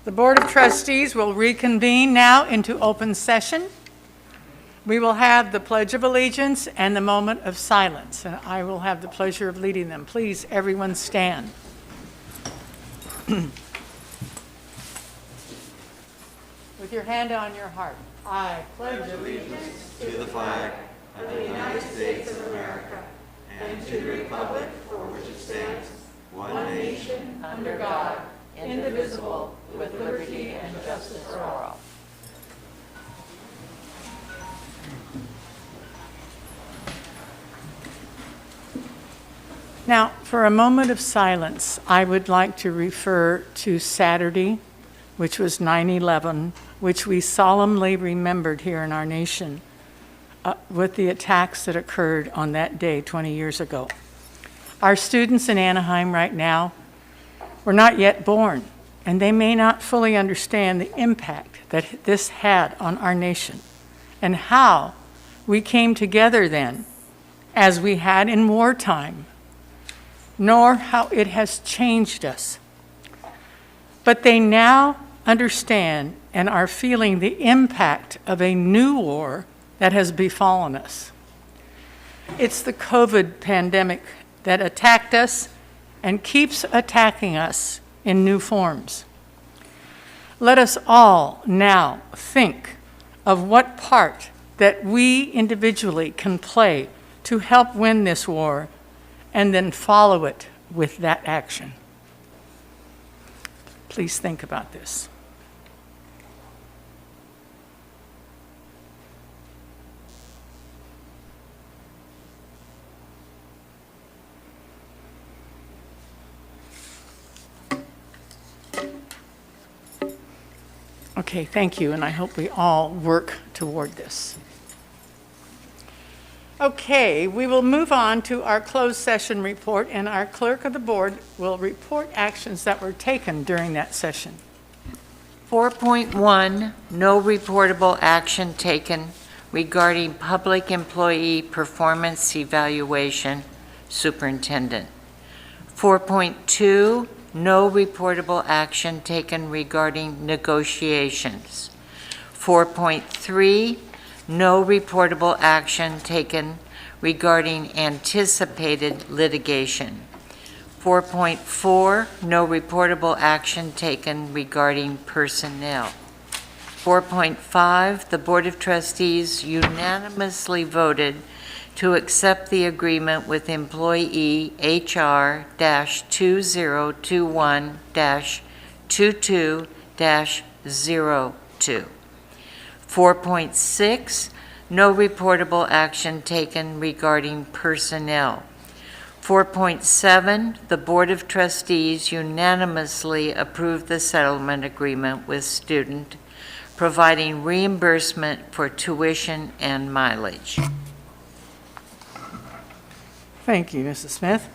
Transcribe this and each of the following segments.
The Board of Trustees will reconvene now into open session. We will have the Pledge of Allegiance and the moment of silence, and I will have the pleasure of leading them. Please, everyone stand. With your hand on your heart. I pledge allegiance to the flag of the United States of America and to the republic for which it stands, one nation, under God, indivisible, with liberty and justice for all. Now, for a moment of silence, I would like to refer to Saturday, which was 9/11, which we solemnly remembered here in our nation with the attacks that occurred on that day 20 years ago. Our students in Anaheim right now were not yet born, and they may not fully understand the impact that this had on our nation and how we came together then as we had in wartime, nor how it has changed us. But they now understand and are feeling the impact of a new war that has befallen us. It's the COVID pandemic that attacked us and keeps attacking us in new forms. Let us all now think of what part that we individually can play to help win this war, and then follow it with that action. Please think about this. Okay, thank you, and I hope we all work toward this. Okay, we will move on to our closed session report, and our clerk of the board will report actions that were taken during that session. 4.1, no reportable action taken regarding public employee performance evaluation, superintendent. 4.2, no reportable action taken regarding negotiations. 4.3, no reportable action taken regarding anticipated litigation. 4.4, no reportable action taken regarding personnel. 4.5, the Board of Trustees unanimously voted to accept the agreement with employee HR-2021-22-02. 4.6, no reportable action taken regarding personnel. 4.7, the Board of Trustees unanimously approved the settlement agreement with student, providing reimbursement for tuition and mileage. Thank you, Mrs. Smith.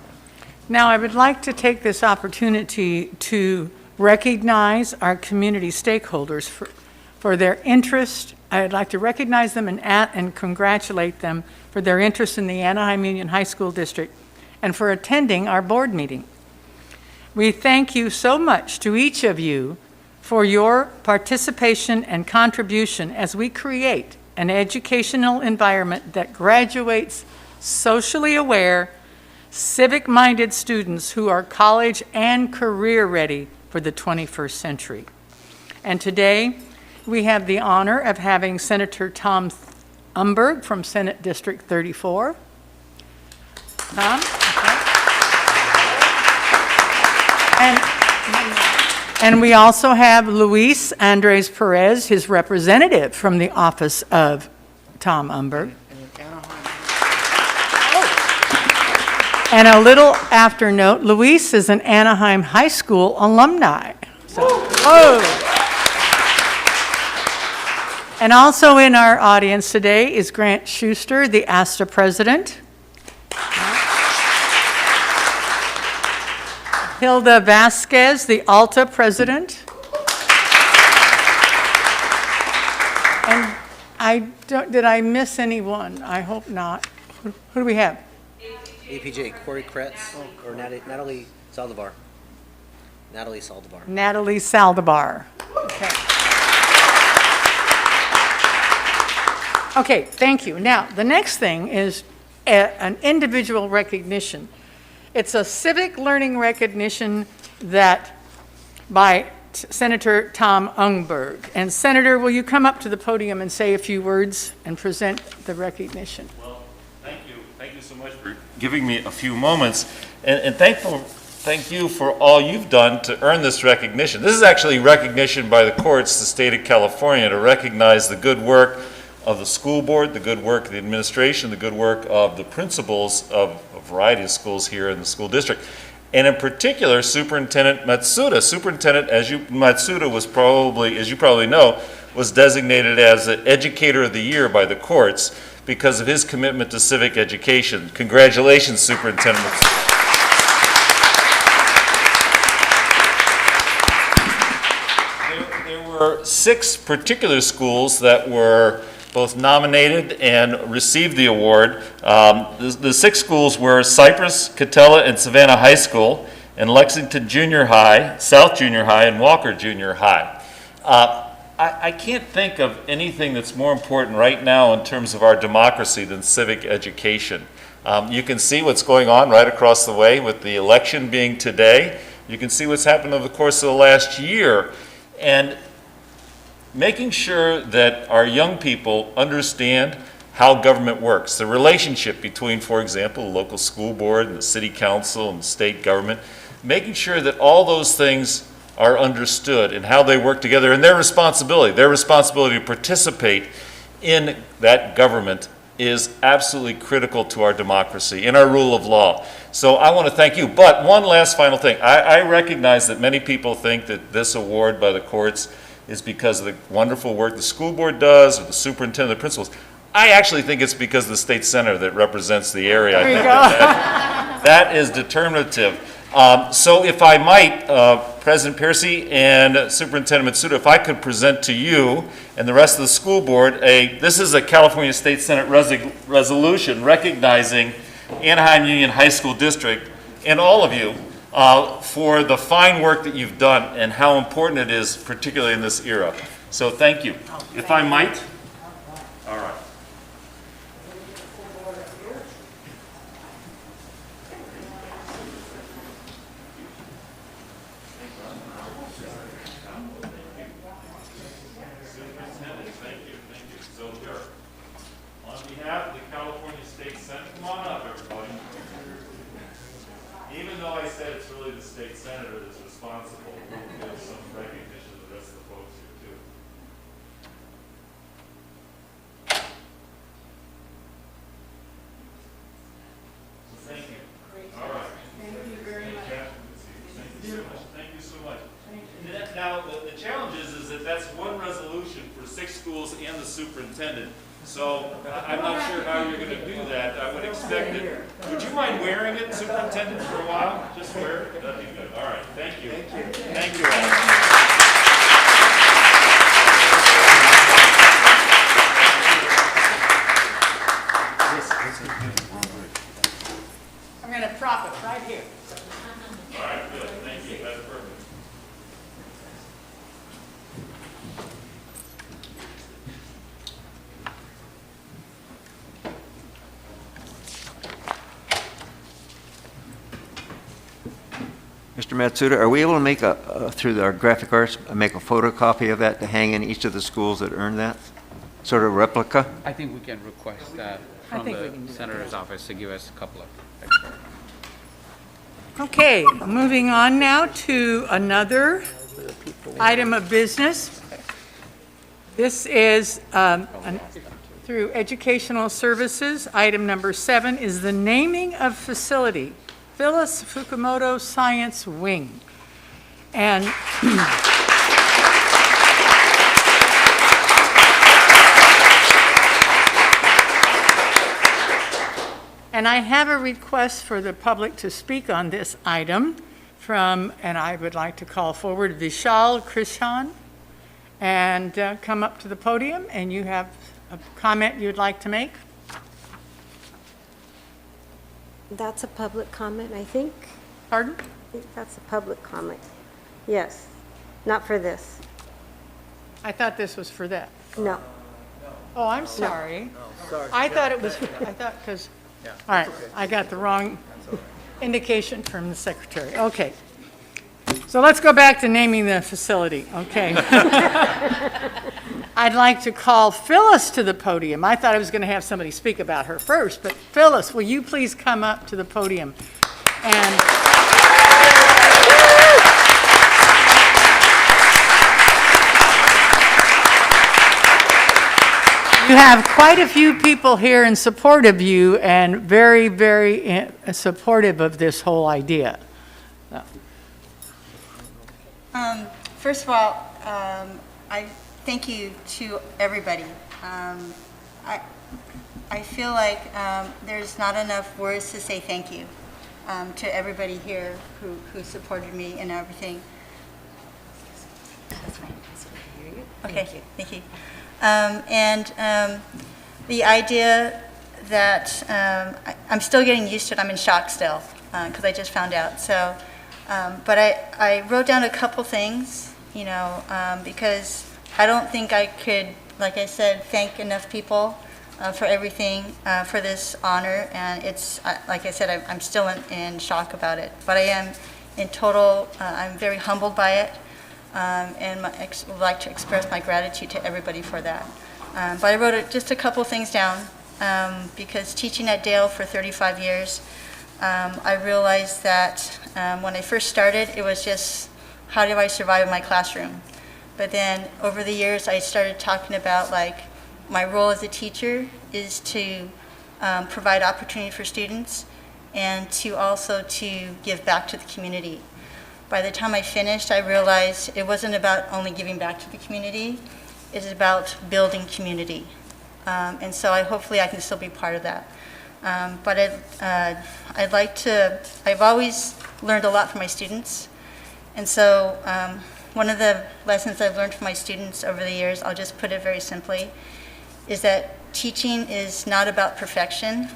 Now, I would like to take this opportunity to recognize our community stakeholders for their interest. I'd like to recognize them and congratulate them for their interest in the Anaheim Union High School District and for attending our board meeting. We thank you so much to each of you for your participation and contribution as we create an educational environment that graduates socially aware, civic-minded students who are college and career ready for the 21st century. And today, we have the honor of having Senator Tom Umberg from Senate District 34. Tom? Okay. And we also have Luis Andres Perez, his representative from the office of Tom Umberg. And a little after note, Luis is an Anaheim High School alumni. So, and also in our audience today is Grant Schuster, the ASTA president. Hilda Vasquez, the ALTA president. And did I miss anyone? I hope not. Who do we have? APJ, Corey Kretz, or Natalie Saldivar. Natalie Saldivar. Natalie Saldivar. Okay. Okay, thank you. Now, the next thing is an individual recognition. It's a civic learning recognition that by Senator Tom Ungberg. And Senator, will you come up to the podium and say a few words and present the recognition? Well, thank you. Thank you so much for giving me a few moments. And thank you for all you've done to earn this recognition. This is actually recognition by the courts, the state of California, to recognize the good work of the school board, the good work of the administration, the good work of the principals of a variety of schools here in the school district. And in particular, Superintendent Matsuda. Superintendent Matsuda was probably, as you probably know, was designated as the Educator of the Year by the courts because of his commitment to civic education. Congratulations, Superintendent Matsuda. There were 6 particular schools that were both nominated and received the award. The 6 schools were Cypress, Catella, and Savannah High School, and Lexington Junior High, South Junior High, and Walker Junior High. I can't think of anything that's more important right now in terms of our democracy than civic education. You can see what's going on right across the way with the election being today. You can see what's happened over the course of the last year. And making sure that our young people understand how government works, the relationship between, for example, the local school board and the city council and the state government, making sure that all those things are understood and how they work together and their responsibility to participate in that government is absolutely critical to our democracy and our rule of law. So I want to thank you. But one last final thing. I recognize that many people think that this award by the courts is because of the wonderful work the school board does or the superintendent, the principals. I actually think it's because of the state senator that represents the area. I think that is determinative. So if I might, President Piercy and Superintendent Matsuda, if I could present to you and the rest of the school board, this is a California State Senate resolution recognizing Anaheim Union High School District and all of you for the fine work that you've done and how important it is, particularly in this era. So thank you. If I might. All right. Superintendent, thank you. So here, on behalf of the California State Senate, come on up, everybody. Even though I said it's really the state senator that's responsible, we'll give some recognition to the rest of the folks here too. So thank you. All right. Thank you very much. Thank you so much. Thank you so much. Now, the challenge is that that's one resolution for 6 schools and the superintendent. So I'm not sure how you're going to do that. I would expect it. Would you mind wearing it, Superintendent, for a while? Just wear it? That'd be good. All right. Thank you. Thank you. Thank you all. I'm going to prop it right here. All right, good. Thank you. That's perfect. Mr. Matsuda, are we able to make through our graphic arts, make a photocopy of that to hang in each of the schools that earned that? Sort of replica? I think we can request that I from think we the can do that. senator's office to give us a couple of extra. Okay, moving on now to another item of business. This is through Educational Services. Item number 7 is the naming of facility, Phyllis Fukumoto Science Wing. And And I have a request for the public to speak on this item from, and I would like to call forward Vishal Krishan, and come up to the podium, and you have a comment you'd like to make? That's a public comment, I think. Pardon? I think that's a public comment. Yes, not for this. I thought this was for that. No. Oh, I'm sorry. I thought it was, because, all right, I got the wrong indication from the secretary. Okay. So let's go back to naming the facility, okay? I'd like to call Phyllis to the podium. I thought I was going to have somebody speak about her first, but Phyllis, will you please come up to the podium? And you have quite a few people here in support of you and very, very supportive of this whole idea. First of all, I thank you to everybody. I feel like there's not enough words to say thank you to everybody here who supported me and everything. That's fine. Okay, thank you. The idea that I'm still getting used to it. I'm in shock still because I just found out. So, but I wrote down a couple things, you know, because I don't think I could, like I said, thank enough people for everything, for this honor. And it's, like I said, I'm still in shock about it. But I am in total, I'm very humbled by it. And would like to express my gratitude to everybody for that. But I wrote just a couple things down because teaching at Dale for 35 years, I realized that when I first started, it was just, how do I survive in my classroom? But then over the years, I started talking about like my role as a teacher is to provide opportunity for students and to also to give back to the community. By the time I finished, I realized it wasn't about only giving back to the community, it's about building community. And so hopefully I can still be part of that. But I'd like to, I've always learned a lot from my students. And so one of the lessons I've learned from my students over the years, I'll just put it very simply, is that teaching is not about perfection,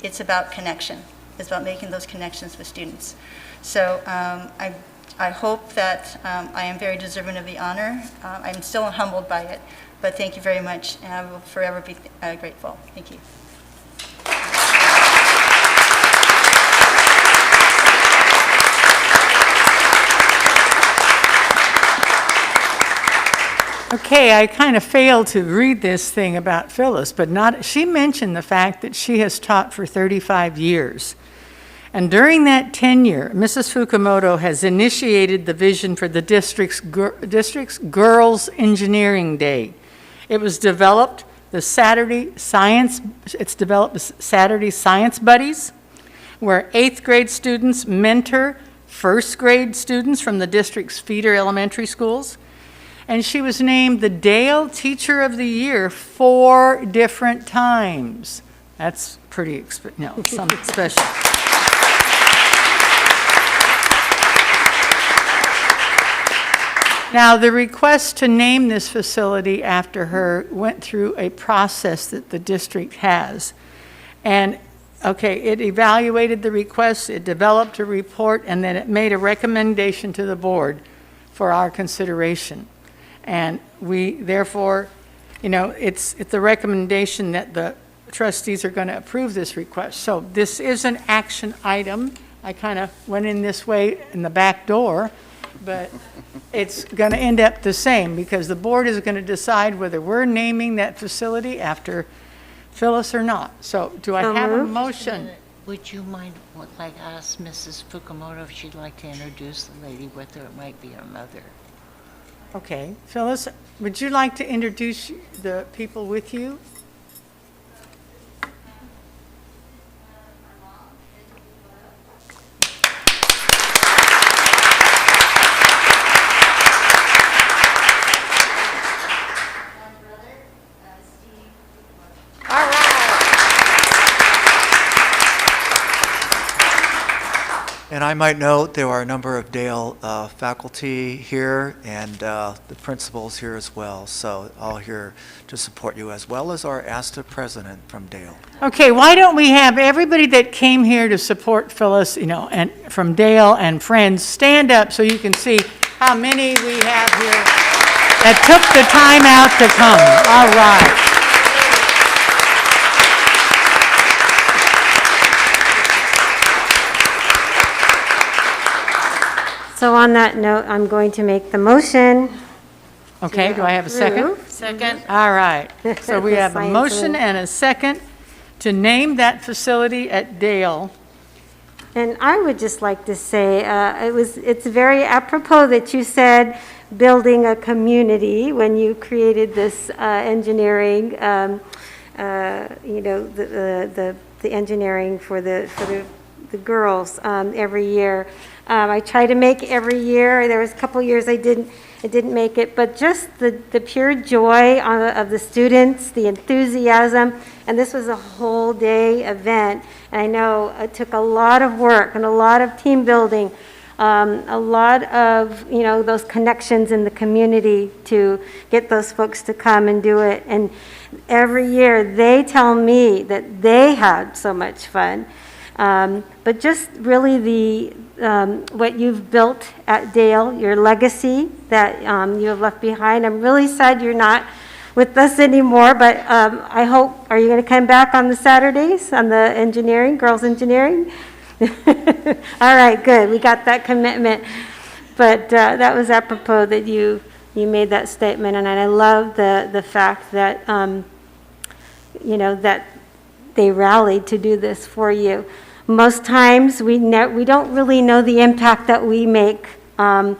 it's about connection. It's about making those connections with students. So I hope that I am very deserving of the honor. I'm still humbled by it, but thank you very much, and I will forever be grateful. Thank you. Okay, I kind of failed to read this thing about Phyllis, but she mentioned the fact that she has taught for 35 years. And during that tenure, Mrs. Fukumoto has initiated the vision for the district's Girls Engineering Day. It was developed Saturday Science Buddies, where 8th grade students mentor 1st grade students from the district's feeder elementary schools. And she was named the Dale Teacher of the Year 4 different times. That's pretty, something special. Now, the request to name this facility after her went through a process that the district has. And, okay, it evaluated the request, it developed a report, and then it made a recommendation to the board for our consideration. And we, therefore, it's the recommendation that the trustees are going to approve this request. So this is an action item. I kind of went in this way in the back door, but it's going to end up the same because the board is going to decide whether we're naming that facility after Phyllis or not. So do I have a motion? Would you mind, ask Mrs. Fukumoto if she'd like to introduce the lady with her? It might be her mother. Okay. Phyllis, would you like to introduce the people with you? And I might note there are a number of Dale faculty here and the principals here as well. So all here to support you, as well as our ASTA president from Dale. Okay, why don't we have everybody that came here to support Phyllis, and from Dale and friends, stand up so you can see how many we have here that took the time out to come. All right. So on that note, I'm going to make the motion. Okay, do I have a second? Approve. Second. All right. So we The have a science motion lab. and a second to name that facility at Dale. And I would just like to say, it's very apropos that you said building a community when you created this engineering, the engineering for the girls every year. I try to make every year. There was a couple years I didn't make it, but just the pure joy of the students, the enthusiasm, and this was a whole day event. And I know it took a lot of work and a lot of team building, a lot of, those connections in the community to get those folks to come and do it. And every year they tell me that they had so much fun. But just really what you've built at Dale, your legacy that you have left behind. I'm really sad you're not with us anymore, but I hope, are you going to come back on the Saturdays on the engineering, girls engineering? All right, good. We got that commitment. But that was apropos that you made that statement, and I love the fact that, that they rallied to do this for you. Most times we don't really know the impact that we make on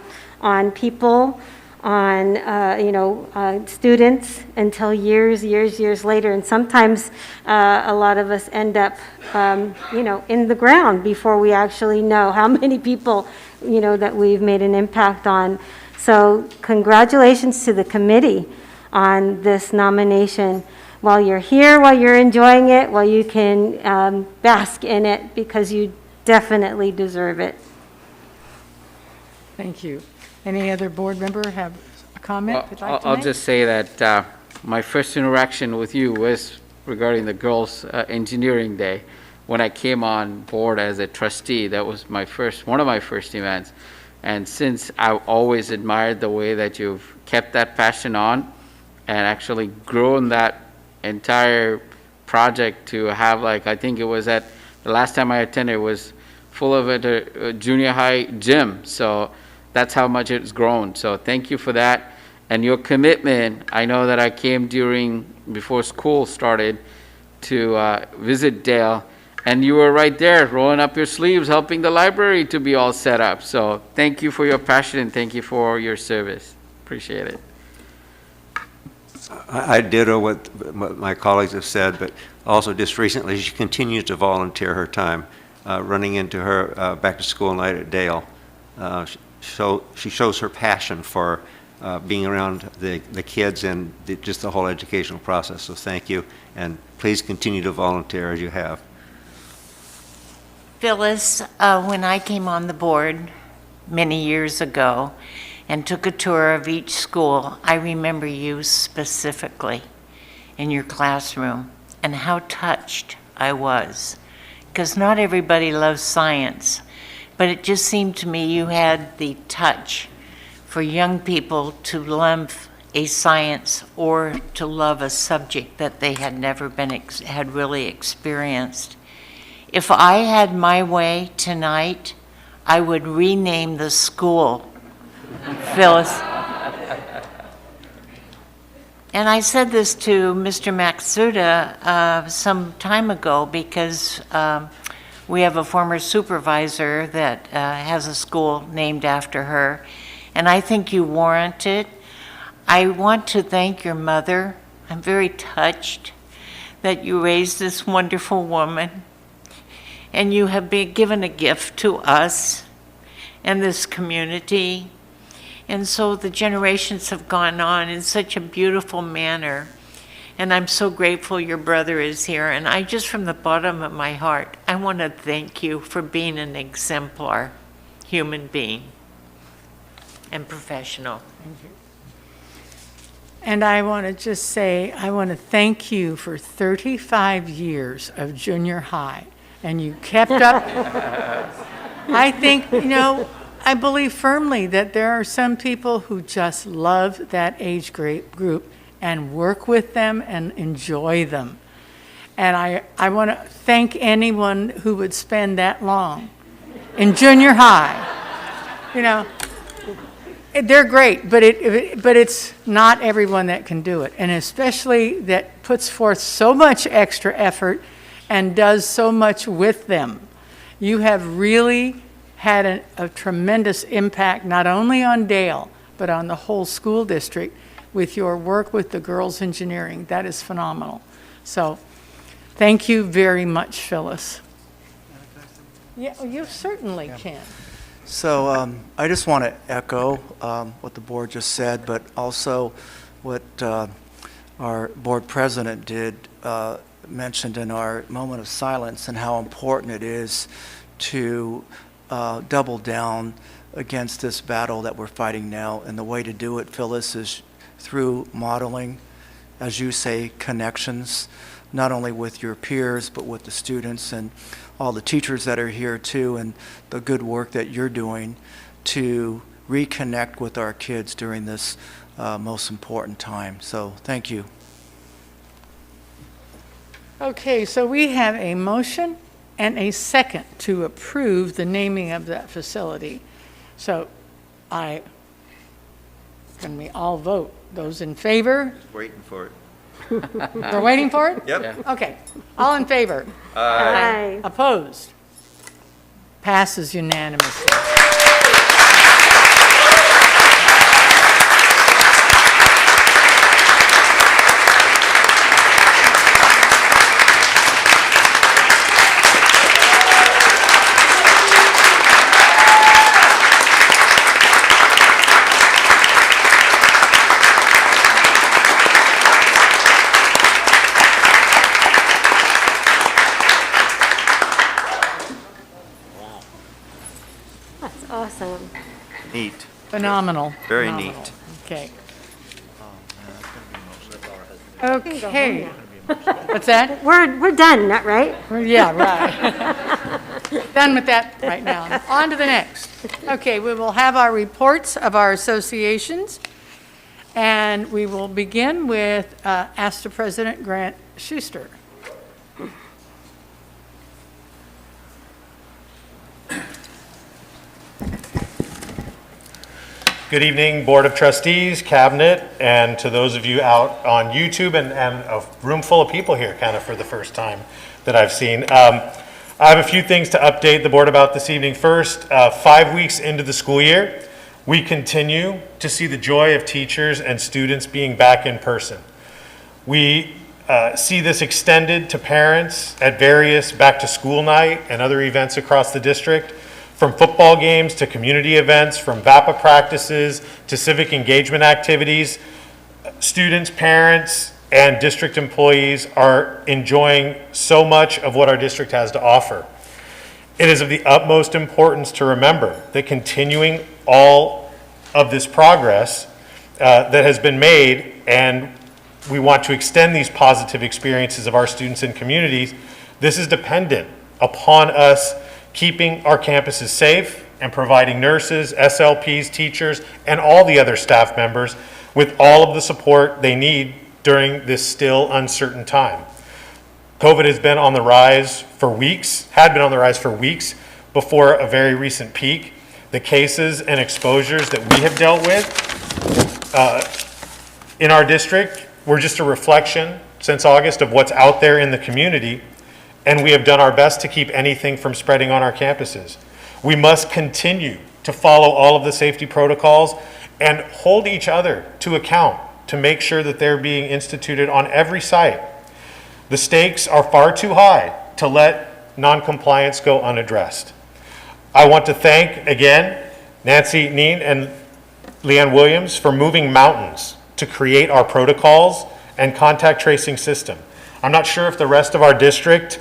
people, on students until years later, and sometimes a lot of us end up in the ground before we actually know how many people that we've made an impact on. So congratulations to the committee on this nomination. While you're here, while you're enjoying it, while you can bask in it, because you definitely deserve it. Thank you. Any other board member have a comment they'd like to I'll make? just say that my first interaction with you was regarding the girls' engineering day. When I came on board as a trustee, that was one of my first events. And since I've always admired the way that you've kept that passion on and actually grown that entire project to have, I think it was the last time I attended, it was full of a junior high gym. So that's how much it's grown. So thank you for that. And your commitment, I know that I came before school started to visit Dale, and you were right there rolling up your sleeves, helping the library to be all set up. So thank you for your passion and thank you for your service. Appreciate it. I ditto what my colleagues have said, but also just recently she continues to volunteer her time, running into her back-to-school night at Dale. She shows her passion for being around the kids and just the whole educational process. So thank you, and please continue to volunteer as you have. Phyllis, when I came on the board many years ago and took a tour of each school, I remember you specifically in your classroom and how touched I was. Because not everybody loves science, but it just seemed to me you had the touch for young people to love a science or to love a subject that they had never had really experienced. If I had my way tonight, I would rename the school, Phyllis. And I said this to Mr. Matsuda some time ago because we have a former supervisor that has a school named after her, and I think you warrant it. I want to thank your mother. I'm very touched that you raised this wonderful woman, and you have been given a gift to us and this community. And so the generations have gone on in such a beautiful manner. And I'm so grateful your brother is here. And I just, from the bottom of my heart, I want to thank you for being an exemplar human being and professional. And I want to just say, I want to thank you for 35 years of junior high, and you kept up. I think, I believe firmly that there are some people who just love that age group and work with them and enjoy them. And I want to thank anyone who would spend that long in junior high. They're great, but it's not everyone that can do it, and especially that puts forth so much extra effort and does so much with them. You have really had a tremendous impact, not only on Dale, but on the whole school district with your work with the girls' engineering. That is phenomenal. So thank you very much, Phyllis. Yeah, you certainly can. So I just want to echo what the board just said, but also what our board president did mentioned in our moment of silence, and how important it is to double down against this battle that we're fighting now. And the way to do it, Phyllis, is through modeling, as you say, connections, not only with your peers, but with the students and all the teachers that are here too, and the good work that you're doing to reconnect with our kids during this most important time. So thank you. Okay, so we have a motion and a second to approve the naming of that facility. So can we all vote? Those in favor? Waiting for it. We're waiting for it? Yep. Okay, all in favor? Aye. Opposed? Passes unanimously. That's awesome. Neat. Phenomenal. Very phenomenal. neat. Okay. You can go home Okay. now. What's that? We're done, not right? Yeah, right. Done with that right now. On to the next. Okay, we will have our reports of our associations, and we will begin with ASTA President Grant Schuster. Good evening, Board of Trustees, Cabinet, and to those of you out on YouTube, and a room full of people here kind of for the first time that I've seen. I have a few things to update the board about this evening. First, 5 weeks into the school year, we continue to see the joy of teachers and students being back in person. We see this extended to parents at various back-to-school night and other events across the district. From football games to community events, from VAPA practices to civic engagement activities, students, parents, and district employees are enjoying so much of what our district has to offer. It is of the utmost importance to remember that continuing all of this progress that has been made, and we want to extend these positive experiences of our students and communities, this is dependent upon us keeping our campuses safe and providing nurses, SLPs, teachers, and all the other staff members with all of the support they need during this still uncertain time. COVID has been on the rise for weeks, had been on the rise for weeks before a very recent peak. The cases and exposures that we have dealt with in our district were just a reflection since August of what's out there in the community, and we have done our best to keep anything from spreading on our campuses. We must continue to follow all of the safety protocols and hold each other to account to make sure that they're being instituted on every site. The stakes are far too high to let non-compliance go unaddressed. I want to thank again Nancy Neen and Leanne Williams for moving mountains to create our protocols and contact tracing system. I'm not sure if the rest of our district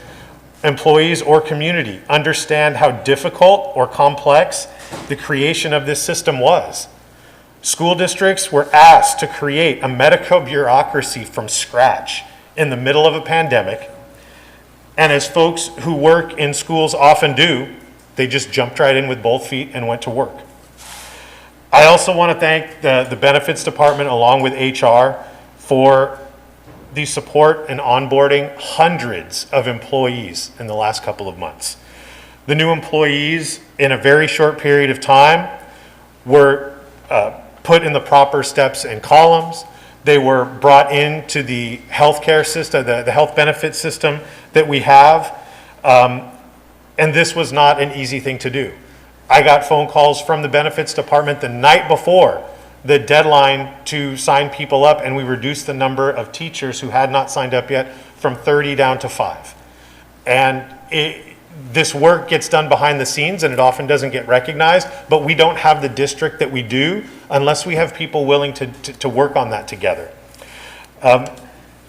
employees or community understand how difficult or complex the creation of this system was. School districts were asked to create a medical bureaucracy from scratch in the middle of a pandemic. And as folks who work in schools often do, they just jumped right in with both feet and went to work. I also want to thank the benefits department along with HR for the support and onboarding hundreds of employees in the last couple of months. The new employees in a very short period of time were put in the proper steps and columns. They were brought into the healthcare system, the health benefit system that we have. And this was not an easy thing to do. I got phone calls from the benefits department the night before the deadline to sign people up, and we reduced the number of teachers who had not signed up yet from 30 down to 5. And this work gets done behind the scenes, and it often doesn't get recognized, but we don't have the district that we do unless we have people willing to work on that together.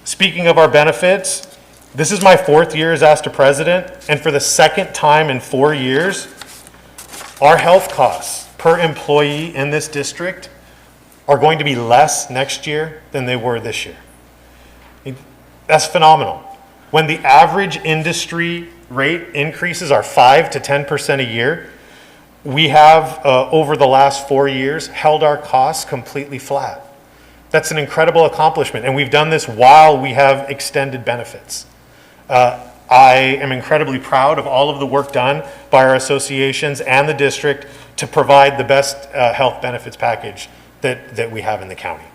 Speaking of our benefits, this is my 4th year as ASTA president, and for the second time in 4 years, our health costs per employee in this district are going to be less next year than they were this year. That's phenomenal. When the average industry rate increases are 5 to 10% a year, we have, over the last 4 years, held our costs completely flat. That's an incredible accomplishment, and we've done this while we have extended benefits. I am incredibly proud of all of the work done by our associations and the district to provide the best health benefits package that we have in the county.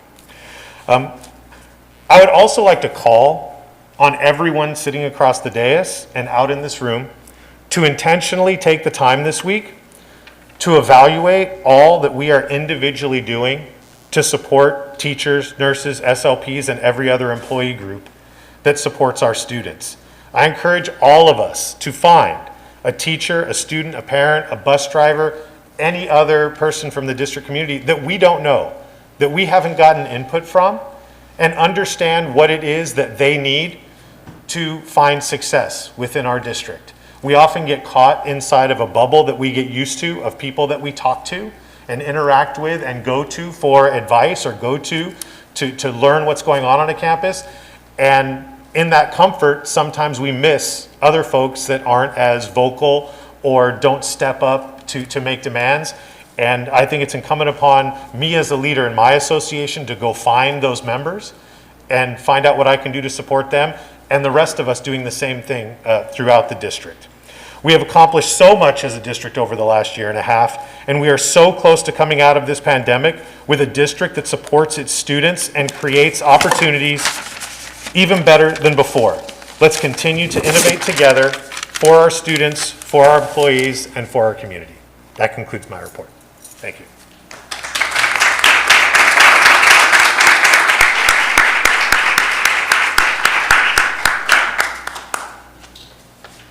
I would also like to call on everyone sitting across the dais and out in this room to intentionally take the time this week to evaluate all that we are individually doing to support teachers, nurses, SLPs, and every other employee group that supports our students. I encourage all of us to find a teacher, a student, a parent, a bus driver, any other person from the district community that we don't know, that we haven't gotten input from, and understand what it is that they need to find success within our district. We often get caught inside of a bubble that we get used to of people that we talk to and interact with and go to for advice or go to learn what's going on a campus. And in that comfort, sometimes we miss other folks that aren't as vocal or don't step up to make demands. And I think it's incumbent upon me as a leader in my association to go find those members and find out what I can do to support them, and the rest of us doing the same thing throughout the district. We have accomplished so much as a district over the last year and a half, and we are so close to coming out of this pandemic with a district that supports its students and creates opportunities even better than before. Let's continue to innovate together for our students, for our employees, and for our community. That concludes my report. Thank you.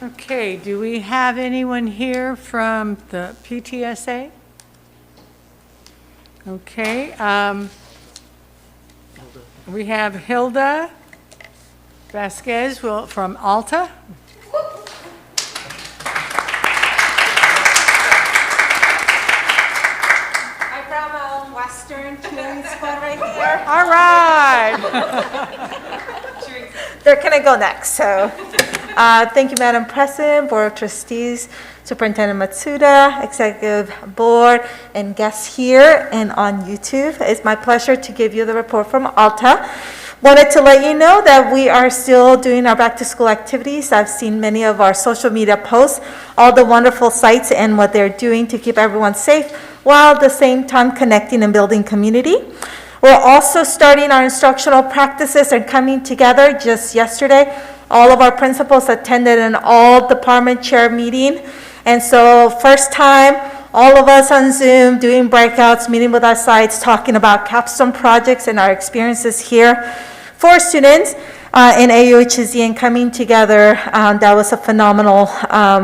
Okay, do we have anyone here from the PTSA? Okay, we have Hilda Vasquez from Alta. I'm from Western Twin Squad right here. All right. They're going to go next, so thank you, Madam President, Board of Trustees, Superintendent Matsuda, Executive Board, and guests here and on YouTube. It's my pleasure to give you the report from Alta. Wanted to let you know that we are still doing our back-to-school activities. I've seen many of our social media posts, all the wonderful sites and what they're doing to keep everyone safe, while at the same time connecting and building community. We're also starting our instructional practices and coming together. Just yesterday, all of our principals attended an all-department chair meeting. And so first time, all of us on Zoom doing breakouts, meeting with our sites, talking about capstone projects and our experiences here for students in AUHSD and coming together. That was a phenomenal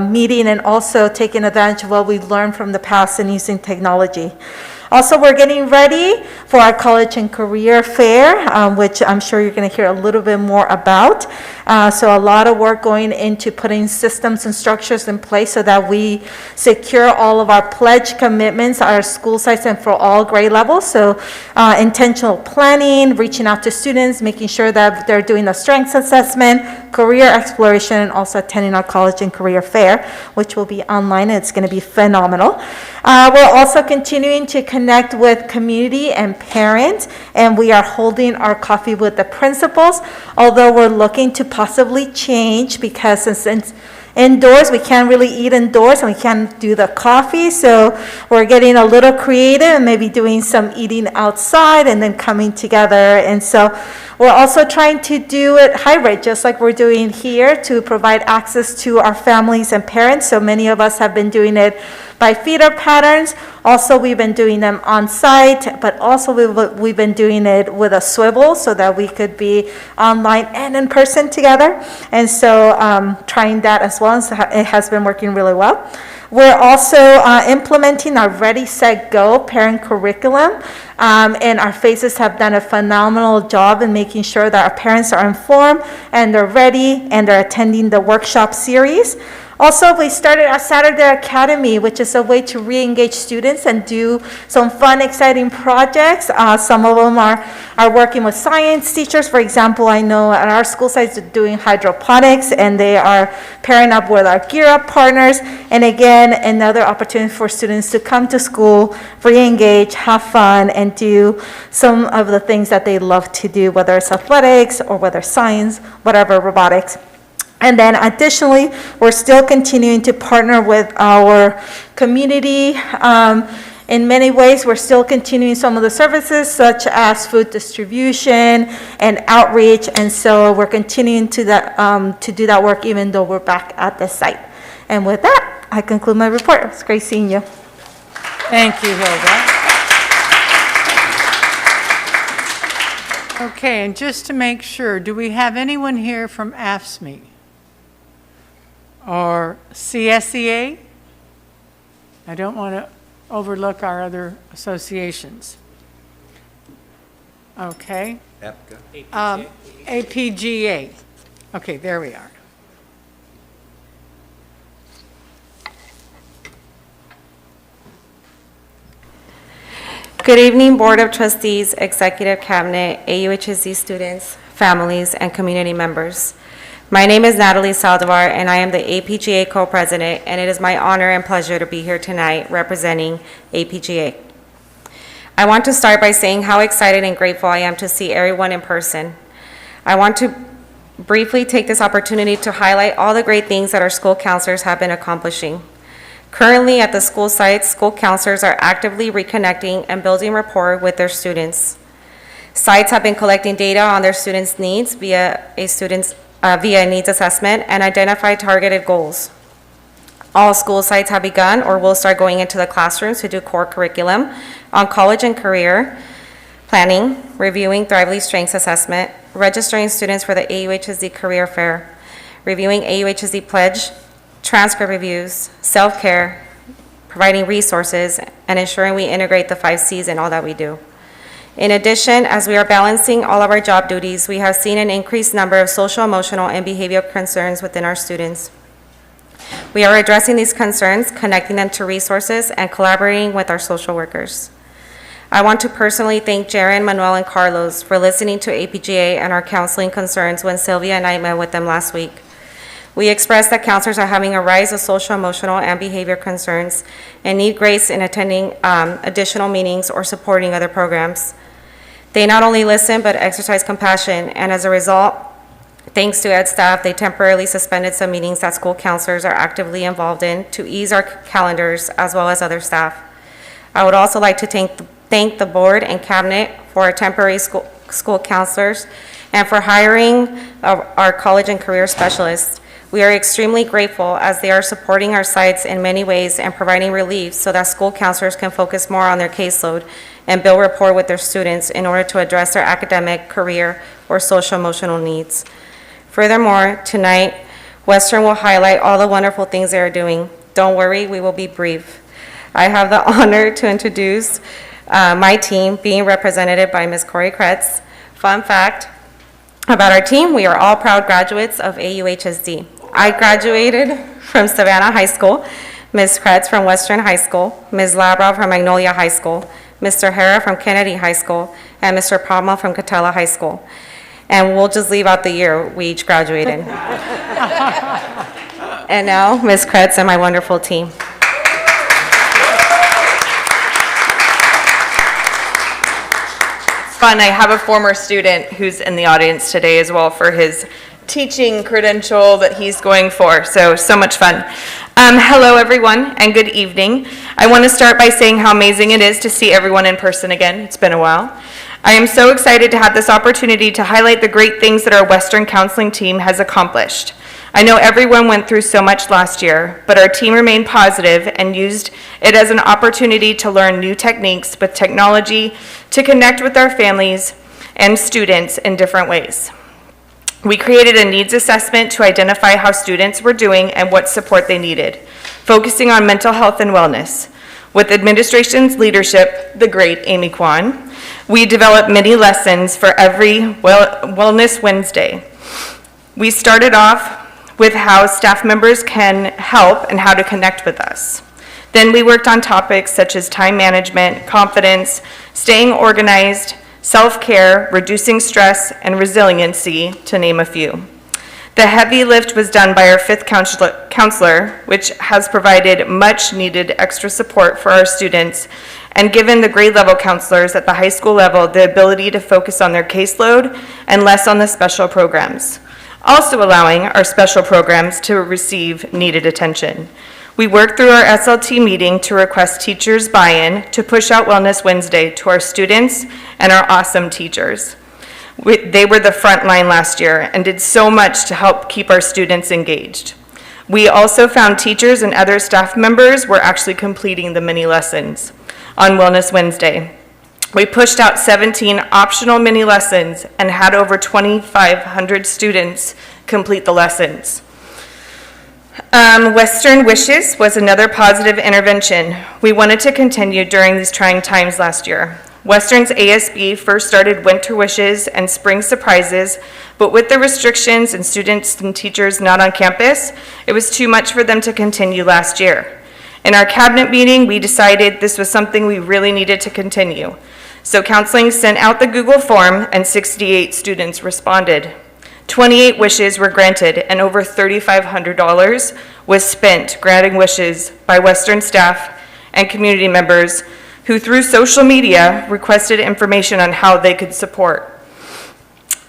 meeting, and also taking advantage of what we learned from the past and using technology. Also, we're getting ready for our college and career fair, which I'm sure you're going to hear a little bit more about. So a lot of work going into putting systems and structures in place so that we secure all of our pledge commitments, our school sites, and for all grade levels. So intentional planning, reaching out to students, making sure that they're doing the strengths assessment, career exploration, and also attending our college and career fair, which will be online, and it's going to be phenomenal. We're also continuing to connect with community and parents, and we are holding our coffee with the principals, although we're looking to possibly change because since indoors, we can't really eat indoors and we can't do the coffee, so we're getting a little creative and maybe doing some eating outside and then coming together. And so we're also trying to do it hybrid, just like we're doing here, to provide access to our families and parents. So many of us have been doing it by feeder patterns. Also, we've been doing them on site, but also we've been doing it with a swivel so that we could be online and in person together. And so trying that as well, and so it has been working really well. We're also implementing our Ready, Set, Go parent curriculum, and our FACES have done a phenomenal job in making sure that our parents are informed and they're ready and they're attending the workshop series. Also, we started our Saturday Academy, which is a way to re-engage students and do some fun, exciting projects. Some of them are working with science teachers. For example, I know at our school sites are doing hydroponics, and they are pairing up with our Gear Up partners. And again, another opportunity for students to come to school, re-engage, have fun, and do some of the things that they love to do, whether it's athletics or whether science, whatever, robotics. And then additionally, we're still continuing to partner with our community. In many ways, we're still continuing some of the services such as food distribution and outreach. And so we're continuing to do that work even though we're back at the site. And with that, I conclude my report. It's great seeing you. Thank you, Hilda. Okay, and just to make sure, do we have anyone here from AFSCME? Or CSEA? I don't want to overlook our other associations. Okay. APGA. Okay, there we are. Good evening, Board of Trustees, Executive Cabinet, AUHSD students, families, and community members. My name is Natalie Saldivar, and I am the APGA co-president, and it is my honor and pleasure to be here tonight representing APGA. I want to start by saying how excited and grateful I am to see everyone in person. I want to briefly take this opportunity to highlight all the great things that our school counselors have been accomplishing. Currently at the school sites, school counselors are actively reconnecting and building rapport with their students. Sites have been collecting data on their students' needs via needs assessment and identify targeted goals. All school sites have begun or will start going into the classrooms to do core curriculum on college and career planning, reviewing Thrively Strengths Assessment, registering students for the AUHSD Career Fair, reviewing AUHSD Pledge, transcript reviews, self-care, providing resources, and ensuring we integrate the 5 C's in all that we do. In addition, as we are balancing all of our job duties, we have seen an increased number of social, emotional, and behavioral concerns within our students. We are addressing these concerns, connecting them to resources, and collaborating with our social workers. I want to personally thank Jaren, Manuel, and Carlos for listening to APGA and our counseling concerns when Sylvia and I met with them last week. We expressed that counselors are having a rise of social, emotional, and behavior concerns and need grace in attending additional meetings or supporting other programs. They not only listen, but exercise compassion, and as a result, thanks to Ed staff, they temporarily suspended some meetings that school counselors are actively involved in to ease our calendars as well as other staff. I would also like to thank the board and cabinet for our temporary school counselors and for hiring our college and career specialists. We are extremely grateful as they are supporting our sites in many ways and providing relief so that school counselors can focus more on their caseload and build rapport with their students in order to address their academic, career, or social emotional needs. Furthermore, tonight, Western will highlight all the wonderful things they are doing. Don't worry, we will be brief. I have the honor to introduce my team, being represented by Ms. Corey Kretz. Fun fact about our team, we are all proud graduates of AUHSD. I graduated from Savannah High School, Ms. Kretz from Western High School, Ms. Labra from Magnolia High School, Mr. Hara from Kennedy High School, and Mr. Palma from Catella High School. And we'll just leave out the year we each graduated. And now, Ms. Kretz and my wonderful team. Fun. I have a former student who's in the audience today as well for his teaching credential that he's going for. So much fun. Hello, everyone, and good evening. I want to start by saying how amazing it is to see everyone in person again. It's been a while. I am so excited to have this opportunity to highlight the great things that our Western Counseling team has accomplished. I know everyone went through so much last year, but our team remained positive and used it as an opportunity to learn new techniques with technology to connect with our families and students in different ways. We created a needs assessment to identify how students were doing and what support they needed, focusing on mental health and wellness. With administration's leadership, the great Amy Kwan, we developed mini lessons for every Wellness Wednesday. We started off with how staff members can help and how to connect with us. Then we worked on topics such as time management, confidence, staying organized, self-care, reducing stress, and resiliency, to name a few. The heavy lift was done by our 5th counselor, which has provided much needed extra support for our students and given the grade level counselors at the high school level the ability to focus on their caseload and less on the special programs, also allowing our special programs to receive needed attention. We worked through our SLT meeting to request teachers' buy-in to push out Wellness Wednesday to our students and our awesome teachers. They were the front line last year and did so much to help keep our students engaged. We also found teachers and other staff members were actually completing the mini lessons on Wellness Wednesday. We pushed out 17 optional mini lessons and had over 2,500 students complete the lessons. Western Wishes was another positive intervention we wanted to continue during these trying times last year. Western's ASB first started Winter Wishes and Spring Surprises, but with the restrictions and students and teachers not on campus, it was too much for them to continue last year. In our cabinet meeting, we decided this was something we really needed to continue. So counseling sent out the Google form and 68 students responded. 28 wishes were granted and over $3,500 was spent granting wishes by Western staff and community members who through social media requested information on how they could support.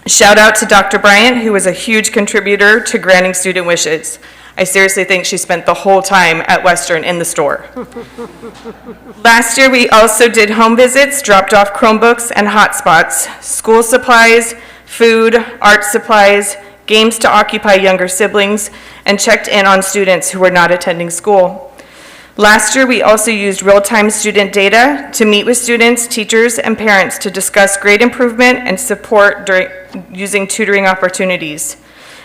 Shout out to Dr. Bryant, who was a huge contributor to granting student wishes. I seriously think she spent the whole time at Western in the store. Last year, we also did home visits, dropped off Chromebooks and hotspots, school supplies, food, art supplies, games to occupy younger siblings, and checked in on students who were not attending school. Last year, we also used real-time student data to meet with students, teachers, and parents to discuss grade improvement and support using tutoring opportunities.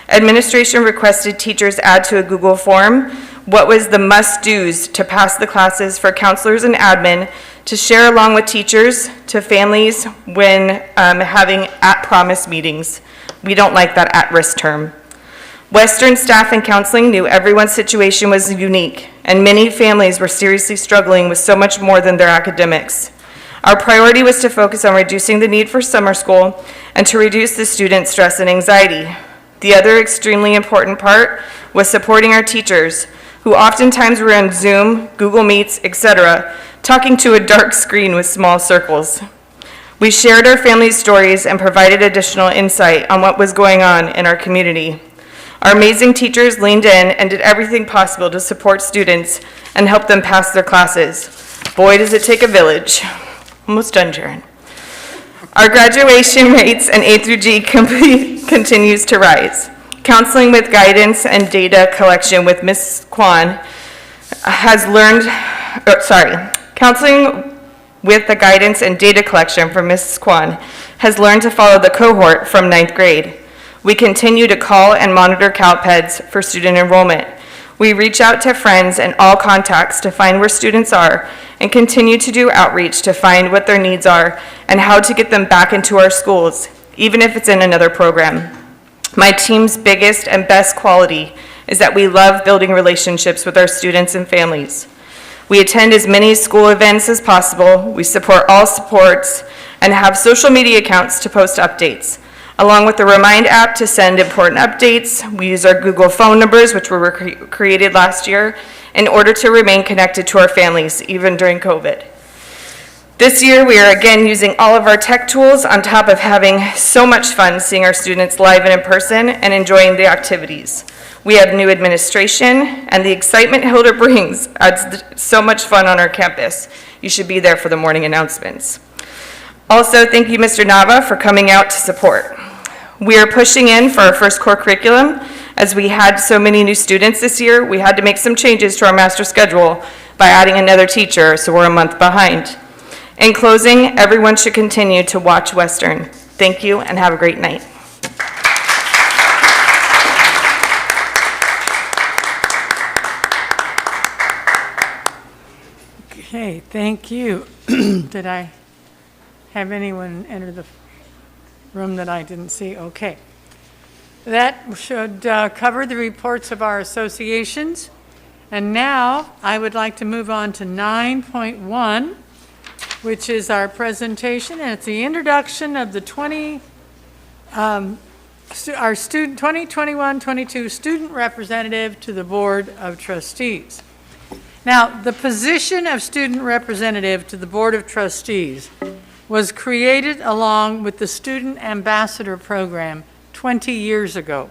Administration requested teachers add to a Google form what was the must-dos to pass the classes for counselors and admin to share along with teachers to families when having at-promise meetings. We don't like that at-risk term. Western staff and counseling knew everyone's situation was unique, and many families were seriously struggling with so much more than their academics. Our priority was to focus on reducing the need for summer school and to reduce the student stress and anxiety. The other extremely important part was supporting our teachers, who oftentimes were on Zoom, Google Meets, etc., talking to a dark screen with small circles. We shared our families' stories and provided additional insight on what was going on in our community. Our amazing teachers leaned in and did everything possible to support students and help them pass their classes. Boy, does it take a village. Almost done, Jaren. Our graduation rates in A through G continues to rise. Counseling with guidance and data collection with Ms. Kwan has learned, counseling with the guidance and data collection from Ms. Kwan has learned to follow the cohort from 9th grade. We continue to call and monitor CalPEDs for student enrollment. We reach out to friends and all contacts to find where students are and continue to do outreach to find what their needs are and how to get them back into our schools, even if it's in another program. My team's biggest and best quality is that we love building relationships with our students and families. We attend as many school events as possible, we support all sports, and have social media accounts to post updates. Along with the Remind app to send important updates, we use our Google phone numbers, which were created last year, in order to remain connected to our families, even during COVID. This year, we are again using all of our tech tools on top of having so much fun seeing our students live and in person and enjoying the activities. We have new administration, and the excitement Hilda brings adds so much fun on our campus. You should be there for the morning announcements. Also, thank you, Mr. Nava, for coming out to support. We are pushing in for our first core curriculum. As we had so many new students this year, we had to make some changes to our master schedule by adding another teacher, so we're a month behind. In closing, everyone should continue to watch Western. Thank you, and have a great night. Okay, thank you. Did I have anyone enter the room that I didn't see? Okay. That should cover the reports of our associations. And now I would like to move on to 9.1, which is our presentation, and it's the introduction of the 2021-22 student representative to the Board of Trustees. Now, the position of student representative to the Board of Trustees was created along with the Student Ambassador Program 20 years ago.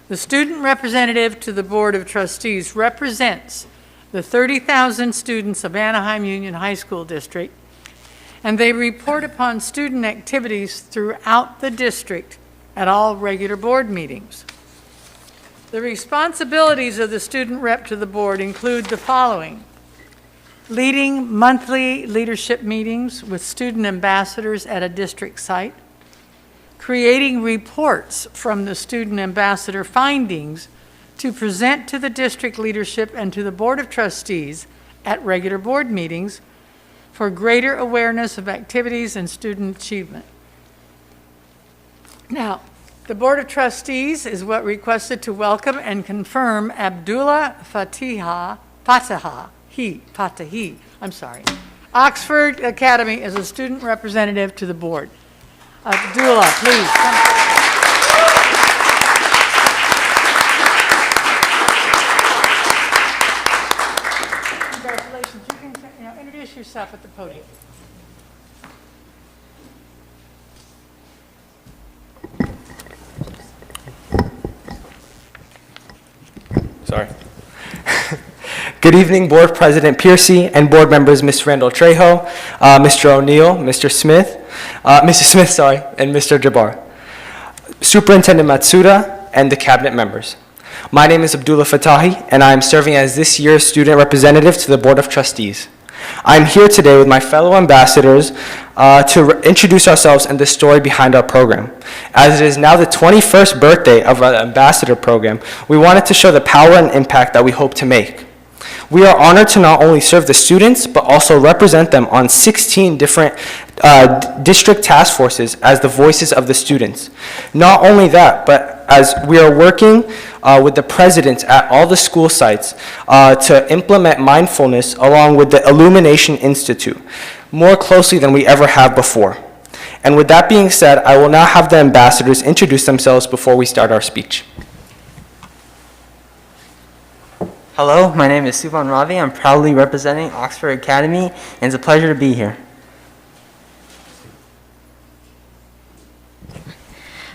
The student representative to the Board of Trustees represents the 30,000 students of Anaheim Union High School District, and they report upon student activities throughout the district at all regular board meetings. The responsibilities of the student rep to the board include the following: leading monthly leadership meetings with student ambassadors at a district site, creating reports from the student ambassador findings to present to the district leadership and to the Board of Trustees at regular board meetings for greater awareness of activities and student achievement. Now, the Board of Trustees is what requested to welcome and confirm Abdullah Fatahi, Oxford Academy as a student representative to the board. Abdullah, please come. Congratulations. You can introduce yourself at the podium. Sorry. Good evening, Board President Piercy and board members, Ms. Randall Trejo, Mr. O'Neill, Mr. Smith, and Mr. Jabbar, Superintendent Matsuda, and the cabinet members. My name is Abdullah Fatahi, and I am serving as this year's student representative to the Board of Trustees. I'm here today with my fellow ambassadors to introduce ourselves and the story behind our program. As it is now the 21st birthday of our ambassador program, we wanted to show the power and impact that we hope to make. We are honored to not only serve the students, but also represent them on 16 different district task forces as the voices of the students. Not only that, but as we are working with the presidents at all the school sites to implement mindfulness along with the Illumination Institute more closely than we ever have before. And with that being said, I will now have the ambassadors introduce themselves before we start our speech. Hello, my name is Subhan Ravi. I'm proudly representing Oxford Academy, and it's a pleasure to be here.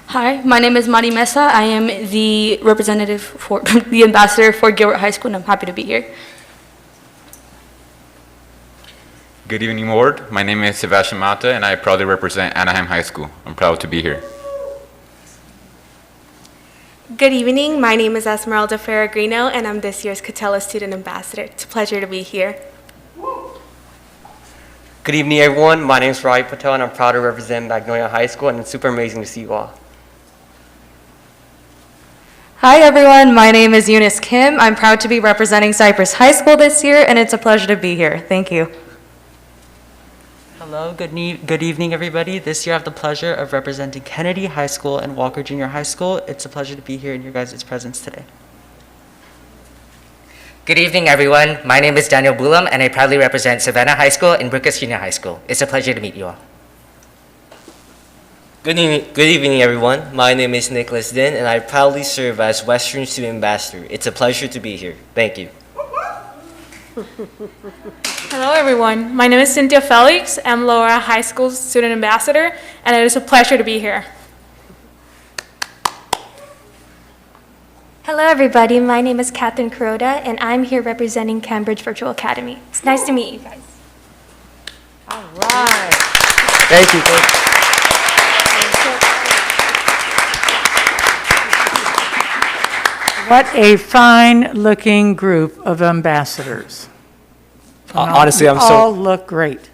Hi, my name is Mari Mesa. I am the representative for the ambassador for Gilbert High School, and I'm happy to be here. Good evening, Board. My name is Sebastian Mata, and I proudly represent Anaheim High School. I'm proud to be here. Good evening. My name is Esmeralda Ferragrino, and I'm this year's Catella Student Ambassador. It's a pleasure to be here. Good evening, everyone. My name is Rai Patel, and I'm proud to represent Magnolia High School, and it's super amazing to see you all. Hi everyone, my name is Eunice Kim. I'm proud to be representing Cypress High School this year, and it's a pleasure to be here. Thank you. Hello, good evening, everybody. This year I have the pleasure of representing Kennedy High School and Walker Junior High School. It's a pleasure to be here in your guys' presence today. Good evening, everyone. My name is Daniel Bulam, and I proudly represent Savannah High School and Brookes Junior High School. It's a pleasure to meet you all. Good evening, everyone. My name is Nicholas Din, and I proudly serve as Western Student Ambassador. It's a pleasure to be here. Thank you. Hello, everyone. My name is Cynthia Felix. I'm Laura High School's Student Ambassador, and it is a pleasure to be here. Hello, everybody. My name is Catherine Kuroda, and I'm here representing Cambridge Virtual Academy. It's nice to meet you guys. All right. Thank you. What a fine-looking group of ambassadors. Honestly, You all look great.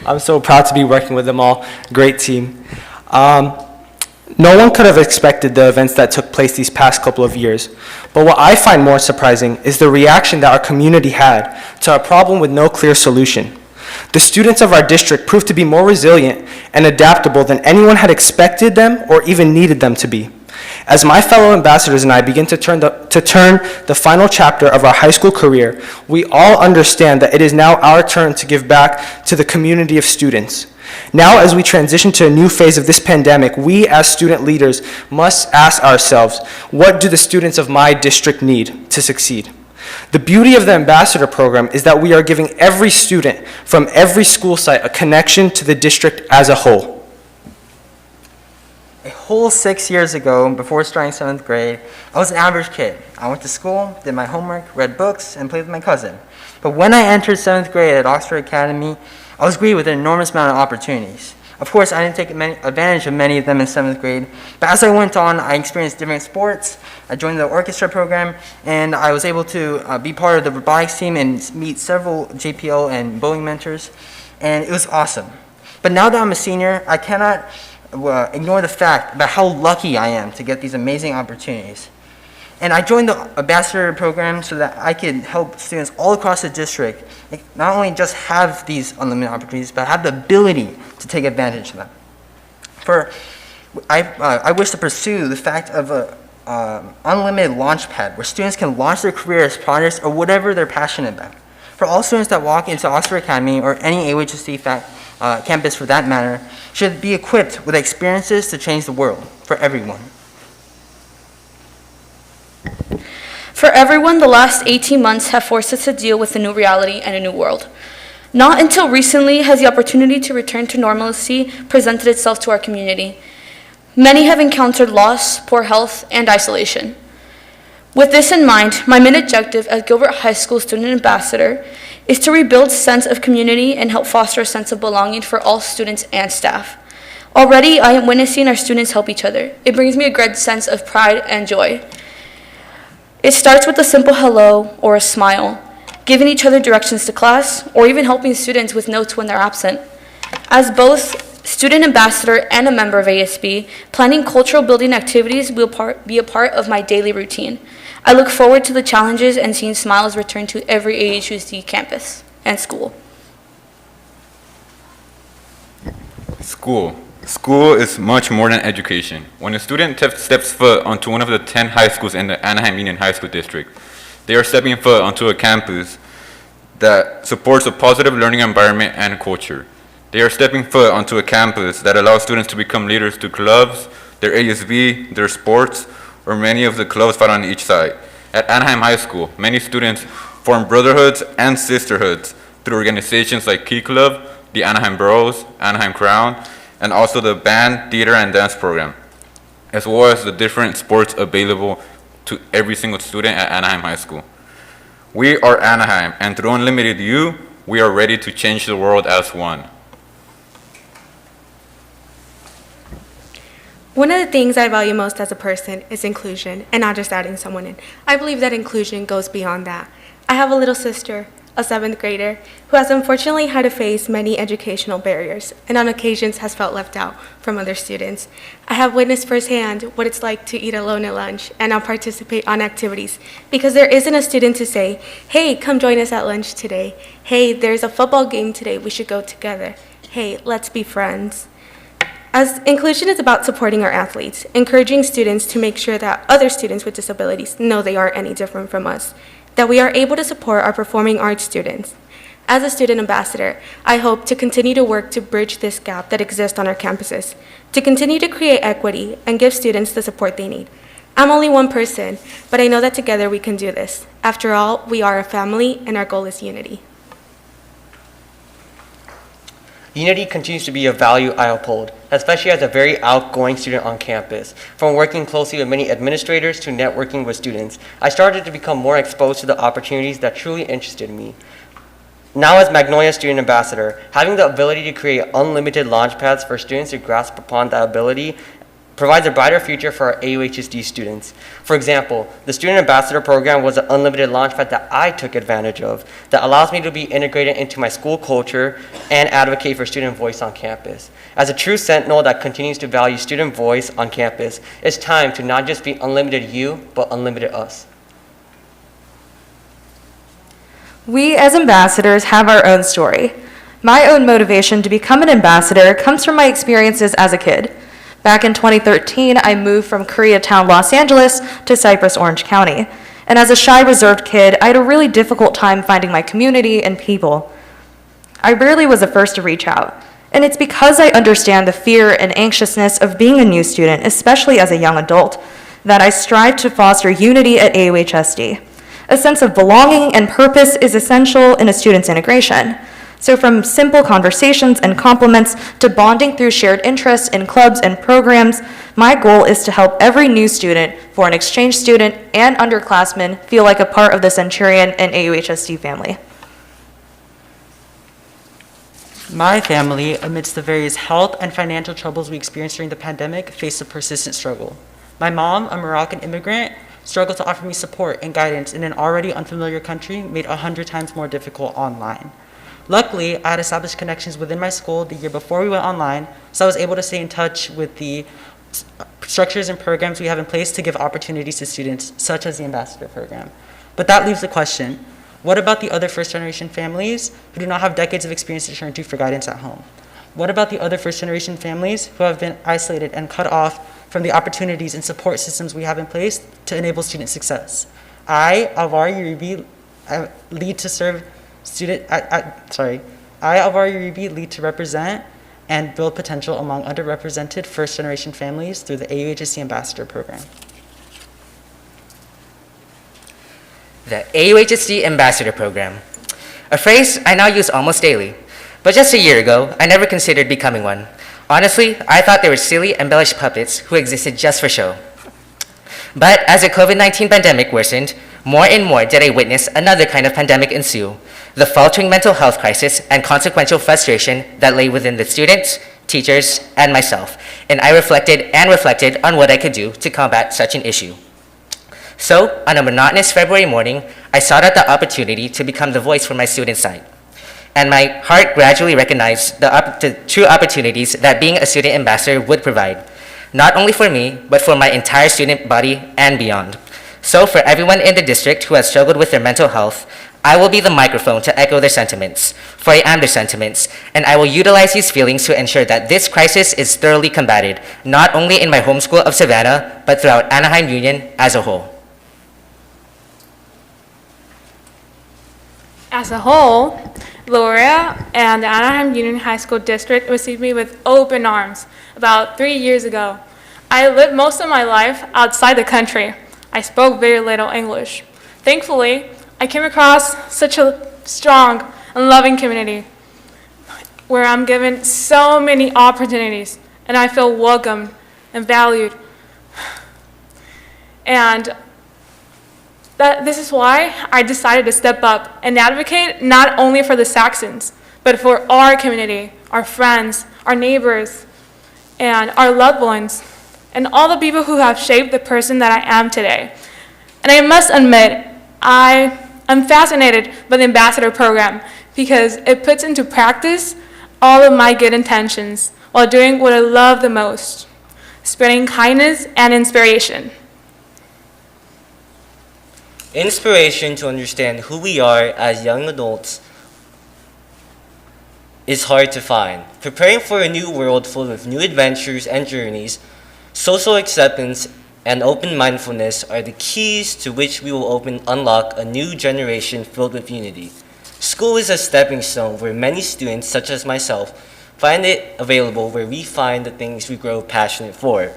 I'm so proud to be working with them all. Great team. No one could have expected the events that took place these past couple of years. But what I find more surprising is the reaction that our community had to a problem with no clear solution. The students of our district proved to be more resilient and adaptable than anyone had expected them or even needed them to be. As my fellow ambassadors and I begin to turn the final chapter of our high school career, we all understand that it is now our turn to give back to the community of students. Now, as we transition to a new phase of this pandemic, we as student leaders must ask ourselves, what do the students of my district need to succeed? The beauty of the ambassador program is that we are giving every student from every school site a connection to the district as a whole. A whole 6 years ago, before starting 7th grade, I was an average kid. I went to school, did my homework, read books, and played with my cousin. But when I entered 7th grade at Oxford Academy, I was greeted with an enormous amount of opportunities. Of course, I didn't take advantage of many of them in 7th grade, but as I went on, I experienced different sports. I joined the orchestra program, and I was able to be part of the robotics team and meet several JPL and Boeing mentors, and it was awesome. But now that I'm a senior, I cannot ignore the fact about how lucky I am to get these amazing opportunities. And I joined the ambassador program so that I could help students all across the district not only just have these unlimited opportunities, but have the ability to take advantage of them. I wish to pursue the fact of an unlimited launch pad where students can launch their career as projects or whatever they're passionate about. For all students that walk into Oxford Academy or any AUHSD campus for that matter, should be equipped with experiences to change the world for everyone. For everyone, the last 18 months have forced us to deal with a new reality and a new world. Not until recently has the opportunity to return to normalcy presented itself to our community. Many have encountered loss, poor health, and isolation. With this in mind, my main objective as Gilbert High School Student Ambassador is to rebuild a sense of community and help foster a sense of belonging for all students and staff. Already, I am witnessing our students help each other. It brings me a great sense of pride and joy. It starts with a simple hello or a smile, giving each other directions to class, or even helping students with notes when they're absent. As both student ambassador and a member of ASB, planning cultural building activities will be a part of my daily routine. I look forward to the challenges and seeing smiles return to every AUHSD campus and school. School is much more than education. When a student steps foot onto one of the 10 high schools in the Anaheim Union High School District, they are stepping foot onto a campus that supports a positive learning environment and culture. They are stepping foot onto a campus that allows students to become leaders to clubs, their ASB, their sports, or many of the clubs found on each side. At Anaheim High School, many students form brotherhoods and sisterhoods through organizations like Key Club, the Anaheim Bros, Anaheim Crown, and also the band, theater, and dance program, as well as the different sports available to every single student at Anaheim High School. We are Anaheim, and through Unlimited U, we are ready to change the world as one. One of the things I value most as a person is inclusion, and not just adding someone in. I believe that inclusion goes beyond that. I have a little sister. a 7th grader who has unfortunately had to face many educational barriers and on occasions has felt left out from other students. I have witnessed firsthand what it's like to eat alone at lunch and not participate on activities because there isn't a student to say, hey, come join us at lunch today. Hey, there's a football game today, we should go together. Hey, let's be friends. As inclusion is about supporting our athletes, encouraging students to make sure that other students with disabilities know they aren't any different from us, that we are able to support our performing arts students. As a student ambassador, I hope to continue to work to bridge this gap that exists on our campuses, to continue to create equity and give students the support they need. I'm only one person, but I know that together we can do this. After all, we are a family and our goal is unity. Unity continues to be a value I uphold, especially as a very outgoing student on campus. From working closely with many administrators to networking with students, I started to become more exposed to the opportunities that truly interested me. Now as Magnolia Student Ambassador, having the ability to create unlimited launch pads for students to grasp upon that ability provides a brighter future for our AUHSD students. For example, the Student Ambassador program was an unlimited launchpad that I took advantage of that allows me to be integrated into my school culture and advocate for student voice on campus. As a true sentinel that continues to value student voice on campus, it's time to not just be unlimited you, but unlimited us. We as ambassadors have our own story. My own motivation to become an ambassador comes from my experiences as a kid. Back in 2013, I moved from Koreatown, Los Angeles to Cypress, Orange County. And as a shy, reserved kid, I had a really difficult time finding my community and people. I rarely was the first to reach out. And it's because I understand the fear and anxiousness of being a new student, especially as a young adult, that I strive to foster unity at AUHSD. A sense of belonging and purpose is essential in a student's integration. So from simple conversations and compliments to bonding through shared interests in clubs and programs, my goal is to help every new student, foreign exchange student, and underclassmen feel like a part of the Centurion and AUHSD family. My family, amidst the various health and financial troubles we experienced during the pandemic, faced a persistent struggle. My mom, a Moroccan immigrant, struggled to offer me support and guidance in an already unfamiliar country made 100 times more difficult online. Luckily, I had established connections within my school the year before we went online, so I was able to stay in touch with the structures and programs we have in place to give opportunities to students, such as the Ambassador Program. But that leaves the question, what about the other first-generation families who do not have decades of experience to turn to for guidance at home? What about the other first-generation families who have been isolated and cut off from the opportunities and support systems we have in place to enable student success? I, Alvar Uribe, lead to represent and build potential among underrepresented first-generation families through the AUHSD Ambassador Program. The AUHSD Ambassador Program, a phrase I now use almost daily. But just a year ago, I never considered becoming one. Honestly, I thought they were silly, embellished puppets who existed just for show. But as the COVID-19 pandemic worsened, more and more did I witness another kind of pandemic ensue, the faltering mental health crisis and consequential frustration that lay within the students, teachers, and myself, and I reflected on what I could do to combat such an issue. So, on a monotonous February morning, I sought out the opportunity to become the voice for my student side. And my heart gradually recognized the true opportunities that being a student ambassador would provide, not only for me, but for my entire student body and beyond. So for everyone in the district who has struggled with their mental health, I will be the microphone to echo their sentiments, for I am their sentiments, and I will utilize these feelings to ensure that this crisis is thoroughly combated, not only in my home school of Savannah, but throughout Anaheim Union as a whole. As a whole, Lorea and the Anaheim Union High School District received me with open arms about 3 years ago. I lived most of my life outside the country. I spoke very little English. Thankfully, I came across such a strong and loving community where I'm given so many opportunities and I feel welcomed and valued. And this is why I decided to step up and advocate not only for the Saxons, but for our community, our friends, our neighbors, and our loved ones, and all the people who have shaped the person that I am today. And I must admit, I I'm fascinated by the ambassador program because it puts into practice all of my good intentions while doing what I love the most, spreading kindness and inspiration. Inspiration to understand who we are as young adults is hard to find. Preparing for a new world full of new adventures and journeys, social acceptance and open mindfulness are the keys to which we will unlock a new generation filled with unity. School is a stepping stone where many students, such as myself, find it available where we find the things we grow passionate for.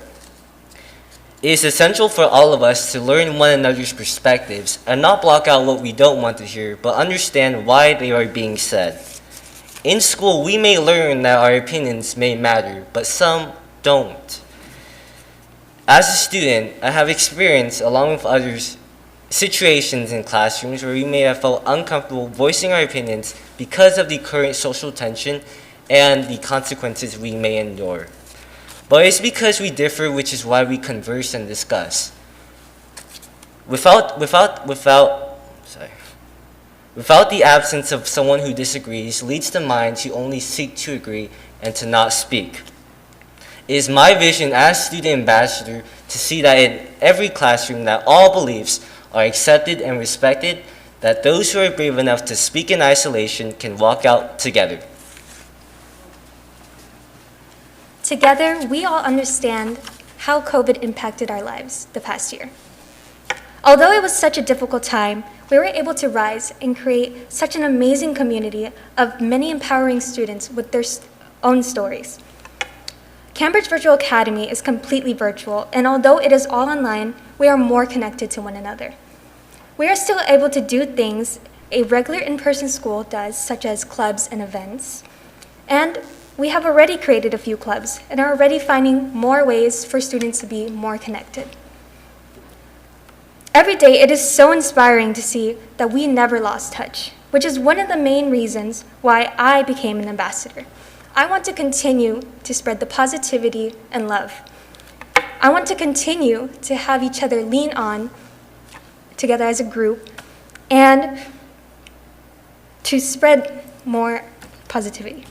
It is essential for all of us to learn one another's perspectives and not block out what we don't want to hear, but understand why they are being said. In school, we may learn that our opinions may matter, but some don't. As a student, I have experienced, along with others, situations in classrooms where we may have felt uncomfortable voicing our opinions because of the current social tension and the consequences we may endure. But it's because we differ, which is why we converse and discuss. Without the absence of someone who disagrees leads the mind to only seek to agree and to not speak. It is my vision as student ambassador to see that in every classroom that all beliefs are accepted and respected, that those who are brave enough to speak in isolation can walk out together. Together, we all understand how COVID impacted our lives the past year. Although it was such a difficult time, we were able to rise and create such an amazing community of many empowering students with their own stories. Cambridge Virtual Academy is completely virtual, and although it is all online, we are more connected to one another. We are still able to do things a regular in-person school does, such as clubs and events, and we have already created a few clubs and are already finding more ways for students to be more connected. Every day, it is so inspiring to see that we never lost touch, which is one of the main reasons why I became an ambassador. I want to continue to spread the positivity and love. I want to continue to have each other lean on together as a group and to spread more positivity.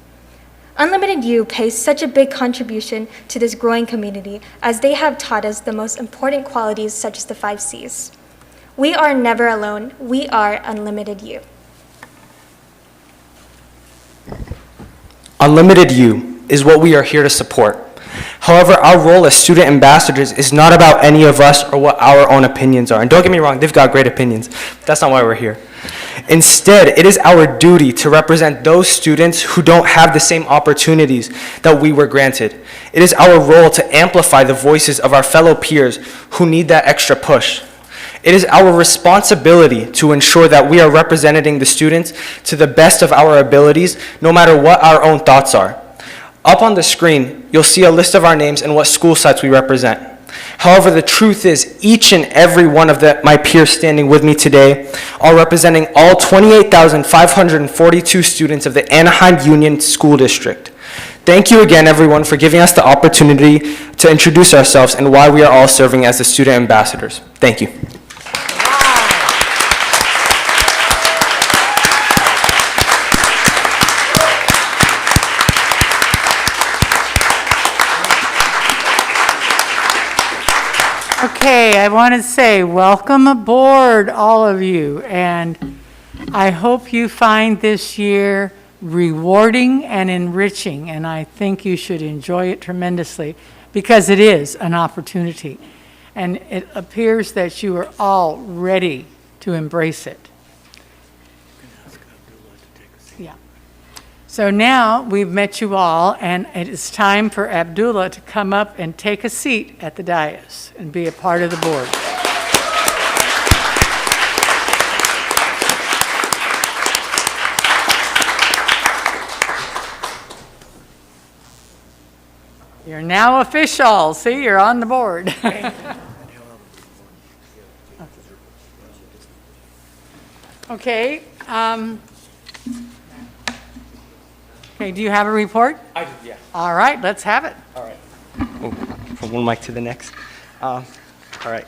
Unlimited U pays such a big contribution to this growing community as they have taught us the most important qualities such as the 5 C's. We are never alone. We are Unlimited U. Unlimited U is what we are here to support. However, our role as student ambassadors is not about any of us or what our own opinions are. And don't get me wrong, they've got great opinions. That's not why we're here. Instead, it is our duty to represent those students who don't have the same opportunities that we were granted. It is our role to amplify the voices of our fellow peers who need that extra push. It is our responsibility to ensure that we are representing the students to the best of our abilities, no matter what our own thoughts are. Up on the screen, you'll see a list of our names and what school sites we represent. However, the truth is, each and every one of my peers standing with me today are representing all 28,542 students of the Anaheim Union School District. Thank you again, everyone, for giving us the opportunity to introduce ourselves and why we are all serving as the student ambassadors. Thank you. Okay, I want to say welcome aboard, all of you, and I hope you find this year rewarding and enriching, and I think you should enjoy it tremendously because it is an opportunity, and it appears that you are all ready to embrace it. Yeah. So now we've met you all, and it is time for Abdullah to come up and take a seat at the dais and be a part of the board. You're now official. See, you're on the board. Okay. Okay, do you have a report? I do, yeah. All right, let's have it. All right. Oh, from one mic to the next. All right.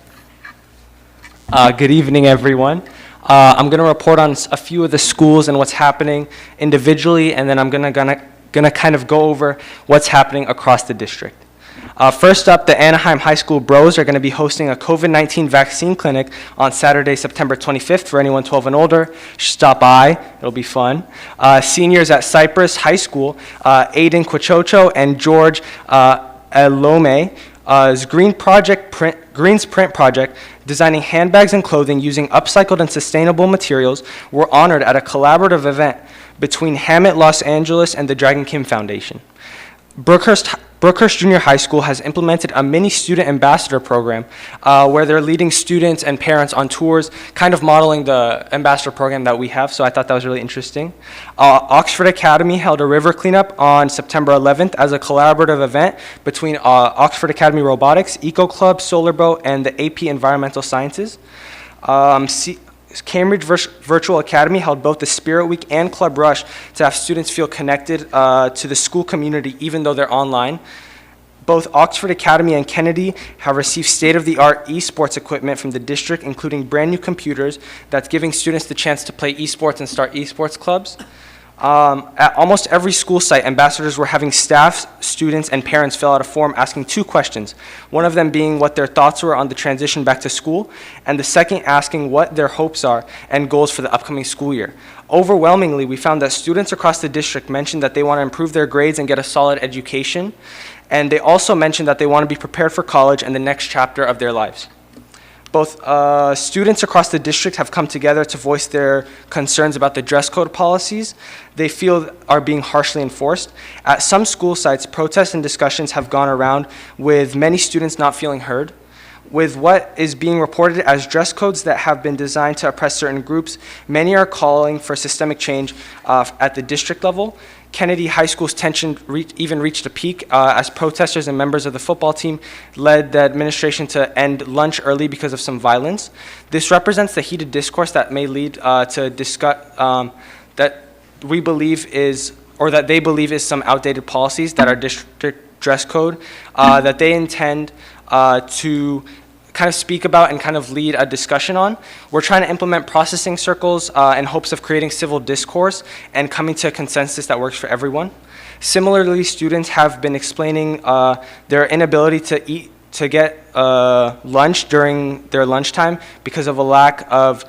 Good evening, everyone. I'm going to report on a few of the schools and what's happening individually, and then I'm going to kind of go over what's happening across the district. First up, the Anaheim High School Bros are going to be hosting a COVID-19 vaccine clinic on Saturday, September 25th for anyone 12 and older. Stop by, it'll be fun. Seniors at Cypress High School, Aiden Quichocho and George Elome, Green's Print Project, designing handbags and clothing using upcycled and sustainable materials, were honored at a collaborative event between Hammett Los Angeles and the Dragon Kim Foundation. Brookhurst Junior High School has implemented a mini student ambassador program where they're leading students and parents on tours, kind of modeling the ambassador program that we have, so I thought that was really interesting. Oxford Academy held a river cleanup on September 11th as a collaborative event between Oxford Academy Robotics, Eco Club, Solar Boat, and the AP Environmental Sciences. Cambridge Virtual Academy held both the Spirit Week and Club Rush to have students feel connected to the school community even though they're online. Both Oxford Academy and Kennedy have received state-of-the-art esports equipment from the district, including brand new computers that's giving students the chance to play esports and start esports clubs. At almost every school site, ambassadors were having staff, students, and parents fill out a form asking 2 questions, one of them being what their thoughts were on the transition back to school, and the second asking what their hopes are and goals for the upcoming school year. Overwhelmingly, we found that students across the district mentioned that they want to improve their grades and get a solid education, and they also mentioned that they want to be prepared for college and the next chapter of their lives. Both students across the district have come together to voice their concerns about the dress code policies they feel are being harshly enforced. At some school sites, protests and discussions have gone around with many students not feeling heard. With what is being reported as dress codes that have been designed to oppress certain groups, many are calling for systemic change at the district level. Kennedy High School's tension even reached a peak as protesters and members of the football team led the administration to end lunch early because of some violence. This represents the heated discourse that may lead to discuss that we believe is, or that they believe is, some outdated policies that are district dress code that they intend to kind of speak about and kind of lead a discussion on. We're trying to implement processing circles in hopes of creating civil discourse and coming to a consensus that works for everyone. Similarly, students have been explaining their inability to get lunch during their lunchtime because of a lack of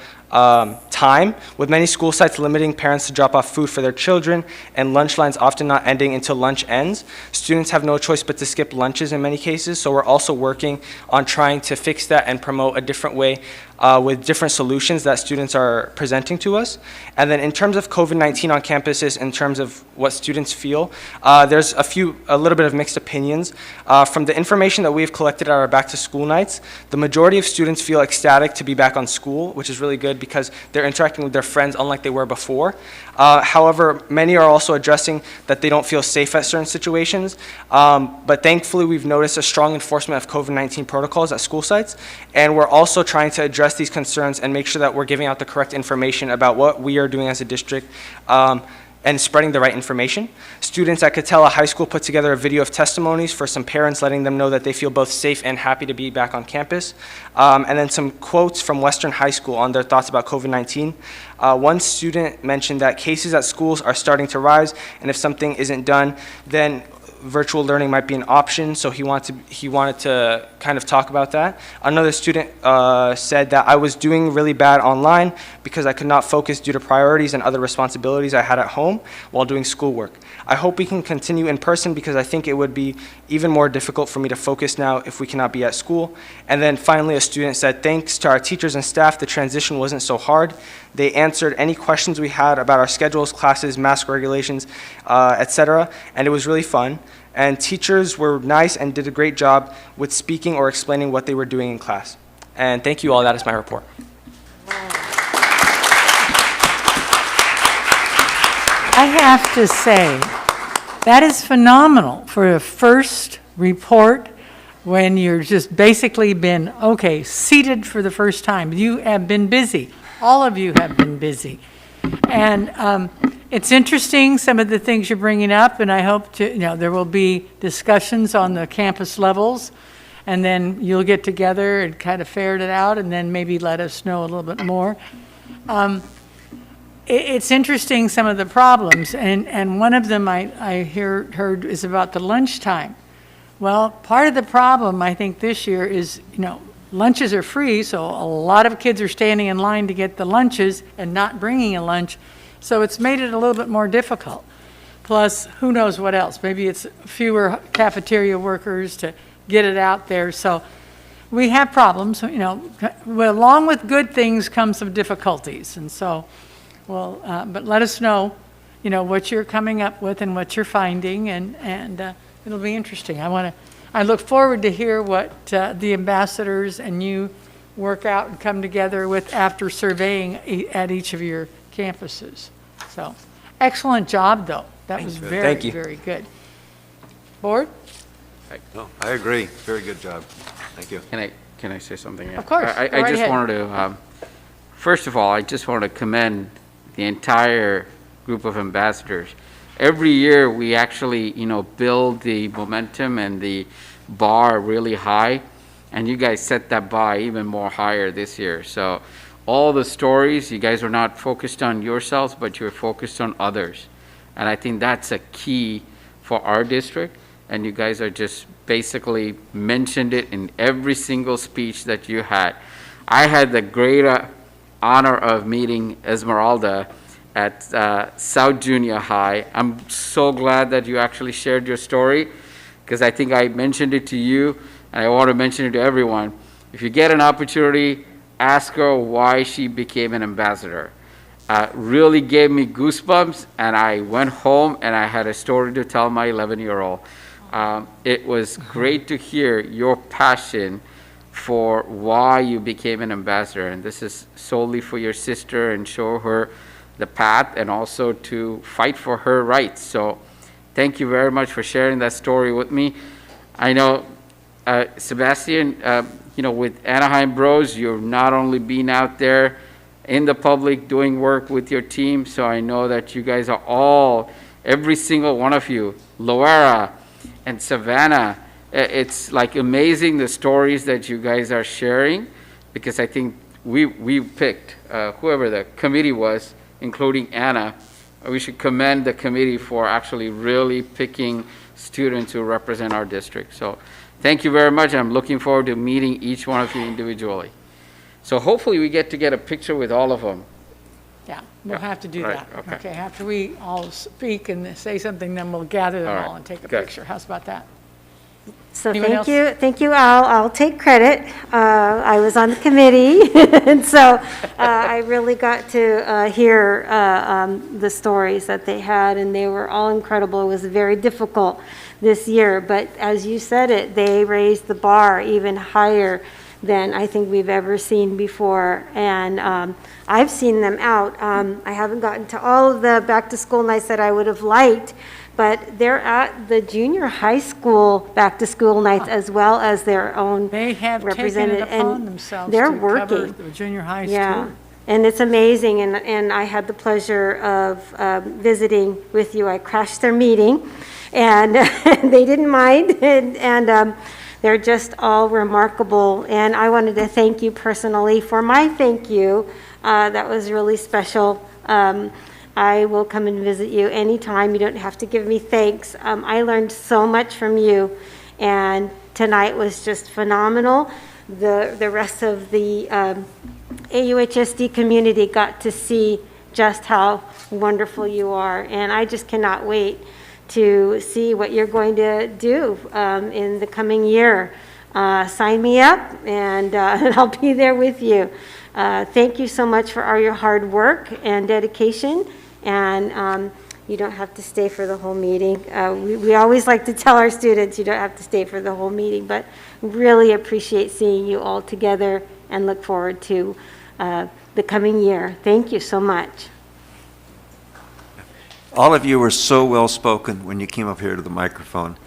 time, with many school sites limiting parents to drop off food for their children and lunch lines often not ending until lunch ends. Students have no choice but to skip lunches in many cases, so we're also working on trying to fix that and promote a different way with different solutions that students are presenting to us. And then in terms of COVID-19 on campuses, in terms of what students feel, there's a little bit of mixed opinions. From the information that we've collected at our back to school nights, the majority of students feel ecstatic to be back on school, which is really good because they're interacting with their friends unlike they were before. However, many are also addressing that they don't feel safe at certain situations. But thankfully, we've noticed a strong enforcement of COVID-19 protocols at school sites, and we're also trying to address these concerns and make sure that we're giving out the correct information about what we are doing as a district and spreading the right information. Students at Catella High School put together a video of testimonies for some parents letting them know that they feel both safe and happy to be back on campus. And then some quotes from Western High School on their thoughts about COVID-19. One student mentioned that cases at schools are starting to rise, and if something isn't done, then virtual learning might be an option, so he wanted to kind of talk about that. Another student said that I was doing really bad online because I could not focus due to priorities and other responsibilities I had at home while doing schoolwork. I hope we can continue in person because I think it would be even more difficult for me to focus now if we cannot be at school. And then finally, a student said, thanks to our teachers and staff, the transition wasn't so hard. They answered any questions we had about our schedules, classes, mask regulations, etc., and it was really fun. And teachers were nice and did a great job with speaking or explaining what they were doing in class. And thank you all. That is my report. I have to say, that is phenomenal for a first report when you're just basically been, okay, seated for the first time. You have been busy. All of you have been busy. And it's interesting, some of the things you're bringing up, and I hope there will be discussions on the campus levels, and then you'll get together and kind of ferret it out, and then maybe let us know a little bit more. It's interesting, some of the problems, and one of them I heard is about the lunchtime. Well, part of the problem, I think, this year is, lunches are free, so a lot of kids are standing in line to get the lunches and not bringing a lunch, so it's made it a little bit more difficult. Plus, who knows what else? Maybe it's fewer cafeteria workers to get it out there, so we have problems, along with good things come some difficulties, and so, but let us know, what you're coming up with and what you're finding, and it'll be interesting. I look forward to hear what the ambassadors and you work out and come together with after surveying at each of your campuses. So, excellent job, though. That was very, Thank you. very good. Board? No, I agree. Very good job. Thank you. Can I say something? Of course. I Go right just ahead. wanted to, first of all, I just want to commend the entire group of ambassadors. Every year, we actually, build the momentum and the bar really high, and you guys set that bar even more higher this year. So all the stories, you guys are not focused on yourselves, but you're focused on others. And I think that's a key for our district, and you guys are just basically mentioned it in every single speech that you had. I had the great honor of meeting Esmeralda at South Junior High. I'm so glad that you actually shared your story, because I think I mentioned it to you, and I want to mention it to everyone. If you get an opportunity, ask her why she became an ambassador. Really gave me goosebumps, and I went home and I had a story to tell my 11-year-old. It was great to hear your passion for why you became an ambassador, and this is solely for your sister and show her the path and also to fight for her rights. So thank you very much for sharing that story with me. I know, Sebastian, with Anaheim Bros, you've not only been out there in the public doing work with your team, so I know that you guys are all, every single one of you, Loera and Savannah, it's like amazing the stories that you guys are sharing, because I think we picked, whoever the committee was, including Anna, we should commend the committee for actually really picking students who represent our district. So thank you very much. I'm looking forward to meeting each one of you individually. So hopefully we get a picture with all of them. Yeah, we'll have to do Right, that. okay. After we all speak and say something, then we'll gather them All right, all and take a good. picture. How's about that? So Anyone else? thank you. I'll take credit. I was on the committee, and so I really got to hear the stories that they had, and they were all incredible. It was very difficult this year, but as you said it, they raised the bar even higher than I think we've ever seen before, and I've seen them out. I haven't gotten to all of the back-to-school nights that I would have liked, but they're at the junior high school back-to-school nights as well as their own They have taken represented, it upon and themselves they're to cover working. the junior high Yeah, tour. and it's amazing, and I had the pleasure of visiting with you. I crashed their meeting, and they didn't mind, and they're just all remarkable, and I wanted to thank you personally for my thank you. That was really special. I will come and visit you anytime. You don't have to give me thanks. I learned so much from you, and tonight was just phenomenal. The rest of the AUHSD community got to see just how wonderful you are, and I just cannot wait to see what you're going to do in the coming year. Sign me up, and I'll be there with you. Thank you so much for all your hard work and dedication, and you don't have to stay for the whole meeting. We always like to tell our students you don't have to stay for the whole meeting, but really appreciate seeing you all together and look forward to the coming year. Thank you so much. All of you were so well-spoken when you came up here to the microphone.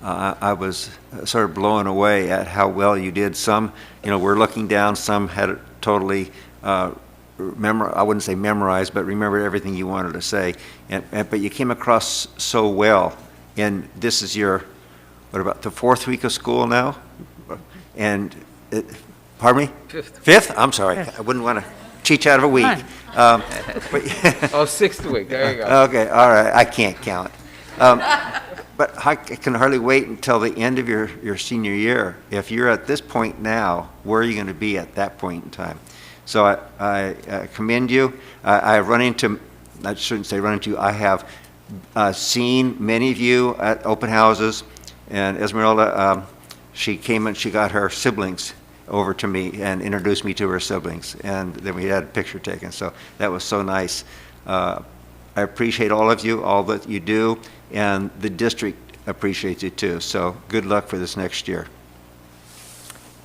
I was sort of blown away at how well you did. Some, were looking down, some had it totally, I wouldn't say memorized, but remember everything you wanted to say. But you came across so well, and this is your, what about the 4th week of school now? And, pardon me? 5th? I'm sorry, I wouldn't want to each out of a week. Fun. Oh, sixth week, there you go. Okay, all right, I can't count. But I can hardly wait until the end of your senior year. If you're at this point now, where are you going to be at that point in time? So I commend you. I run into, I shouldn't say run into, I have seen many of you at open houses, and Esmeralda, she came and she got her siblings over to me and introduced me to her siblings, and then we had a picture taken, so that was so nice. I appreciate all of you, all that you do, and the district appreciates you too, so good luck for this next year.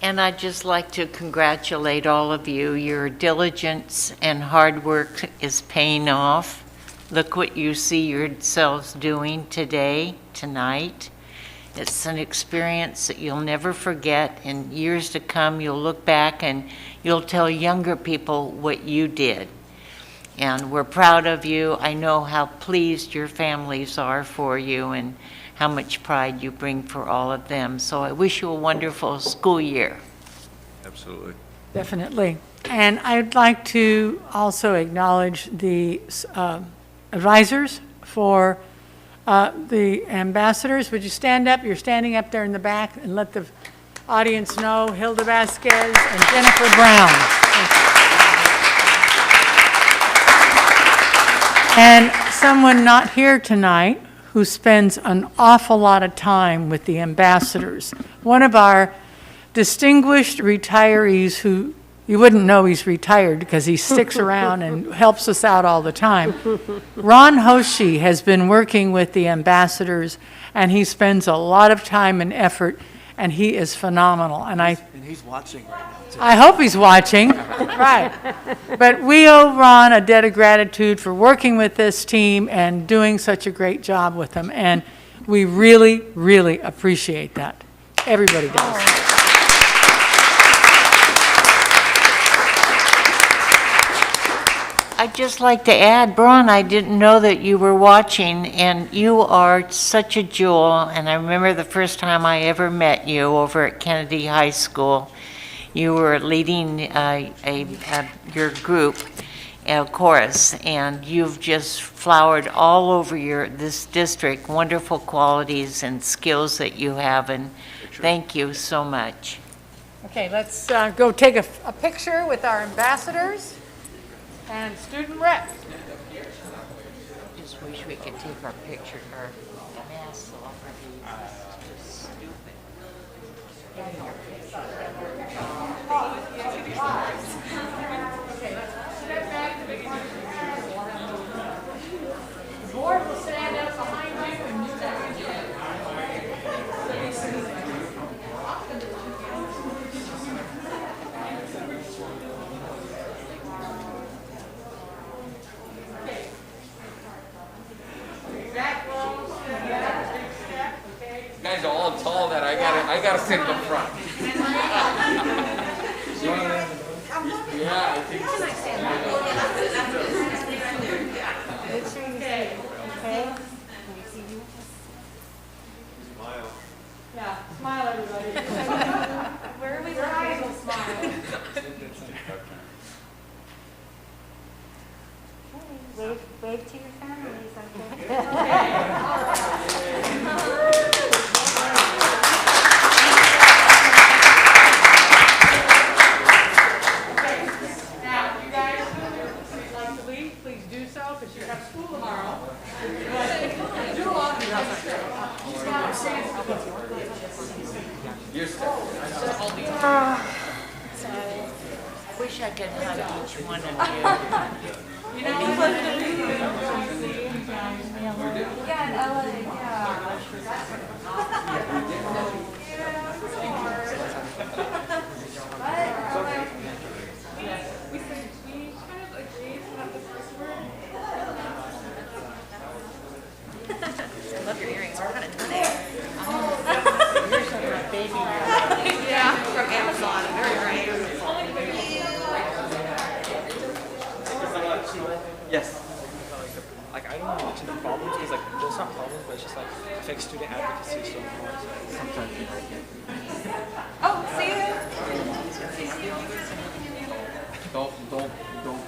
And I'd just like to congratulate all of you. Your diligence and hard work is paying off. Look what you see yourselves doing today, tonight. It's an experience that you'll never forget. In years to come, you'll look back and you'll tell younger people what you did. And we're proud of you. I know how pleased your families are for you and how much pride you bring for all of them. So I wish you a wonderful school year. Absolutely. Definitely. And I'd like to also acknowledge the advisors for the ambassadors. Would you stand up? You're standing up there in the back, and let the audience know Hilda Vasquez and Jennifer Brown. And someone not here tonight who spends an awful lot of time with the ambassadors. One of our distinguished retirees who you wouldn't know he's retired because he sticks around and helps us out all the time. Ron Hoshi has been working with the ambassadors, and he spends a lot of time and effort, and he is phenomenal. And he's watching right now, too. I hope he's watching, right. But we owe Ron a debt of gratitude for working with this team and doing such a great job with them, and we really, really appreciate that. Everybody does. I'd just like to add, Braun, I didn't know that you were watching, and you are such a jewel. And I remember the first time I ever met you over at Kennedy High School. You were leading your group, chorus, and you've just flowered all over this district. Wonderful qualities and skills that you have, and thank you so much. Okay, let's go take a picture with our ambassadors and student rep. Just wish we could take our picture, our mass celebrity. It's just stupid. Give me your picture. The board will stand up behind you and you guys. You guys are all tall that I gotta sit in the front. Yeah, I think so. Okay. Smile. Yeah, smile everybody. Where are we going? Smile. Wave to your families, okay? Now, you guys would like to leave, please do so, because you have school tomorrow. Do along with us. I wish I could hug each one of you. You know, it's like the meeting. Yeah, in LA, yeah. We kind of agreed to have the first word. I love your earrings. What kind of today? Yeah, from Amazon. Very great. Yes. Like, I don't want to mention the problems because, like, those aren't problems, but it's just like affects student advocacy so much. Sometimes. Oh, see you. Don't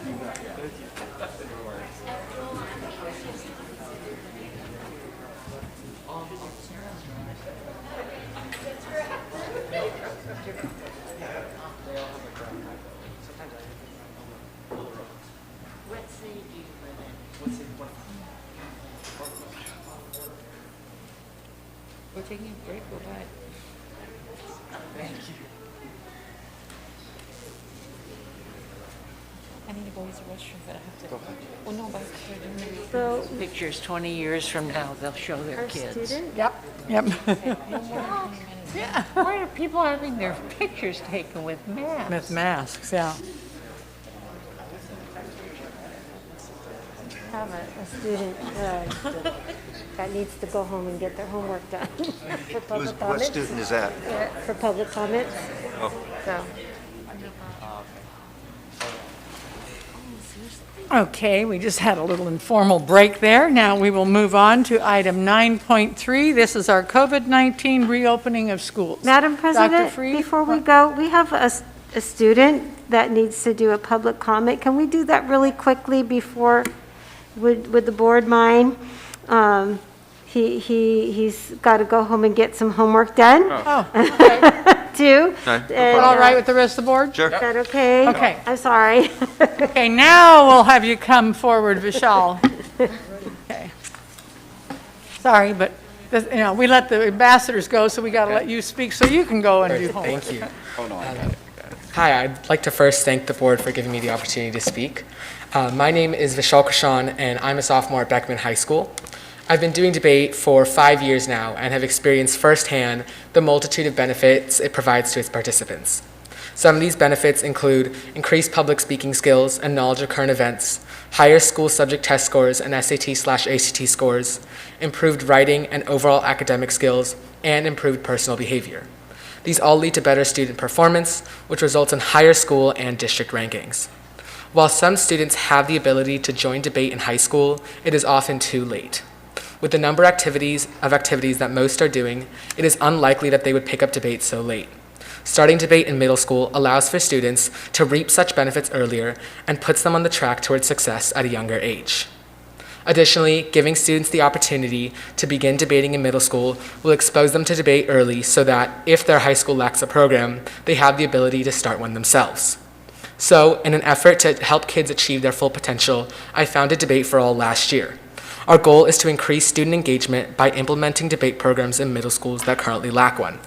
We're taking a break, go ahead. Thank you. I need to go use the restroom, but I have to. Go ahead. Well, no, but they're doing the pictures 20 years from now, they'll show their Our kids. student? Yep. No more than 20 minutes. Yeah. Why are people having their pictures taken with masks? With masks, yeah. Have a student that needs to go home and get their homework done for public What comments. student is that? For public comments. Oh. So, Okay, we just had a little informal break there. Now we will move on to item 9.3. This is our COVID-19 reopening of schools. Madam Dr. President, Freed? before we go, we have a student that needs to do a public comment. Can we do that really quickly before, would the board mind? He's got to go home and get some homework done. Oh, okay. Too. And, all right with the rest of the board? Sure. Is that okay? Okay. I'm sorry. Okay, now we'll have you come forward, Vishal. Okay. Sorry, but, we let the ambassadors go, so we got to let you speak, so you can go and do homework. Thank you. Hi, I'd like to first thank the board for giving me the opportunity to speak. My name is Vishal Krishan, and I'm a sophomore at Beckman High School. I've been doing debate for 5 years now and have experienced firsthand the multitude of benefits it provides to its participants. Some of these benefits include increased public speaking skills and knowledge of current events, higher school subject test scores and SAT/ACT scores, improved writing and overall academic skills, and improved personal behavior. These all lead to better student performance, which results in higher school and district rankings. While some students have the ability to join debate in high school, it is often too late. With the number of activities that most are doing, it is unlikely that they would pick up debate so late. Starting debate in middle school allows for students to reap such benefits earlier and puts them on the track towards success at a younger age. Additionally, giving students the opportunity to begin debating in middle school will expose them to debate early so that, if their high school lacks a program, they have the ability to start one themselves. So, in an effort to help kids achieve their full potential, I founded Debate for All last year. Our goal is to increase student engagement by implementing debate programs in middle schools that currently lack one.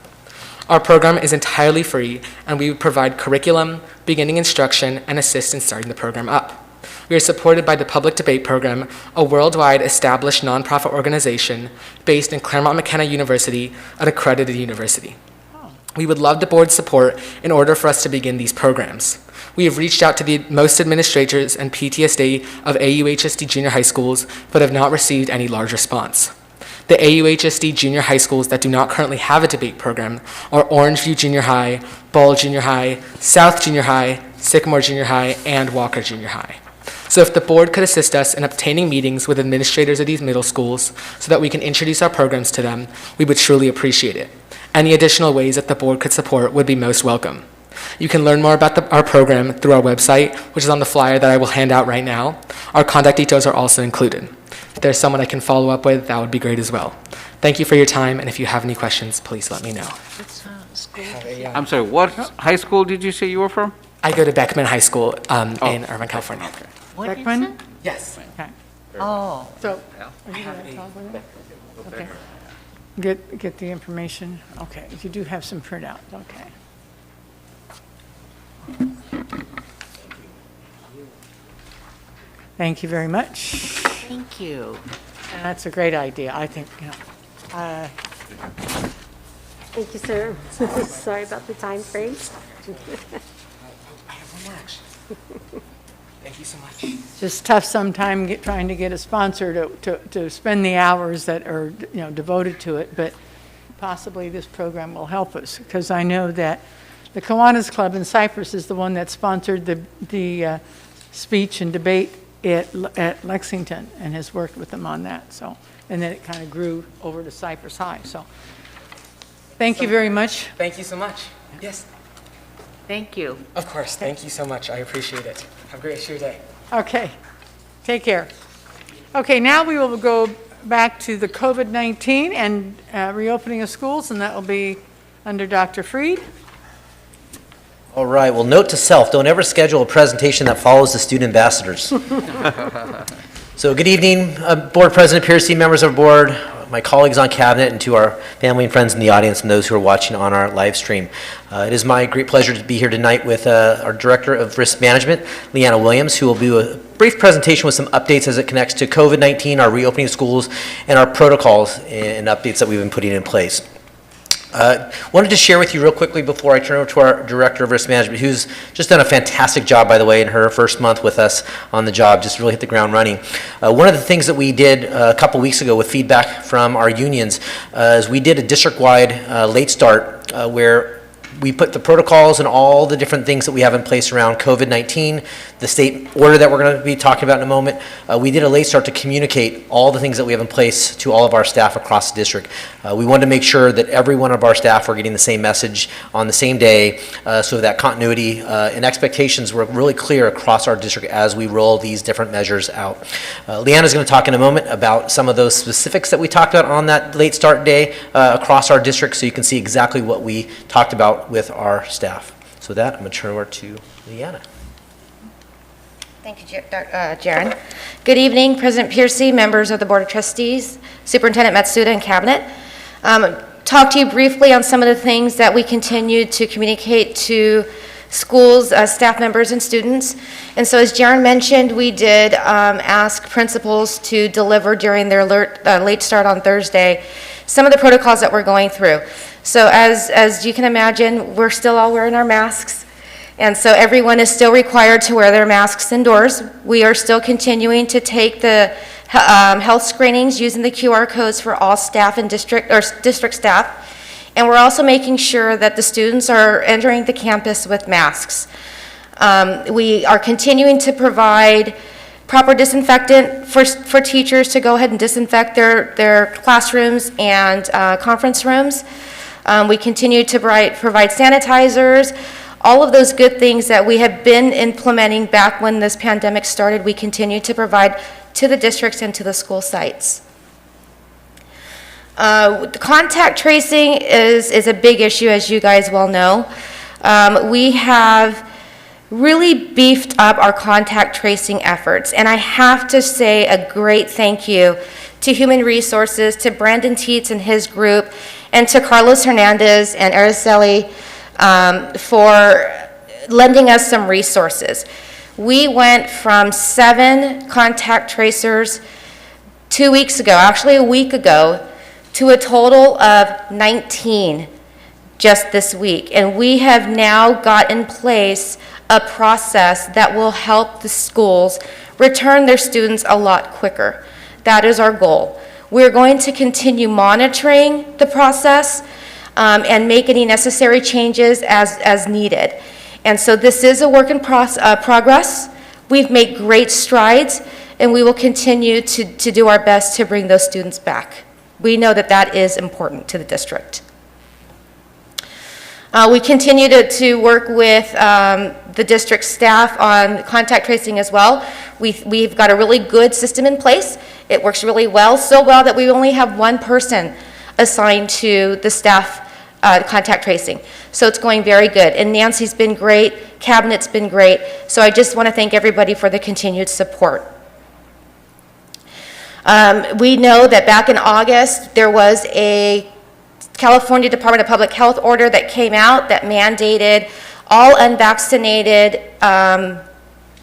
Our program is entirely free, and we provide curriculum, beginning instruction, and assist in starting the program up. We are supported by the Public Debate Program, a worldwide established nonprofit organization based in Claremont McKenna University, an accredited university. We would love the board's support in order for us to begin these programs. We have reached out to the most administrators and PTSD of AUHSD junior high schools, but have not received any large response. The AUHSD junior high schools that do not currently have a debate program are Orangeview Junior High, Ball Junior High, South Junior High, Sycamore Junior High, and Walker Junior High. So if the board could assist us in obtaining meetings with administrators of these middle schools so that we can introduce our programs to them, we would truly appreciate it. Any additional ways that the board could support would be most welcome. You can learn more about our program through our website, which is on the flyer that I will hand out right now. Our contact details are also included. If there's someone I can follow up with, that would be great as well. Thank you for your time, and if you have any questions, please let me know. I'm sorry, what high school did you say you were from? I go to Beckman High School in Irvine, California. What is Beckman? it? Yes. Okay. Oh. So, are you gonna talk with him? Okay. Get the information. Okay, you do have some printouts, okay. Thank you very much. Thank you. And that's a great idea, I think, Thank you, sir. Sorry about the time frame. I have one more, actually. Thank you so much. just tough sometime trying to get a sponsor to spend the hours that are, devoted to it, but possibly this program will help us, because I know that the Kiwanis Club in Cyprus is the one that sponsored the speech and debate at Lexington and has worked with them on that. So, and then it kind of grew over to Cypress High. So, thank you very much. Thank you so much. Yes. Thank you. Of course. Thank you so much. I appreciate it. Have a great rest of your day. Okay. Take care. Okay, now we will go back to the COVID-19 and reopening of schools, and that will be under Dr. Freed. All right, well, note to self, don't ever schedule a presentation that follows the student ambassadors. So good evening, Board President Piercy, members of the board, my colleagues on cabinet, and to our family and friends in the audience and those who are watching on our live stream. It is my great pleasure to be here tonight with our Director of Risk Management, Leanna Williams, who will do a brief presentation with some updates as it connects to COVID-19, our reopening of schools, and our protocols and updates that we've been putting in place. Wanted to share with you real quickly before I turn over to our Director of Risk Management, who's just done a fantastic job, by the way, in her first month with us on the job, just really hit the ground running. One of the things that we did a couple weeks ago with feedback from our unions is we did a district-wide late start where we put the protocols and all the different things that we have in place around COVID-19, the state order that we're going to be talking about in a moment. We did a late start to communicate all the things that we have in place to all of our staff across the district. We wanted to make sure that every one of our staff were getting the same message on the same day, so that continuity and expectations were really clear across our district as we roll these different measures out. Leanna's going to talk in a moment about some of those specifics that we talked about on that late start day across our district, so you can see exactly what we talked about with our staff. So with that, I'm going to turn over to Leanna. Thank you, Jaron. Good evening, President Piercy, members of the Board of Trustees, Superintendent Matsuda, and Cabinet. Talk to you briefly on some of the things that we continue to communicate to schools, staff members, and students. And so as Jaron mentioned, we did ask principals to deliver during their late start on Thursday some of the protocols that we're going through. So as you can imagine, we're still all wearing our masks. And so everyone is still required to wear their masks indoors. We are still continuing to take the health screenings using the QR codes for all staff and district staff. And we're also making sure that the students are entering the campus with masks. We are continuing to provide proper disinfectant for teachers to go ahead and disinfect their classrooms and conference rooms. We continue to provide sanitizers. All of those good things that we have been implementing back when this pandemic started, we continue to provide to the districts and to the school sites. The contact tracing is a big issue, as you guys well know. We have really beefed up our contact tracing efforts, and I have to say a great thank you to Human Resources, to Brandon Tietz and his group, and to Carlos Hernandez and Araceli for lending us some resources. We went from 7 contact tracers 2 weeks ago, actually a week ago, to a total of 19 just this week. And we have now got in place a process that will help the schools return their students a lot quicker. That is our goal. We're going to continue monitoring the process and make any necessary changes as needed. And so this is a work in progress. We've made great strides, and we will continue to do our best to bring those students back. We know that that is important to the district. We continue to work with the district staff on contact tracing as well. We've got a really good system in place. It works really well, so well that we only have one person assigned to the staff contact tracing. So it's going very good. And Nancy's been great, Cabinet's been great. So I just want to thank everybody for the continued support. We know that back in August, there was a California Department of Public Health order that came out that mandated all unvaccinated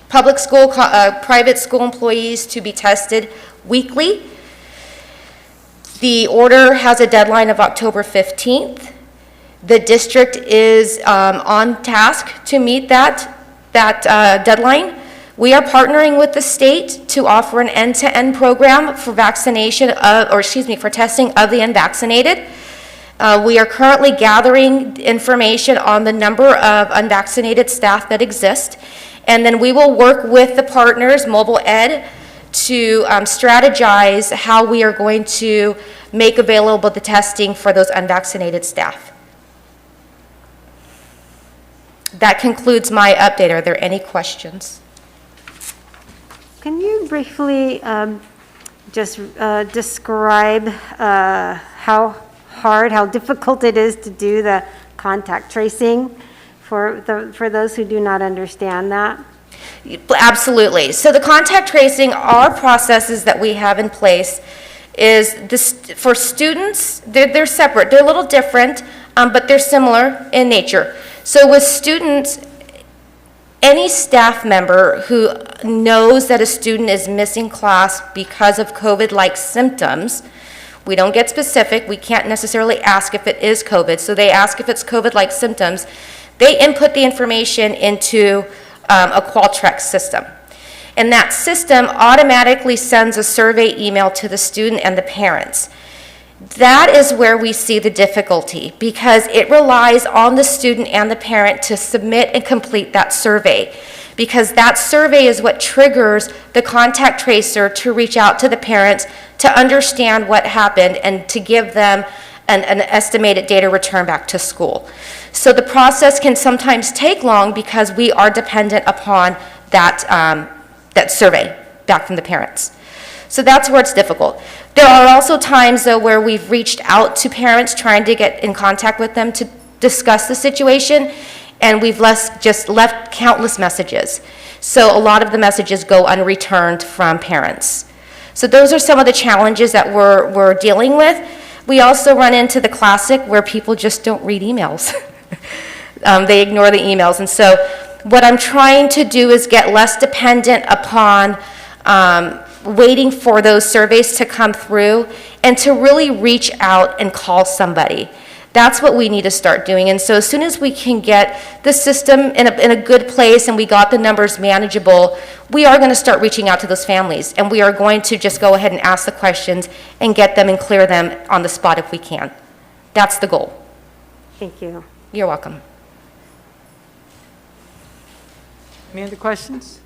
public school, private school employees to be tested weekly. The order has a deadline of October 15th. The district is on task to meet that deadline. We are partnering with the state to offer an end-to-end program for vaccination for testing of the unvaccinated. We are currently gathering information on the number of unvaccinated staff that exist, and then we will work with the partners, Mobile Ed, to strategize how we are going to make available the testing for those unvaccinated staff. That concludes my update. Are there any questions? Can you briefly just describe how hard, how difficult it is to do the contact tracing for those who do not understand that? Absolutely. So the contact tracing, our processes that we have in place is this, for students, they're separate. They're a little different, but they're similar in nature. So with students, any staff member who knows that a student is missing class because of COVID-like symptoms, we don't get specific, we can't necessarily ask if it is COVID, so they ask if it's COVID-like symptoms, they input the information into a Qualtrics system. And that system automatically sends a survey email to the student and the parents. That is where we see the difficulty, because it relies on the student and the parent to submit and complete that survey, because that survey is what triggers the contact tracer to reach out to the parents to understand what happened and to give them an estimated data return back to school. So the process can sometimes take long because we are dependent upon that, that survey back from the parents. So that's where it's difficult. There are also times, though, where we've reached out to parents trying to get in contact with them to discuss the situation, and we've just left countless messages. So a lot of the messages go unreturned from parents. So those are some of the challenges that we're dealing with. We also run into the classic where people just don't read emails. They ignore the emails. And so what I'm trying to do is get less dependent upon waiting for those surveys to come through and to really reach out and call somebody. That's what we need to start doing. And so as soon as we can get the system in a good place and we got the numbers manageable, we are going to start reaching out to those families. And we are going to just go ahead and ask the questions and get them and clear them on the spot if we can. That's the goal. Thank you. You're welcome. Any other questions?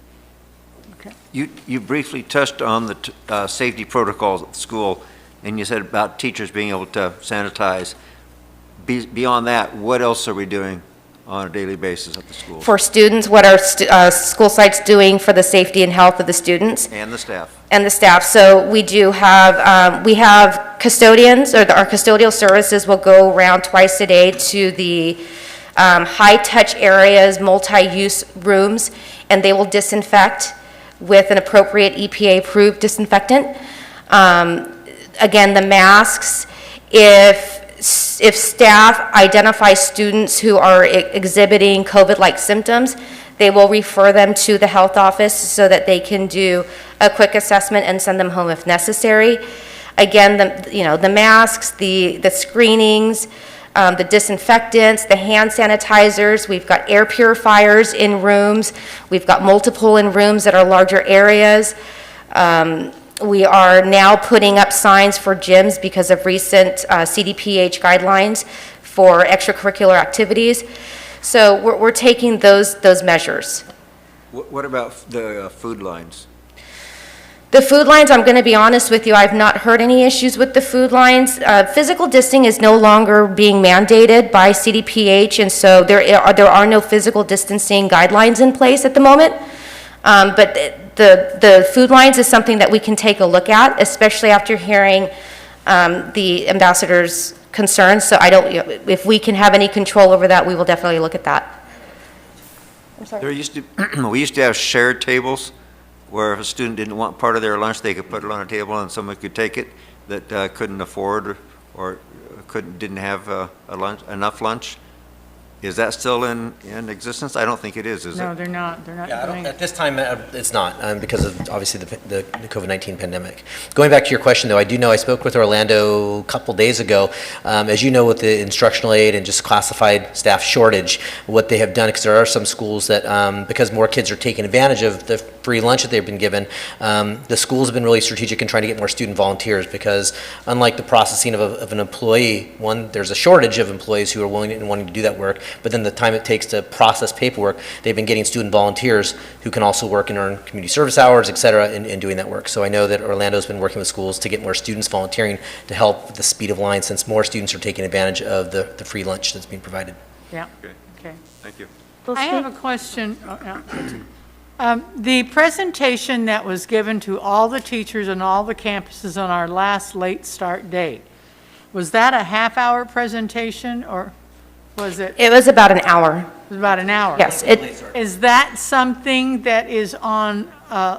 Okay. You briefly touched on the safety protocols at the school, and you said about teachers being able to sanitize. Beyond that, what else are we doing on a daily basis at the school? For students, what are school sites doing for the safety and health of the students? And the staff. And the staff. So we do have, we have custodians, or our custodial services will go around twice a day to the high-touch areas, multi-use rooms, and they will disinfect with an appropriate EPA-approved disinfectant. Again, the masks, if staff identify students who are exhibiting COVID-like symptoms, they will refer them to the health office so that they can do a quick assessment and send them home if necessary. Again, the masks, the screenings, the disinfectants, the hand sanitizers. We've got air purifiers in rooms. We've got multiple in rooms that are larger areas. We are now putting up signs for gyms because of recent CDPH guidelines for extracurricular activities. So we're taking those measures. What about the food lines? The food lines, I'm going to be honest with you, I've not heard any issues with the food lines. Physical distancing is no longer being mandated by CDPH, and so there are no physical distancing guidelines in place at the moment. But the food lines is something that we can take a look at, especially after hearing the ambassador's concerns. So if we can have any control over that, we will definitely look at that. I'm sorry. We used to have shared tables where if a student didn't want part of their lunch, they could put it on a table and someone could take it that couldn't afford or didn't have enough lunch. Is that still in existence? I don't think it is it? No, they're not. They're not doing it. At this time, it's not, because of obviously the COVID-19 pandemic. Going back to your question, though, I do know I spoke with Orlando a couple days ago. As you know, with the instructional aid and just classified staff shortage, what they have done, because there are some schools that, because more kids are taking advantage of the free lunch that they've been given, the schools have been really strategic in trying to get more student volunteers, because unlike the processing of an employee, one, there's a shortage of employees who are willing and wanting to do that work. But then the time it takes to process paperwork, they've been getting student volunteers who can also work and earn community service hours, et cetera, in doing that work. So I know that Orlando's been working with schools to get more students volunteering to help with the speed of line, since more students are taking advantage of the free lunch that's being provided. Yeah. Okay. Thank you. I have a question. The presentation that was given to all the teachers and all the campuses on our last late start date, was that a half-hour presentation, or was it? It was about an hour. It was about an hour? Yes. Is that something that is on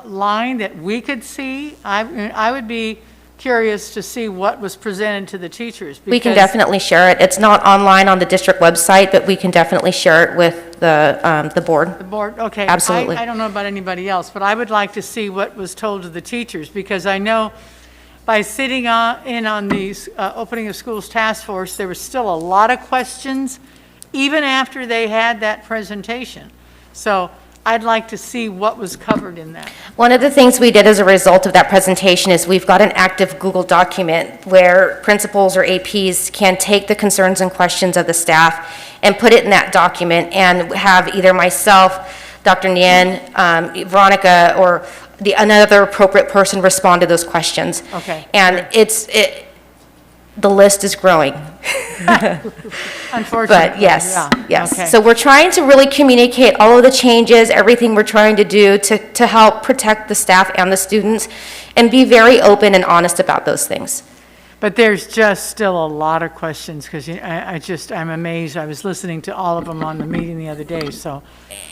line that we could see? I would be curious to see what was presented to the teachers. We can because- definitely share it. It's not online on the district website, but we can definitely share it with the board. The board, okay. Absolutely. I don't know about anybody else, but I would like to see what was told to the teachers, because I know by sitting in on the opening of schools task force, there was still a lot of questions, even after they had that presentation. So I'd like to see what was covered in that. One of the things we did as a result of that presentation is we've got an active Google document where principals or APs can take the concerns and questions of the staff and put it in that document and have either myself, Dr. Nien, Veronica, or another appropriate person respond to those questions. Okay. And the list is growing. Unfortunately. But yes, yeah. yes. Okay. So we're trying to really communicate all of the changes, everything we're trying to do to help protect the staff and the students, and be very open and honest about those things. But there's just still a lot of questions, because I'm amazed. I was listening to all of them on the meeting the other day, so.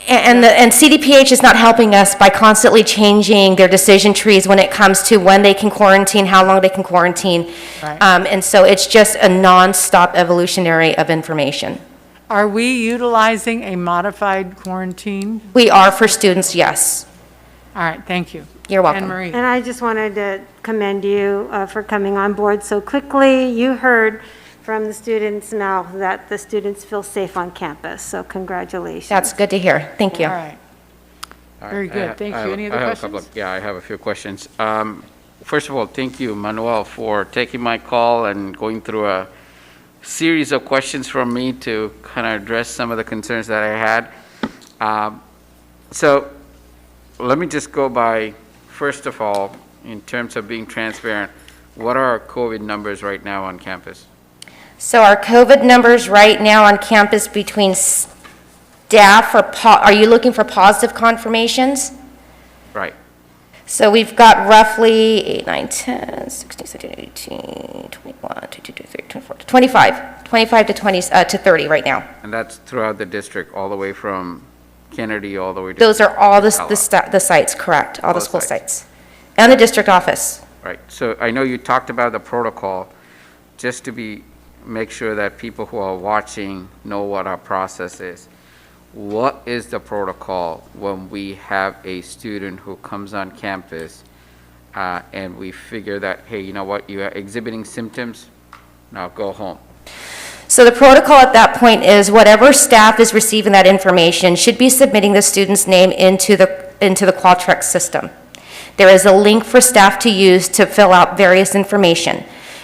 And CDPH is not helping us by constantly changing their decision trees when it comes to when they can quarantine, how long they can quarantine. Right. And so it's just a nonstop evolutionary of information. Are we utilizing a modified quarantine? We are for students, yes. All right, thank you. You're welcome. Anne Marie. And I just wanted to commend you for coming on board so quickly. You heard from the students' mouth that the students feel safe on campus, so congratulations. That's good to hear. Thank you. All right. Very good, thank you. Any other questions? I have a few questions. First of all, thank you, Manuel, for taking my call and going through a series of questions from me to kind of address some of the concerns that I had. So let me just go by, first of all, in terms of being transparent, what are our COVID numbers right now on campus? So our COVID numbers right now on campus between staff, are you looking for positive confirmations? Right. So we've got roughly 8, 9, 10, 16, 17, 18, 21, 22, 23, 24, 25 to 20 to 30 right now. And that's throughout the district, all the way from Kennedy all the way to... Those are all the sites, correct, all the school sites. And the district office. Right. So I know you talked about the protocol, just to make sure that people who are watching know what our process is. What is the protocol when we have a student who comes on campus and we figure that, hey, you know what, you are exhibiting symptoms, now go home? So the protocol at that point is whatever staff is receiving that information should be submitting the student's name into the Qualtrics system. There is a link for staff to use to fill out various information.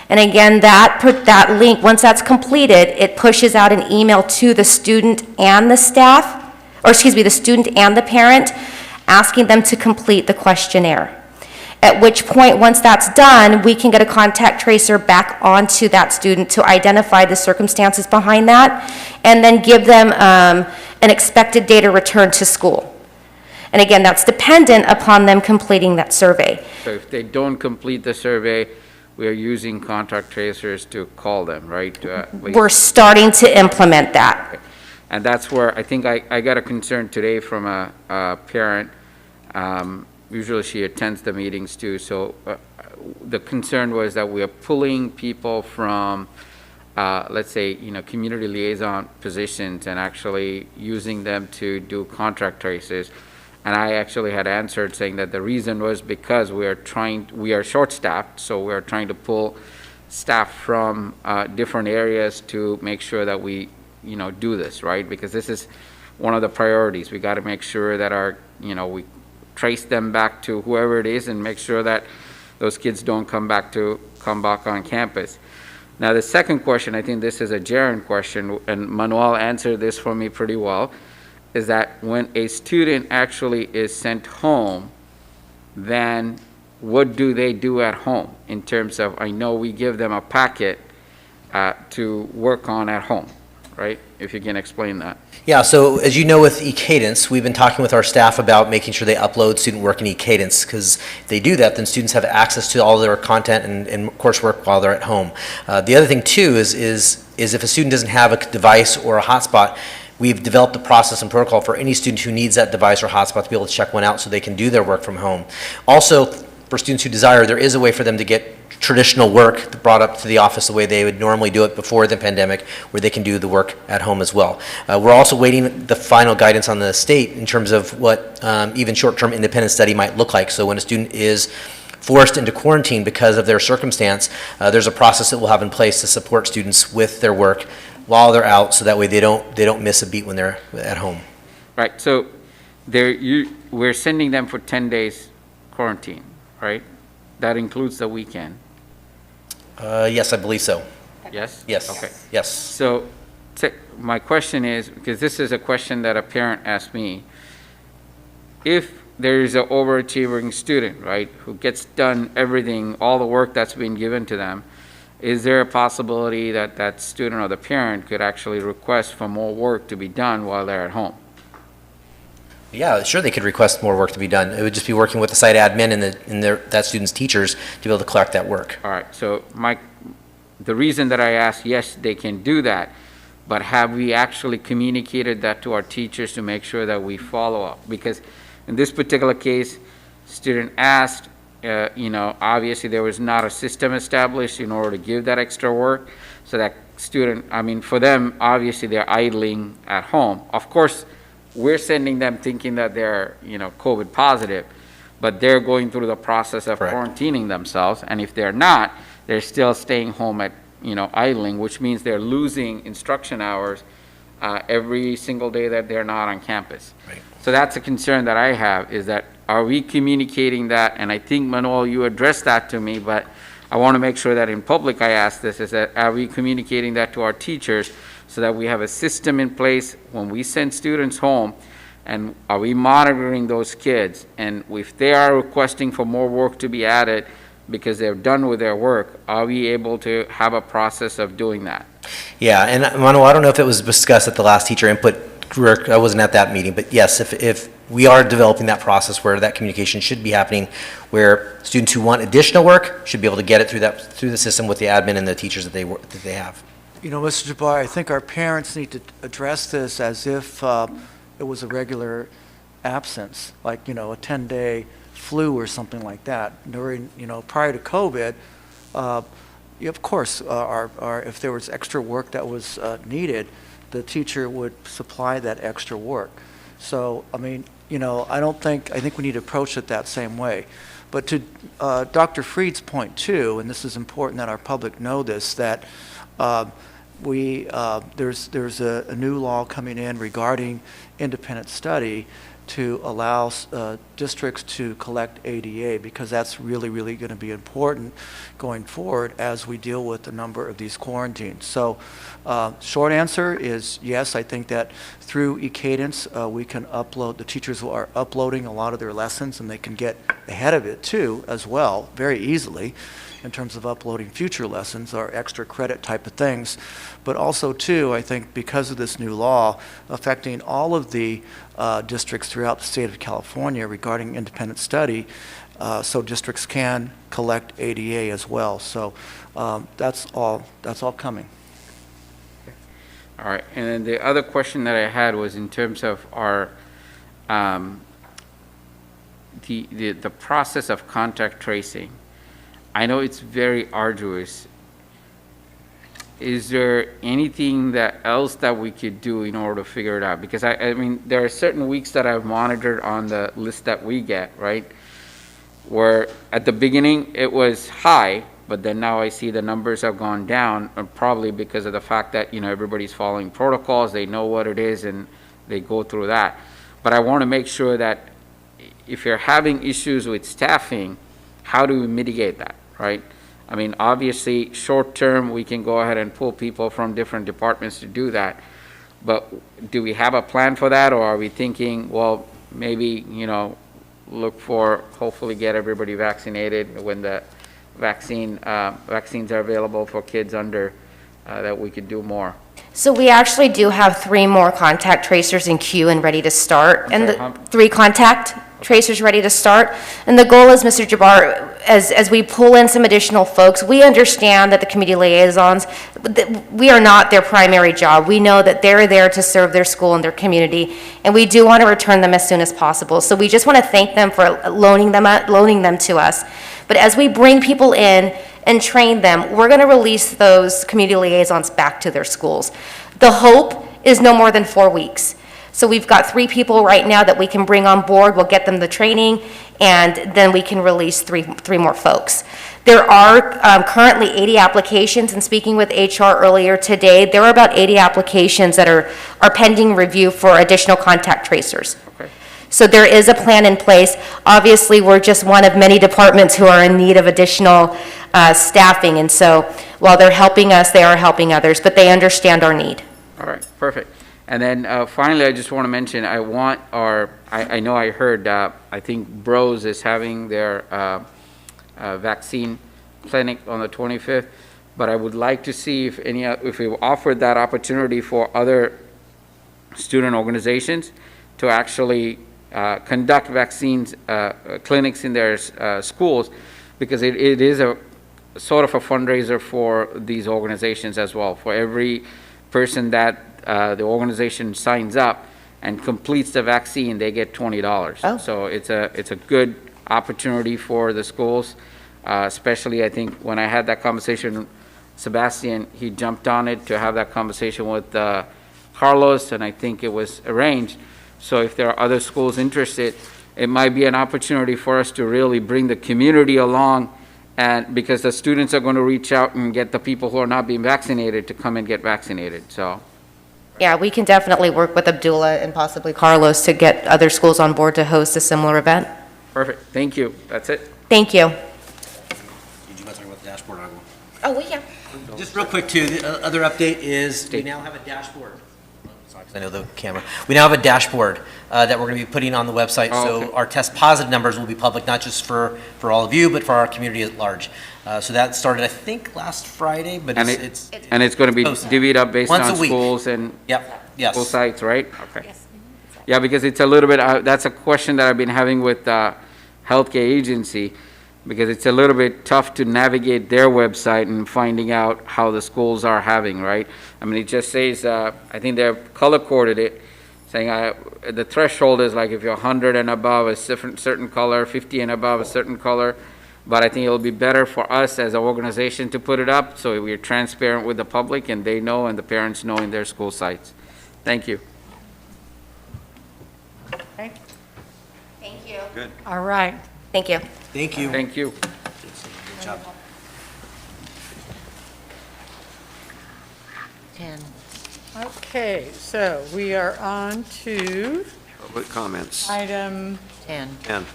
And again, that link, once that's completed, it pushes out an email to the student and the staff, or excuse me, the student and the parent, asking them to complete the questionnaire. At which point, once that's done, we can get a contact tracer back onto that student to identify the circumstances behind that, and then give them an expected date of return to school. And again, that's dependent upon them completing that survey. So if they don't complete the survey, we are using contact tracers to call them, right? We're starting to implement that. And that's where I think I got a concern today from a parent. Usually she attends the meetings too. So the concern was that we are pulling people from, let's say, community liaison positions and actually using them to do contract traces. And I actually had answered saying that the reason was because we are short-staffed, so we are trying to pull staff from different areas to make sure that we, do this, right? Because this is one of the priorities. We got to make sure that we trace them back to whoever it is and make sure that those kids don't come back on campus. Now, the second question, I think this is a Jaron question, and Manuel answered this for me pretty well, is that when a student actually is sent home, then what do they do at home in terms of, I know we give them a packet to work on at home. right? If you can explain that. Yeah, so as you know with eCadence, we've been talking with our staff about making sure they upload student work in eCadence, because if they do that, then students have access to all their content and coursework while they're at home. The other thing too is if a student doesn't have a device or a hotspot, we've developed a process and protocol for any student who needs that device or hotspot to be able to check one out so they can do their work from home. Also, for students who desire, there is a way for them to get traditional work brought up to the office the way they would normally do it before the pandemic, where they can do the work at home as well. We're also waiting the final guidance on the state in terms of what even short-term independent study might look like. So when a student is forced into quarantine because of their circumstance, there's a process that we'll have in place to support students with their work while they're out, so that way they don't miss a beat when they're at home. Right, so we're sending them for 10 days quarantine, right? That includes the weekend. Yes, I believe so. Yes? Yes. Okay. Yes. So my question is, because this is a question that a parent asked me, if there is an overachieving student, right, who gets done everything, all the work that's been given to them, is there a possibility that that student or the parent could actually request for more work to be done while they're at home? Yeah, sure, they could request more work to be done. It would just be working with the site admin and that student's teachers to be able to collect that work. All right, so the reason that I asked, yes, they can do that, but have we actually communicated that to our teachers to make sure that we follow up? Because in this particular case, student asked, obviously there was not a system established in order to give that extra work. So that student, for them, obviously they're idling at home. Of course, we're sending them thinking that they're, COVID positive, but they're going through the process of quarantining themselves. And if they're not, they're still staying home at, idling, which means they're losing instruction hours every single day that they're not on campus. Right. So that's a concern that I have, is that are we communicating that? And I think, Manuel, you addressed that to me, but I want to make sure that in public I ask this, is that are we communicating that to our teachers so that we have a system in place when we send students home, and are we monitoring those kids? And if they are requesting for more work to be added because they're done with their work, are we able to have a process of doing that? Yeah, and Manu, I don't know if it was discussed at the last teacher input, I wasn't at that meeting, but yes, if we are developing that process where that communication should be happening, where students who want additional work should be able to get it through the system with the admin and the teachers that they have. Mr. Jabbar, I think our parents need to address this as if it was a regular absence, like, a 10-day flu or something like that. During, prior to COVID, of course, if there was extra work that was needed, the teacher would supply that extra work. So, I think we need to approach it that same way. But to Dr. Freed's point too, and this is important that our public know this, that there's a new law coming in regarding independent study to allow districts to collect ADA, because that's really, really going to be important going forward as we deal with a number of these quarantines. So short answer is yes, I think that through eCadence we can upload, the teachers are uploading a lot of their lessons, and they can get ahead of it too as well very easily in terms of uploading future lessons or extra credit type of things. But also too, I think because of this new law affecting all of the districts throughout the state of California regarding independent study, so districts can collect ADA as well. So that's all coming. All right, and then the other question that I had was in terms of our the process of contact tracing. I know it's very arduous. Is there anything else that we could do in order to figure it out? Because there are certain weeks that I've monitored on the list that we get, right? Where at the beginning it was high, but then now I see the numbers have gone down, probably because of the fact that, everybody's following protocols, they know what it is, and they go through that. But I want to make sure that if you're having issues with staffing, how do we mitigate that, right? Obviously, short term, we can go ahead and pull people from different departments to do that. But do we have a plan for that, or are we thinking, well, maybe, look for, hopefully get everybody vaccinated when the vaccines are available for kids under that we could do more. So we actually do have 3 more contact tracers in queue and ready to start, and sorry, the 3 contact tracers ready to start. And the goal is, Mr. Jabbar, as we pull in some additional folks, we understand that the community liaisons, we are not their primary job. We know that they're there to serve their school and their community, and we do want to return them as soon as possible. So we just want to thank them for loaning them to us. But as we bring people in and train them, we're going to release those community liaisons back to their schools. The hope is no more than 4 weeks. So we've got 3 people right now that we can bring on board. We'll get them the training, and then we can release three more folks. There are currently 80 applications, and speaking with HR earlier today, there are about 80 applications that are pending review for additional contact tracers. Okay. So there is a plan in place. Obviously, we're just one of many departments who are in need of additional staffing, and so while they're helping us, they are helping others, but they understand our need. All right, perfect. And then finally, I just want to mention, I know I heard, I think Bros is having their vaccine clinic on the 25th, but I would like to see if we offered that opportunity for other student organizations to actually conduct vaccines clinics in their schools, because it is a sort of a fundraiser for these organizations as well. For every person that the organization signs up and completes the vaccine, they get $20. Oh. So it's a good opportunity for the schools, especially I think when I had that conversation, Sebastian, he jumped on it to have that conversation with Carlos, and I think it was arranged. So if there are other schools interested, it might be an opportunity for us to really bring the community along, and because the students are going to reach out and get the people who are not being vaccinated to come and get vaccinated. So Yeah, we can definitely work with Abdullah and possibly Carlos to get other schools on board to host a similar event. perfect. Thank you. That's it. Thank you. Did you want to talk about the dashboard? I will. Oh, yeah. Just real quick too, the other update is we now have a dashboard. Sorry, 'cause I know the camera. We now have a dashboard that we're going to be putting on the website. Oh, So okay. our test positive numbers will be public, not just for all of you, but for our community at large. So that started, I think, last Friday, but And it's it's going to be posted. divvied up based Once on a week. schools and Yep, yes. school sites, right? Okay. Yeah, because it's a little bit, that's a question that I've been having with healthcare agency, because it's a little bit tough to navigate their website and finding out how the schools are having, right? I mean, it just says, I think they've color-coded it, saying the threshold is like if you're 100 and above a certain color, 50 and above a certain color, but I think it'll be better for us as an organization to put it up so we're transparent with the public and they know and the parents know in their school sites. Thank you. Okay. Thank you. Good. All right. Thank you. Thank you. Thank you. Good job. 10. Okay, so we are on to Public comments. item 10. 10.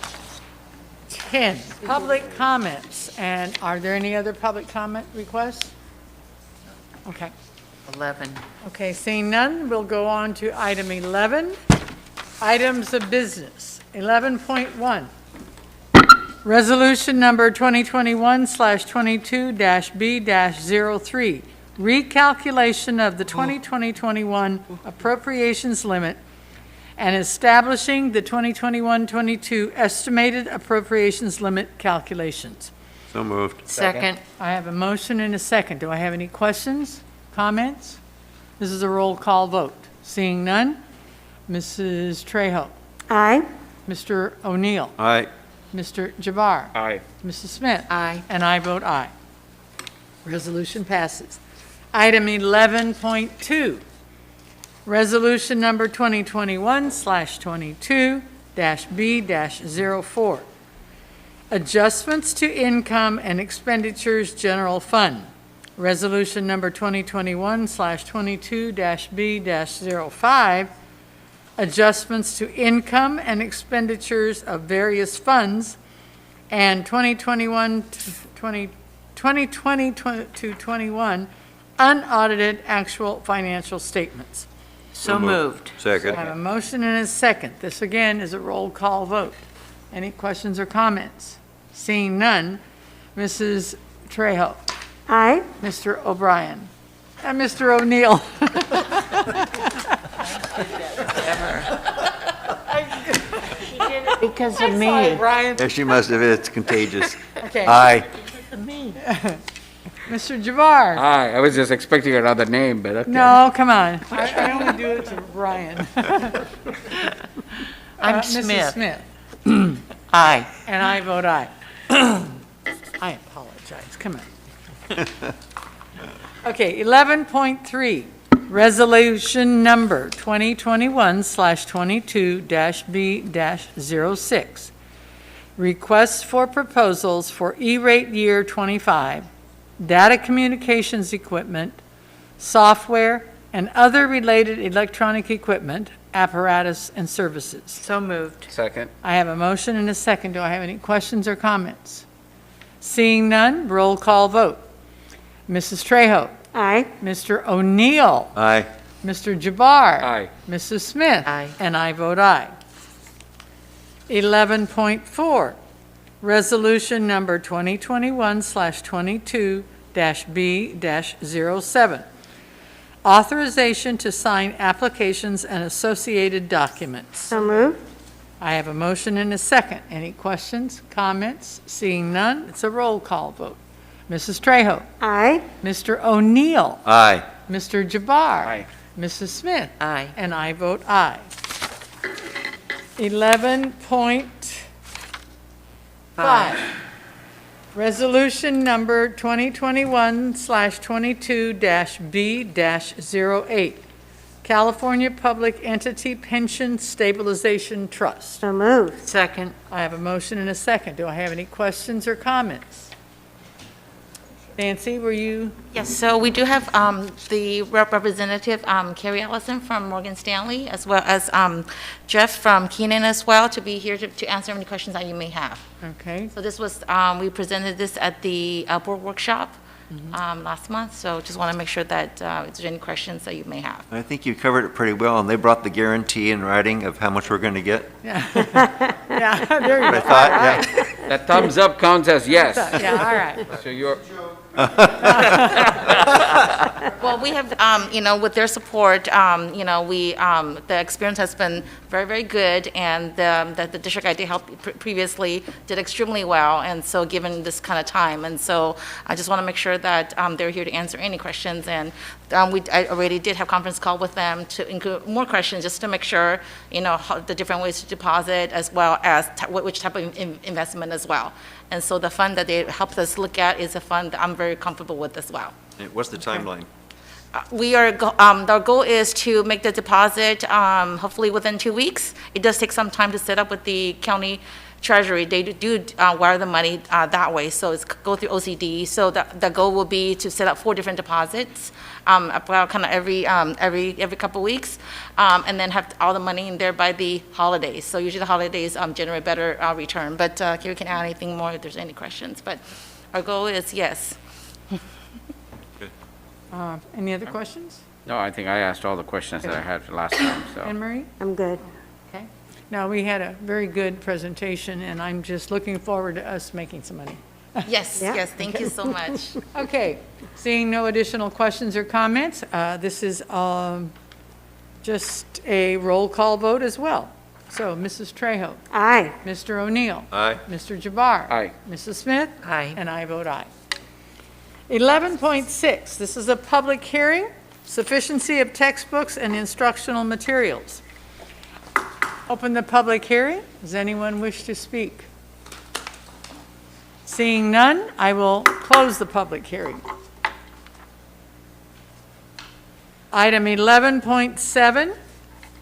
10, public comments. And are there any other public comment requests? Okay. 11. Okay, seeing none, we'll go on to item 11, items of business. 11.1, resolution number 2021/22-B-03, recalculation of the 2020-21 appropriations limit and establishing the 2021-22 estimated appropriations limit calculations. So moved. Second. I have a motion and a second. Do I have any questions, comments? This is a roll call vote. Seeing none, Mrs. Trejo, Aye. Mr. O'Neill, Aye. Mr. Jabbar, Aye. Mrs. Smith. Aye. And I vote aye. Resolution passes. Item 11.2, resolution number 2021/22-B-04, adjustments to income and expenditures general fund. Resolution number 2021/22-B-05, adjustments to income and expenditures of various funds, and 2020-21 unaudited actual financial statements. So moved. I Second. have a motion and a second. This again is a roll call vote. Any questions or comments? Seeing none, Mrs. Trejo, Aye. Mr. O'Brien, And Mr. O'Neill. Because of Sorry, me. Brian. Yeah, she must have, it's contagious. Okay. Aye. Mr. Jabbar. Aye, I was just expecting another name, but okay. No, come on. I only do it to Brian. I'm Mrs. Smith. Smith. Aye. And I vote aye. I apologize. Come on. Okay, 11.3, resolution number 2021/22-B-06. Requests for proposals for E-rate year 25, data communications equipment, software, and other related electronic equipment, apparatus, and services. So moved. Second. I have a motion and a second. Do I have any questions or comments? Seeing none, roll call vote. Mrs. Trejo. Aye. Mr. O'Neill. Aye. Mr. Jabbar. Aye. Mrs. Smith. Aye. And I vote aye. 11.4, resolution number 2021/22-B-07. Authorization to sign applications and associated documents. So moved. I have a motion and a second. Any questions, comments? Seeing none, it's a roll call vote. Mrs. Trejo. Aye. Mr. O'Neill. Aye. Mr. Jabbar. Aye. Mrs. Smith. Aye. And I vote aye. 11.5, resolution number 2021/22-B-08, California Public Entity Pension Stabilization Trust. So moved. Second. I have a motion and a second. Do I have any questions or comments? Nancy, were you? Yes, so we do have the representative, Carrie Ellison from Morgan Stanley, as well as Jeff from Keenan as well, to be here to answer any questions that you may have. Okay. So this was, we presented this at the board workshop last month, so just want to make sure that if there's any questions that you may have. I think you covered it pretty well, and they brought the guarantee in writing of how much we're going to get. Yeah, there you go. I thought, All right. yeah. That thumbs up counts as yes. Yeah, all right. So you're, Well, we have, with their support, the experience has been very, very good, and the district I did help previously did extremely well, and so given this kind of time, and so I just want to make sure that they're here to answer any questions, and I already did have conference call with them to include more questions, just to make sure, how the different ways to deposit, as well as which type of investment as well. And so the fund that they helped us look at is a fund that I'm very comfortable with as well. What's the timeline? Our goal is to make the deposit hopefully within 2 weeks. It does take some time to set up with the county treasury. They do wire the money that way, so it's go through OCD. So the goal will be to set up 4 different deposits, about kind of every couple weeks, and then have all the money in there by the holidays. So usually the holidays generate better return. But Carrie can add anything more if there's any questions. But our goal is yes. Any other questions? no, I think I asked all the questions that I had last time, so. Anne Marie? I'm good. Okay. Now, we had a very good presentation, and I'm just looking forward to us making some money. Yes, Yeah. yes, thank you so much. Okay, seeing no additional questions or comments, this is just a roll call vote as well. So, Mrs. Trejo. Aye. Mr. O'Neill. Aye. Mr. Jabbar. Aye. Mrs. Smith. Aye. And I vote aye. 11.6, this is a public hearing, sufficiency of textbooks and instructional materials. Open the public hearing. Does anyone wish to speak? Seeing none, I will close the public hearing. Item 11.7,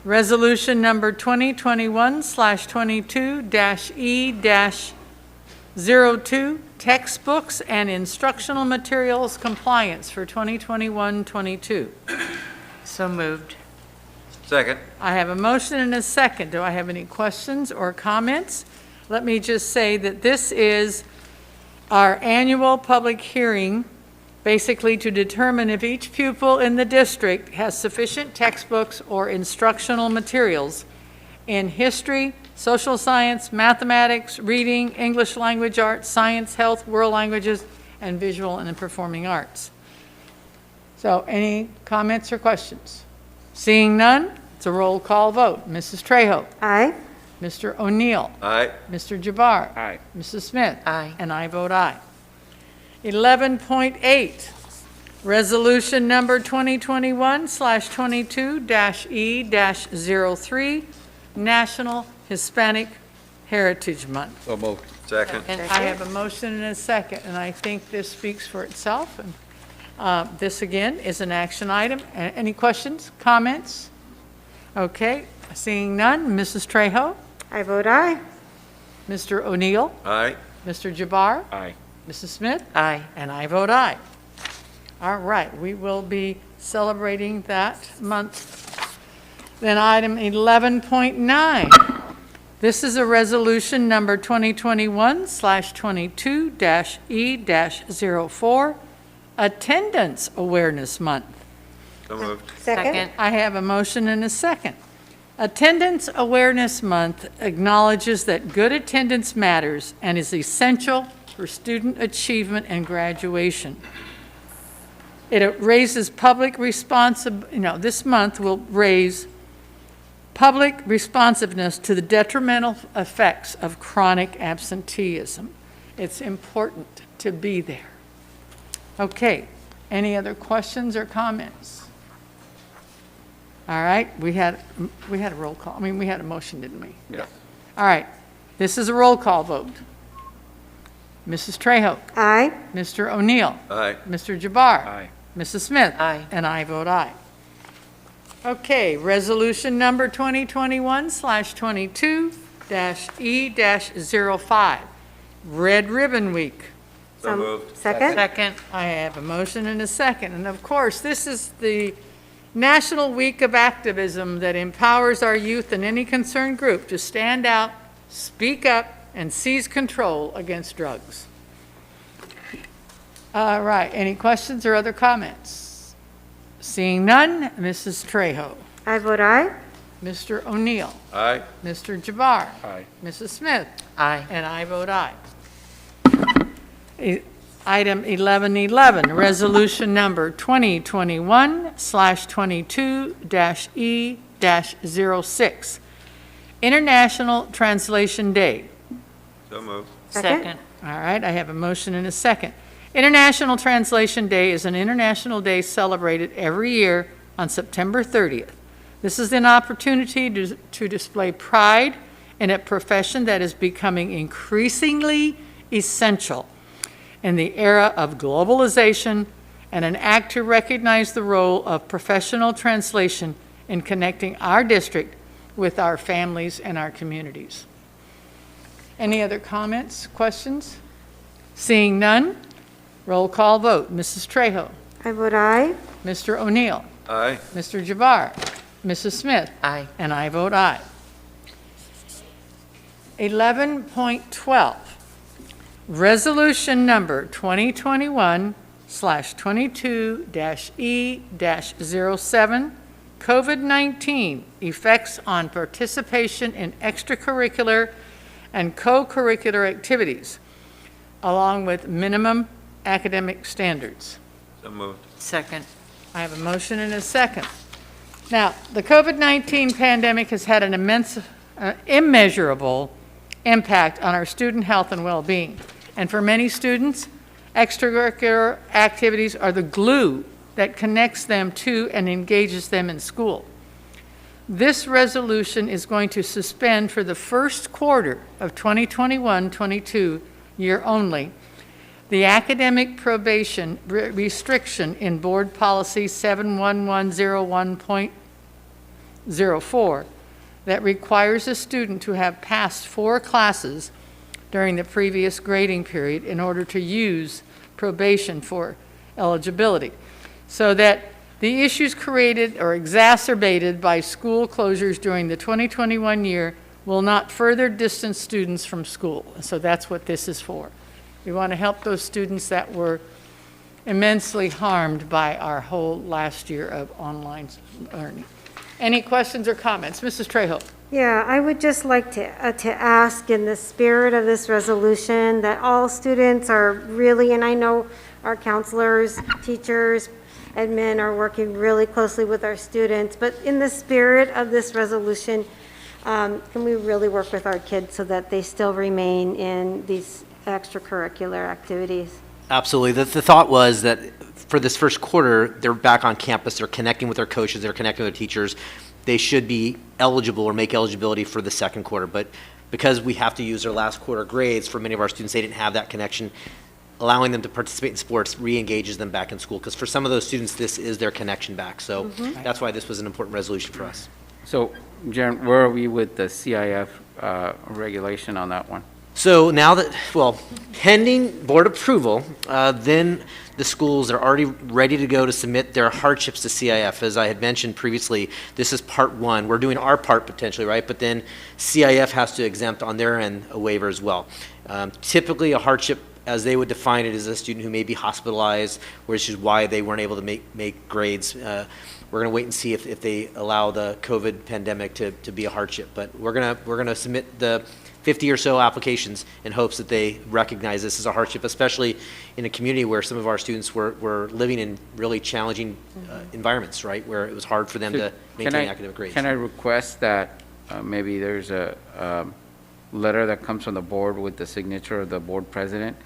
resolution number 2021/22-E-02, textbooks and instructional materials compliance for 2021-22. So moved. Second. I have a motion and a second. Do I have any questions or comments? Let me just say that this is our annual public hearing, basically to determine if each pupil in the district has sufficient textbooks or instructional materials in history, social science, mathematics, reading, English language arts, science, health, world languages, and visual and performing arts. So any comments or questions? Seeing none, it's a roll call vote. Mrs. Trejo? Aye. Mr. O'Neill? Aye. Mr. Jabbar? Aye. Mrs. Smith? Aye. And I vote aye. 11.8, resolution number 2021/22-E-03, National Hispanic Heritage Month. So moved. Second. And I have a motion and a second, and I think this speaks for itself. And this, again, is an action item. Any questions, comments? Okay, seeing none. Mrs. Trejo? I vote aye. Mr. O'Neill? Aye. Mr. Jabbar? Aye. Mrs. Smith? Aye. And I vote aye. All right, we will be celebrating that month. Then item 11.9. This is a resolution number 2021/22-E-04, Attendance Awareness Month. So moved. Second. I have a motion and a second. Attendance Awareness Month acknowledges that good attendance matters and is essential for student achievement and graduation. It raises public this month will raise public responsiveness to the detrimental effects of chronic absenteeism. It's important to be there. Okay, any other questions or comments? All right, we had a roll call. I mean, we had a motion, didn't we? Yeah. All right, this is a roll call vote. Mrs. Trejo? Aye. Mr. O'Neill? Aye. Mr. Jabbar? Aye. Mrs. Smith? Aye. And I vote aye. Okay, resolution number 2021/22-E-05, Red Ribbon Week. So moved. Second. Second. I have a motion and a second. And of course, this is the National Week of Activism that empowers our youth and any concerned group to stand out, speak up, and seize control against drugs. All right, any questions or other comments? Seeing none, Mrs. Trejo. I vote aye. Mr. O'Neill. Aye. Mr. Jabbar. Aye. Mrs. Smith. Aye. And I vote aye. Item 1111, resolution number 2021/22-E-06, International Translation Day. So moved. Second. All right, I have a motion and a second. International Translation Day is an international day celebrated every year on September 30th. This is an opportunity to display pride in a profession that is becoming increasingly essential in the era of globalization, and an act to recognize the role of professional translation in connecting our district with our families and our communities. Any other comments, questions? Seeing none, roll call vote. Mrs. Trejo? I vote aye. Mr. O'Neill? Aye. Mr. Jabbar? Mrs. Smith? Aye. And I vote aye. 11.12, resolution number 2021/22-E-07, COVID-19 effects on participation in extracurricular and co-curricular activities, along with minimum academic standards. So moved. Second. I have a motion and a second. Now, the COVID-19 pandemic has had an immeasurable impact on our student health and well-being. And for many students, extracurricular activities are the glue that connects them to and engages them in school. This resolution is going to suspend for the first quarter of 2021-22 year only the academic probation restriction in Board Policy 71101.04 that requires a student to have passed 4 classes during the previous grading period in order to use probation for eligibility, so that the issues created or exacerbated by school closures during the 2021 year will not further distance students from school. So that's what this is for. We want to help those students that were immensely harmed by our whole last year of online learning. Any questions or comments? Mrs. Trejo? Yeah, I would just like to ask, in the spirit of this resolution, that all students are really, and I know our counselors, teachers, admin are working really closely with our students. But in the spirit of this resolution, can we really work with our kids so that they still remain in these extracurricular activities? Absolutely. The thought was that for this first quarter, they're back on campus, they're connecting with their coaches, they're connecting with their teachers. They should be eligible or make eligibility for the second quarter. But because we have to use their last quarter grades, for many of our students, they didn't have that connection. Allowing them to participate in sports re-engages them back in school, because for some of those students, this is their connection back. So that's why this was an important resolution for us. So, Jaron, where are we with the CIF regulation on that one? So now that, well, pending board approval, then the schools are already ready to go to submit their hardships to CIF. As I had mentioned previously, this is part one. We're doing our part potentially, right? But then CIF has to exempt on their end a waiver as well. Typically, a hardship, as they would define it, is a student who may be hospitalized, which is why they weren't able to make grades. We're going to wait and see if they allow the COVID pandemic to be a hardship. But we're going to submit the 50 or so applications in hopes that they recognize this as a hardship, especially in a community where some of our students were living in really challenging environments, right, where it was hard for them to maintain academic grades. Can I request that maybe there's a letter that comes from the board with the signature of the board president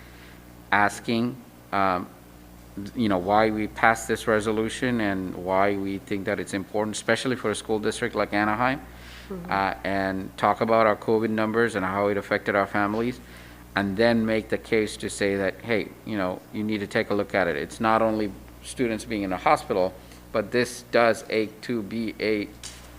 asking, why we passed this resolution and why we think that it's important, especially for a school district like Anaheim, and talk about our COVID numbers and how it affected our families, and then make the case to say that, hey, you need to take a look at it. It's not only students being in a hospital, but this does ache to be a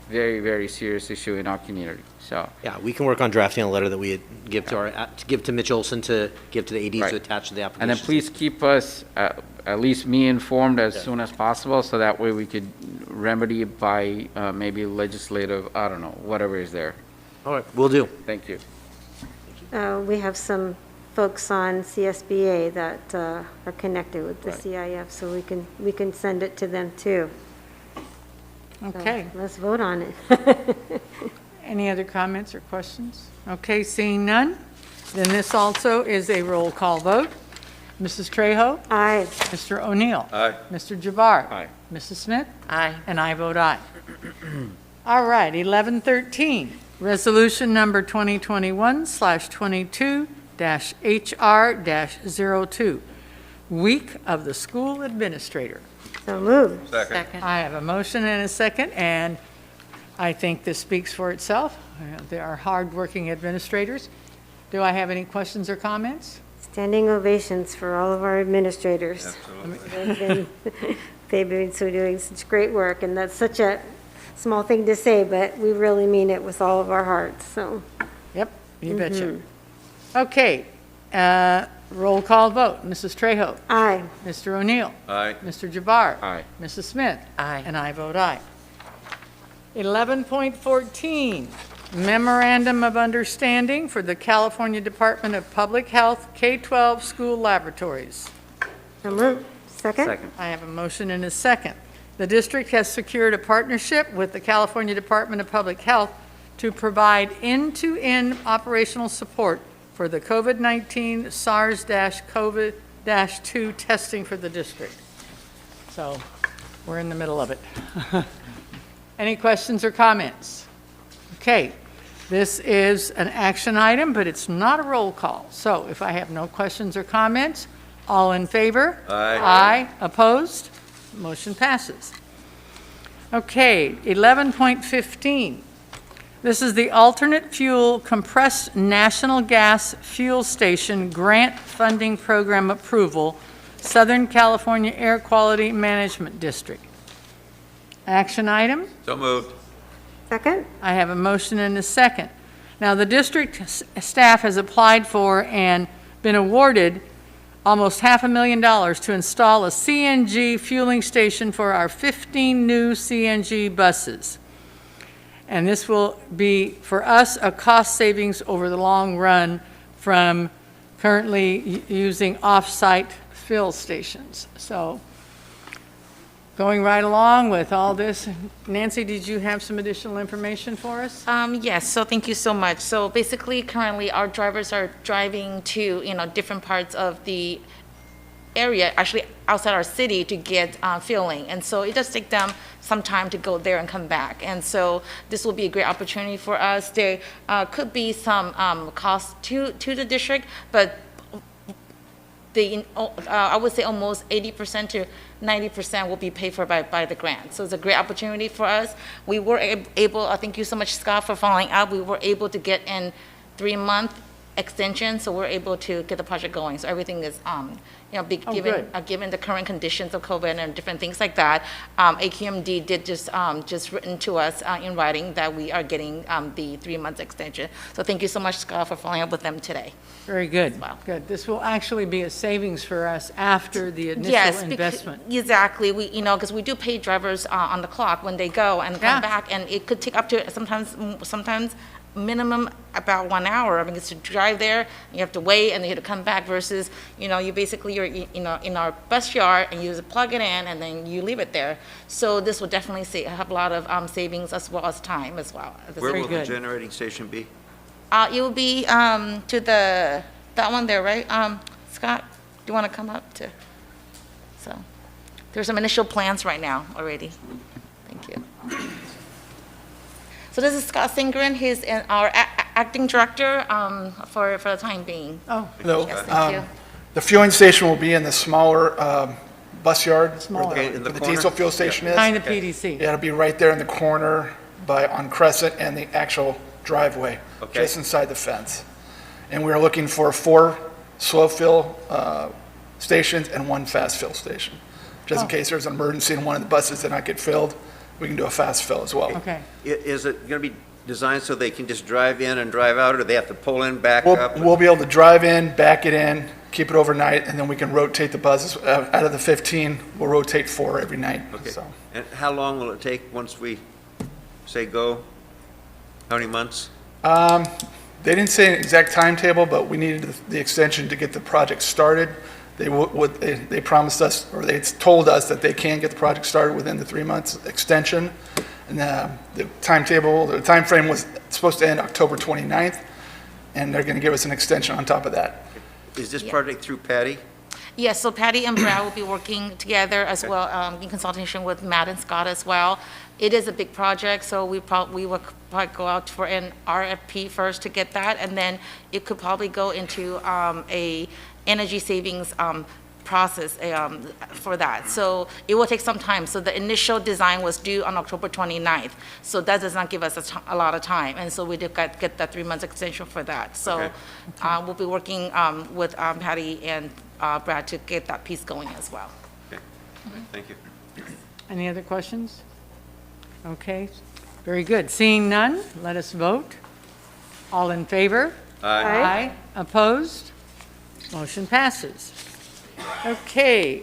very, very serious issue in our community. So yeah, we can work on drafting a letter that we give to Mitch Olson to give to the ADs to attach to the application. And then please keep us, at least me, informed as soon as possible, so that way we could remedy it by maybe legislative, I don't know, whatever is there. All right, will do. Thank you. We have some folks on CSBA that are connected with the CIF, so we can send it to them too. Okay. So let's vote on it. Any other comments or questions? Okay, seeing none, then this also is a roll call vote. Mrs. Trejo? Aye. Mr. O'Neill? Aye. Mr. Jabbar? Aye. Mrs. Smith? Aye. And I vote aye. All right, 1113, resolution number 2021/22-HR-02, Week of the School Administrator. So moved. Second. I have a motion and a second, and I think this speaks for itself. They are hardworking administrators. Do I have any questions or comments? Standing ovations for all of our administrators. They've been doing such great work, and that's such a small thing to say, but we really mean it with all of our hearts, so. Yep, you betcha. Okay, roll call vote. Mrs. Trejo? Aye. Mr. O'Neill? Aye. Mr. Jabbar? Aye. Mrs. Smith? Aye. And I vote aye. 11.14, Memorandum of Understanding for the California Department of Public Health K-12 School Laboratories. So moved. Second? I have a motion and a second. The district has secured a partnership with the California Department of Public Health to provide end-to-end operational support for the COVID-19 SARS-CoV-2 testing for the district. So we're in the middle of it. Any questions or comments? Okay, this is an action item, but it's not a roll call. So if I have no questions or comments, all in favor? Aye. Aye. Opposed? Motion passes. Okay, 11.15. This is the Alternate Fuel Compressed National Gas Fuel Station Grant Funding Program Approval, Southern California Air Quality Management District. Action item? So moved. Second? I have a motion and a second. Now, the district staff has applied for and been awarded almost $500,000 to install a CNG fueling station for our 15 new CNG buses. And this will be, for us, a cost savings over the long run from currently using off-site fill stations. So going right along with all this, Nancy, did you have some additional information for us? Yes, so thank you so much. So basically, currently, our drivers are driving to, different parts of the area, actually outside our city, to get filling. And so it does take them some time to go there and come back. And so this will be a great opportunity for us. There could be some cost to the district, but I would say almost 80% to 90% will be paid for by the grant. So it's a great opportunity for us. We were able, thank you so much, Scott, for following up. We were able to get in 3-month extension, so we're able to get the project going. So everything is, given the current conditions of COVID and different things like that, AQMD did just written to us in writing that we are getting the 3-month extension. So thank you so much, Scott, for following up with them today. Very good. Wow. Good. This will actually be a savings for us after the initial investment. Exactly. We, because we do pay drivers on the clock when they go and come back, and it could take up to sometimes minimum about 1 hour. I mean, it's to drive there, you have to wait, and you have to come back versus, you basically, you're, in our bus yard, and you just plug it in, and then you leave it there. So this will definitely have a lot of savings as well as time as well. Where will the generating station be? It will be to that one there, right? Scott, do you want to come up to? So there's some initial plans right now already. Thank you. So this is Scott Singren. He's our acting director for the time being. Oh, hello. Yes, thank you. The fueling station will be in the smaller bus yard where in the the corner? diesel fuel station is. Behind the PDC. Yeah, it'll be right there in the corner on Crescent and the actual driveway, just inside the fence. And we're looking for 4 slow fill stations and 1 fast fill station. Just in case there's an emergency and one of the buses did not get filled, we can do a fast fill as well. Okay. Is it going to be designed so they can just drive in and drive out, or do they have to pull in, back up? We'll be able to drive in, back it in, keep it overnight, and then we can rotate the buses. Out of the 15, we'll rotate 4 every night. Okay. So. And how long will it take once we say go? How many months? They didn't say an exact timetable, but we needed the extension to get the project started. They promised us, or they told us that they can get the project started within the 3 months extension. And the time frame was supposed to end October 29th, and they're going to give us an extension on top of that. Is this project through Patty? Yes, so Patty and Brad will be working together as well in consultation with Matt and Scott as well. It is a big project, so we will probably go out for an RFP first to get that, and then it could probably go into a energy savings process for that. So it will take some time. So the initial design was due on October 29th. So that does not give us a lot of time. And so we did get that 3 months extension for that. So we'll be working with Patty and Brad to get that piece going as well. Okay. Thank you. Any other questions? Okay, very good. Seeing none, let us vote. All in favor? Aye. Aye. Opposed? Motion passes. Okay,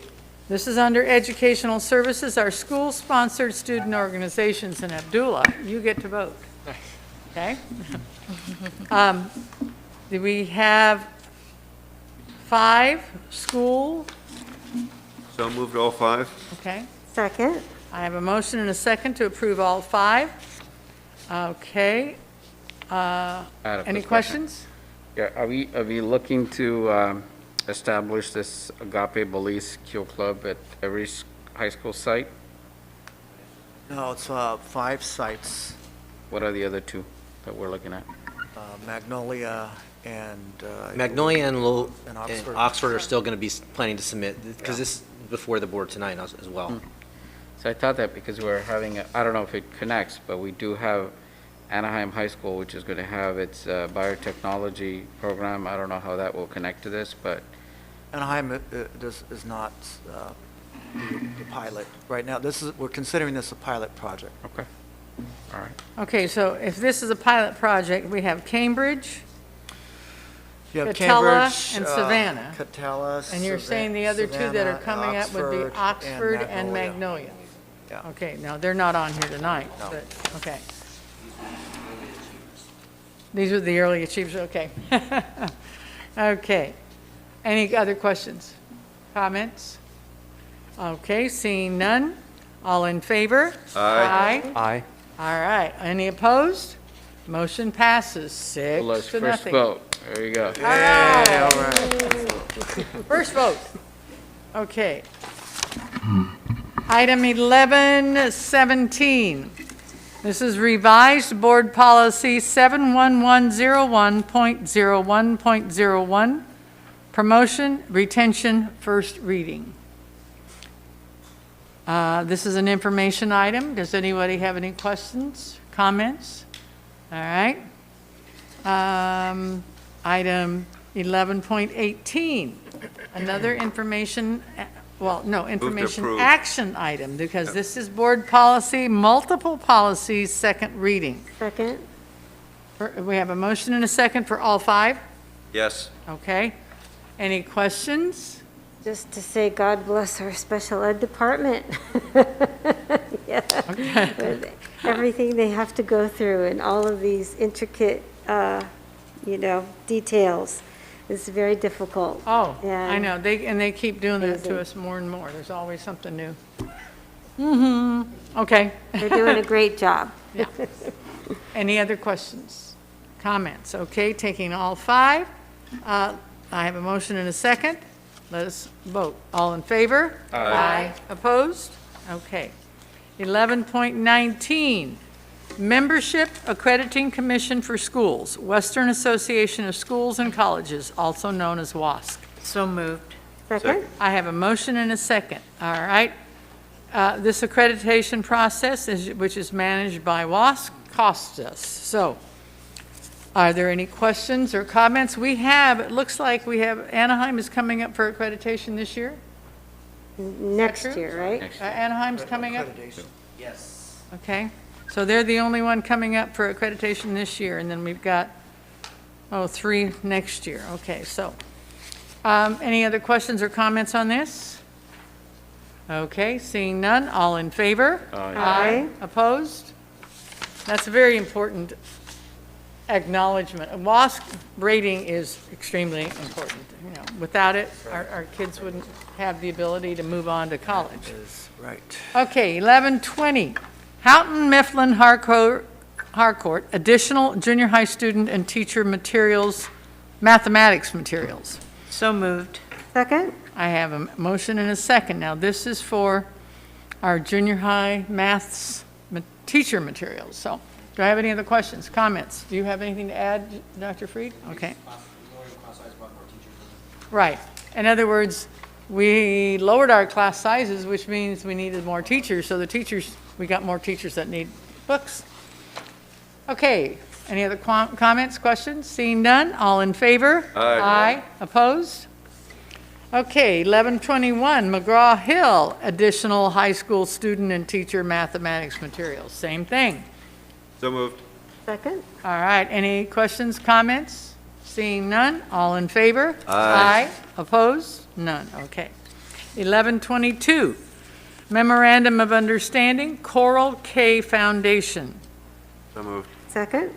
this is under Educational Services, our school-sponsored student organizations, and Abdullah, you get to vote. Okay? Do we have 5 school? So moved all 5? Okay. Second. I have a motion and a second to approve all 5. Okay. Any questions? Yeah, are we looking to establish this Agape Belize Q Club at every high school site? No, it's 5 sites, What are the other 2 that we're looking at? Magnolia and... Magnolia and Oxford. Oxford are still going to be planning to submit, because this is before the board tonight as well. So I thought that because we're having, I don't know if it connects, but we do have Anaheim High School, which is going to have its biotechnology program. I don't know how that will connect to this, but... Anaheim is not the pilot. Right now, we're considering this a pilot project. Okay. All right. Okay, so if this is a pilot project, we have Cambridge, You have Catella, Cambridge, and Savannah. Catella, And you're saying the other 2 that are Savannah, coming up would be Oxford and Magnolia? Yeah. Okay, now, they're not on here tonight, No. but, okay. These are the early achievers, okay. Okay. Any other questions, comments? Okay, seeing none. All in favor? Aye. Aye. All right. Any opposed? Motion passes 6 Well, let's to first nothing. vote. There you go. All right. First vote. Okay. Item 1117. This is revised board policy 71101.01.01, promotion, retention, first reading. This is an information item. Does anybody have any questions, comments? All right. Item 11.18, another information, information approve. action item, because this is board policy, multiple policies, second reading. Second? We have a motion and a second for all 5? Yes. Okay. Any questions? Just to say God bless our special ed department. Yeah. With everything they have to go through and all of these intricate, details. It's very difficult. Oh, Yeah. I know. They keep doing that to Amazing. us more and more. There's always something new. Mm-hmm. Okay. They're doing a great job. Yeah. Any other questions, comments? Okay, taking all 5. I have a motion and a second. Let us vote. All in favor? Aye. Opposed? Okay. 11.19, Membership Accrediting Commission for Schools, Western Association of Schools and Colleges, also known as WASC. So moved. Second? I have a motion and a second. All right. This accreditation process, which is managed by WASC, costs us. So are there any questions or comments? It looks like Anaheim is coming up for accreditation this year? Next true? year, right? Anaheim's coming up? Yes. Okay. So they're the only one coming up for accreditation this year, and then we've got, 3 next year. Okay, so any other questions or comments on this? Okay, seeing none, all in favor? Aye. Opposed? That's a very important acknowledgement. A WASC rating is extremely important. Without it, our kids wouldn't have the ability to move on to college. Is right. Okay, 1120, Houghton Mifflin Harcourt, additional junior high student and teacher materials, mathematics materials. So moved. Second? I have a motion and a second. Now, this is for our junior high maths teacher materials. So, do I have any other questions, comments? Do you have anything to add, Dr. Freed? Okay. Right. In other words, we lowered our class sizes, which means we needed more teachers. So we got more teachers that need books. Okay. Any other comments, questions? Seeing none, all in favor? Aye. Opposed? Okay, 1121, McGraw-Hill, additional high school student and teacher mathematics materials. Same thing. So moved. Second? All right, any questions, comments? Seeing none, all in favor? Aye. Opposed? None, okay. 1122, Memorandum of Understanding, Coral K Foundation. So moved. Second?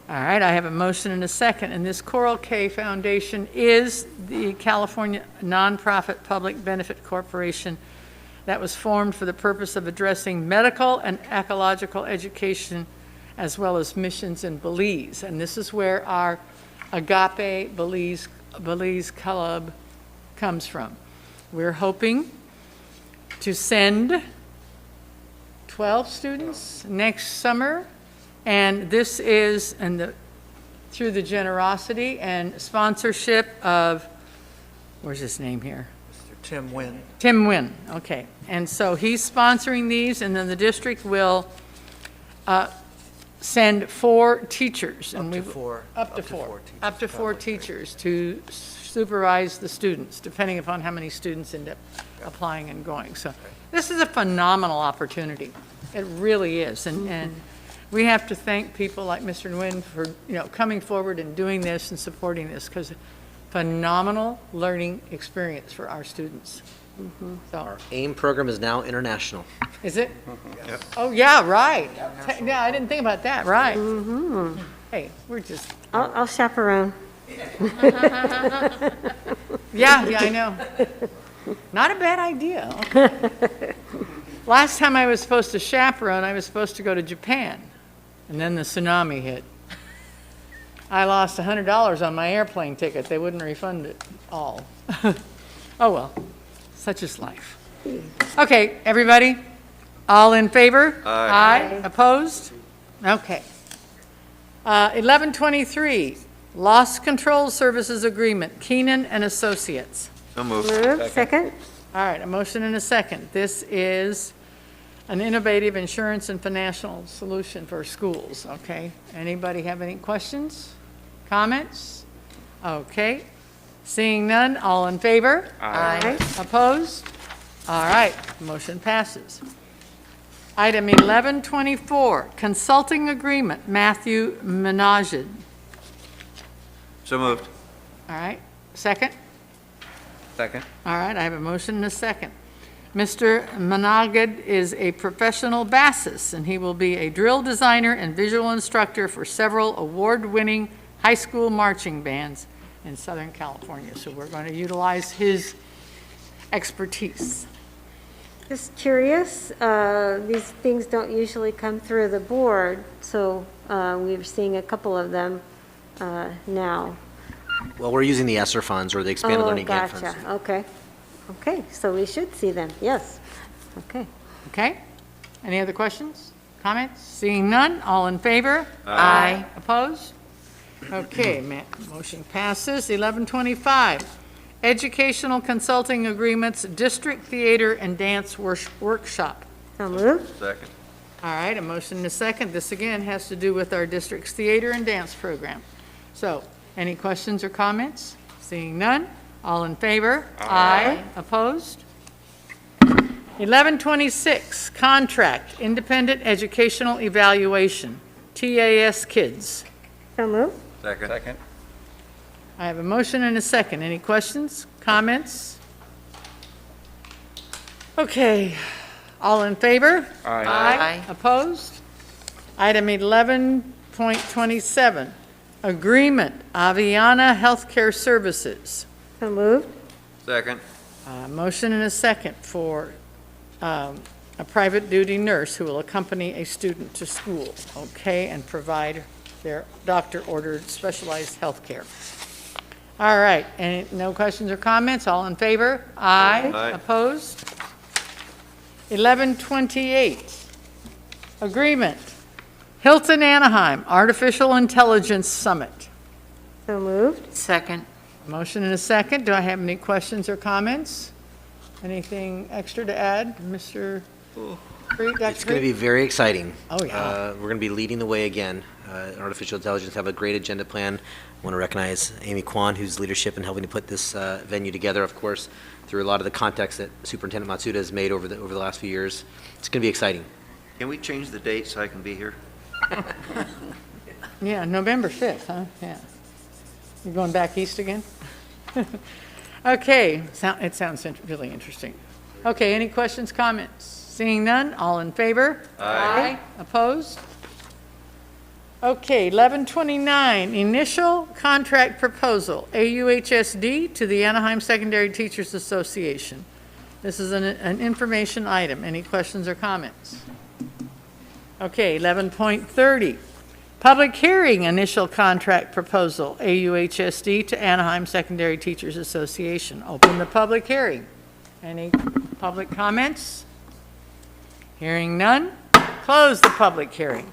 All right, I have a motion and a second, and this Coral K Foundation is the California nonprofit public benefit corporation that was formed for the purpose of addressing medical and ecological education as well as missions in Belize. And this is where our Agape Belize Club comes from. We're hoping to send 12 students next summer, and this is through the generosity and sponsorship of, where's his name here? Mr. Tim Wynn. Tim Wynn, okay. And so he's sponsoring these, and then the district will send 4 teachers. Up to four teachers to supervise the students, depending upon how many students end up applying and going. So this is a phenomenal opportunity. It really is. And we have to thank people like Mr. Nguyen for, coming forward and doing this and supporting this, because phenomenal learning experience for our students. So, Our AIM program is now international. is it? Yep. Oh, yeah, right. Yeah, I didn't think about that, right. Hey, we're just, I'll chaperone. yeah, I know. Not a bad idea. Okay. Last time I was supposed to chaperone, I was supposed to go to Japan, and then the tsunami hit. I lost $100 on my airplane ticket. They wouldn't refund it all. Oh, well. Such is life. Okay, everybody, all in favor? Aye. Opposed? Okay. 1123, Loss Control Services Agreement, Keenan and Associates. So moved. Move, second. All right, a motion and a second. This is an innovative insurance and financial solution for schools, okay? Anybody have any questions, comments? Okay. Seeing none, all in favor? Aye. Opposed? All right, motion passes. Item 1124, Consulting Agreement, Matthew Menaged. So moved. All right, second? Second. All right, I have a motion and a second. Mr. Menaged is a professional bassist, and he will be a drill designer and visual instructor for several award-winning high school marching bands in Southern California. So we're going to utilize his expertise. Just curious, these things don't usually come through the board, so we're seeing a couple of them now. Well, we're using the ESSER funds or the expanded learning grant funds. Gotcha, okay. Okay, so we should see them, yes. Okay. Okay? Any other questions, comments? Seeing none, all in favor? Aye. Opposed? Okay, motion passes. 1125, Educational Consulting Agreements, District Theater and Dance Workshop. So moved. Second. All right, a motion and a second. This again has to do with our district's theater and dance program. So, any questions or comments? Seeing none, all in favor? Aye. Opposed? 1126, Contract, Independent Educational Evaluation, TAS Kids. So moved. Second. Second. I have a motion and a second. Any questions, comments? Okay, all in favor? Aye. Opposed? Item 11.27, Agreement, Aviana Healthcare Services. So moved. Second. Motion and a second for a private duty nurse who will accompany a student to school, okay, and provide their doctor-ordered specialized health care. All right, and no questions or comments? All in favor? Aye. Aye. Opposed? 1128, Agreement, Hilton Anaheim Artificial Intelligence Summit. So moved. Second. Motion and a second. Do I have any questions or comments? Anything extra to add, Mr. Freed? It's going to be very exciting. Oh, yeah. We're going to be leading the way again. Artificial intelligence have a great agenda plan. I want to recognize Amy Kwan, whose leadership in helping to put this venue together, of course, through a lot of the context that Superintendent Matsuda has made over the last few years. It's going to be exciting. Can we change the date so I can be here? Yeah, November 5th, huh? Yeah. You're going back east again? Okay, it sounds really interesting. Okay, any questions, comments? Seeing none, all in favor? Aye. Opposed? Okay, 1129, Initial Contract Proposal, AUHSD to the Anaheim Secondary Teachers Association. This is an information item. Any questions or comments? Okay, 11.30, Public Hearing Initial Contract Proposal, AUHSD to Anaheim Secondary Teachers Association. Open the public hearing. Any public comments? Hearing none, close the public hearing.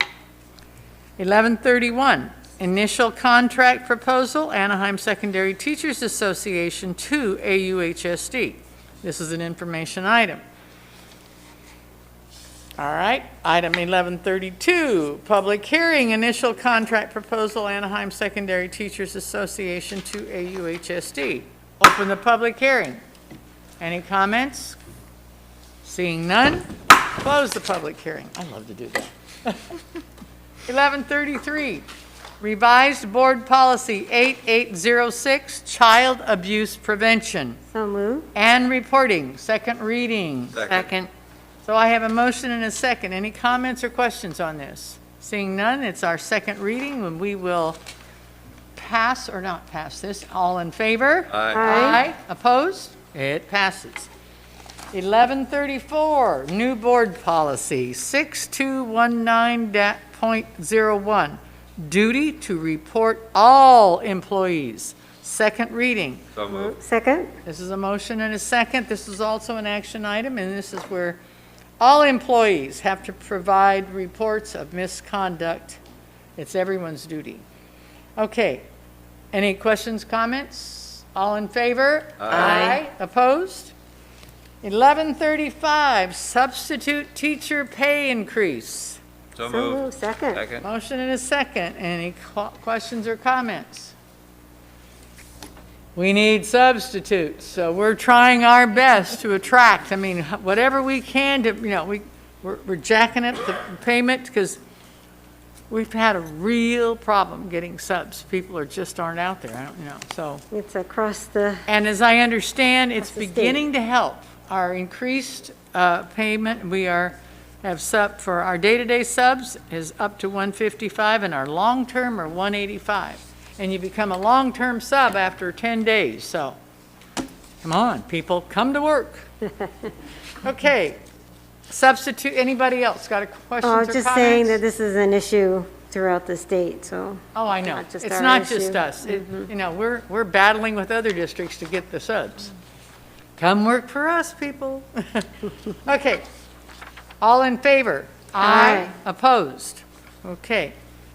1131, Initial Contract Proposal, Anaheim Secondary Teachers Association to AUHSD. This is an information item. All right, item 1132, Public Hearing, Initial Contract Proposal, Anaheim Secondary Teachers Association to AUHSD. Open the public hearing. Any comments? Seeing none, close the public hearing. I love to do that. 1133, Revised Board Policy 8806, Child Abuse Prevention. So moved. And reporting, second reading. Second. So I have a motion and a second. Any comments or questions on this? Seeing none, it's our second reading, and we will pass or not pass this. All in favor? Aye. Aye. Opposed? It passes. 1134, New Board Policy 6219.01, Duty to report all employees second reading. So moved. Second? This is a motion and a second. This is also an action item, and this is where all employees have to provide reports of misconduct. It's everyone's duty. Okay. Any questions, comments? All in favor? Aye. Opposed? 1135, substitute teacher pay increase. So moved. Second. Second. Motion and a second. Any questions or comments? We need substitutes, so we're trying our best to attract. I mean, whatever we can to, we're jacking up the payment because we've had a real problem getting subs. People aren't out there, so. It's across the, And as I understand, it's Across the state. beginning to help. Our increased payment, have sub, for our day-to-day subs is up to 155 and our long-term are 185. And you become a long-term sub after 10 days, so come on, people, come to work. Okay, substitute, anybody else got a questions or I comments? was just saying that this is an issue throughout the state, so. Oh, I know. Not just It's our not just issue. us. We're battling with other districts to get the subs. Come work for us, people. Okay. All in favor? Aye. Opposed? Okay.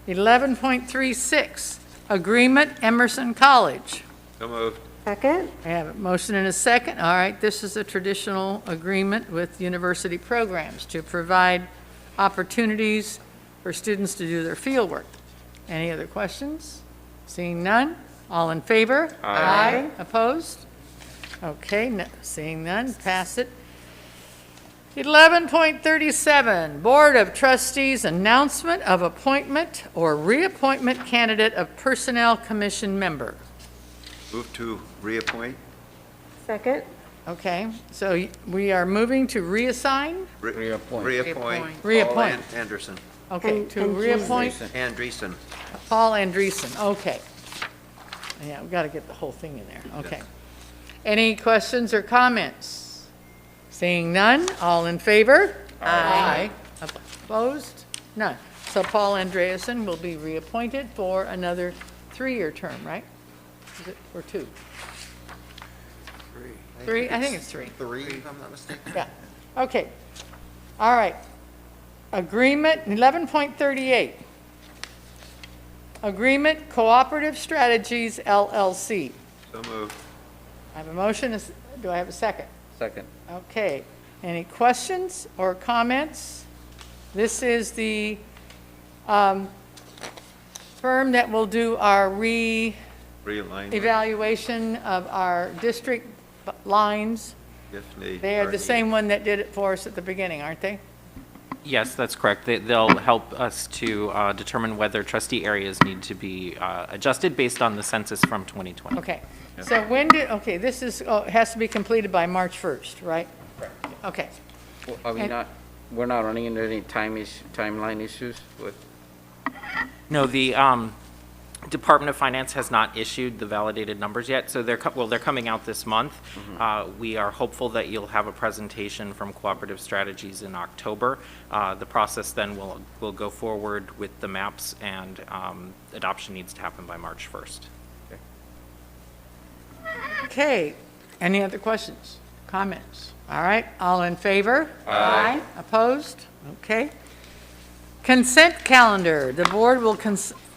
11.36, agreement Emerson College. So moved. Second? I have a motion and a second. All right, this is a traditional agreement with university programs to provide opportunities for students to do their fieldwork. Any other questions? Seeing none? All in favor? Aye. Opposed? Okay, seeing none, pass it. 11.37, Board of Trustees announcement of appointment or reappointment candidate of Personnel Commission member. Move to reappoint. Second? Okay, so we are moving to reassign? Reappoint. Reappoint. Reappoint. Paul Anderson. Okay, to And reappoint Andreessen. Paul Andreessen, okay. Yeah, we've got to get the whole thing in there, okay. Any questions or comments? Seeing none, all in favor? Aye. Opposed? None. So Paul Andreessen will be reappointed for another 3-year term, right? Is it, or 2? 3? I think it's 3. 3, if I'm not mistaken. Yeah, okay. All right. Agreement, 11.38. Agreement Cooperative Strategies LLC. So moved. I have a motion, do I have a second? Second. Okay. Any questions or comments? This is the firm that will do our Realignment. evaluation of our district lines. If need. They are or the need. same one that did it for us at the beginning, aren't they? Yes, that's correct. They'll help us to determine whether trustee areas need to be adjusted based on the census from 2020. Okay. So okay, this is, it has to be completed by March 1st, right? Okay. Well, Are we And- not, we're not running into any timeline issues with? No, the Department of Finance has not issued the validated numbers yet, so they're coming out this month. We are hopeful that you'll have a presentation from Cooperative Strategies in October. The process then will go forward with the maps, and adoption needs to happen by March 1st. Okay. Any other questions, comments? All right, all in favor? Aye. Opposed? Okay. Consent calendar. The board will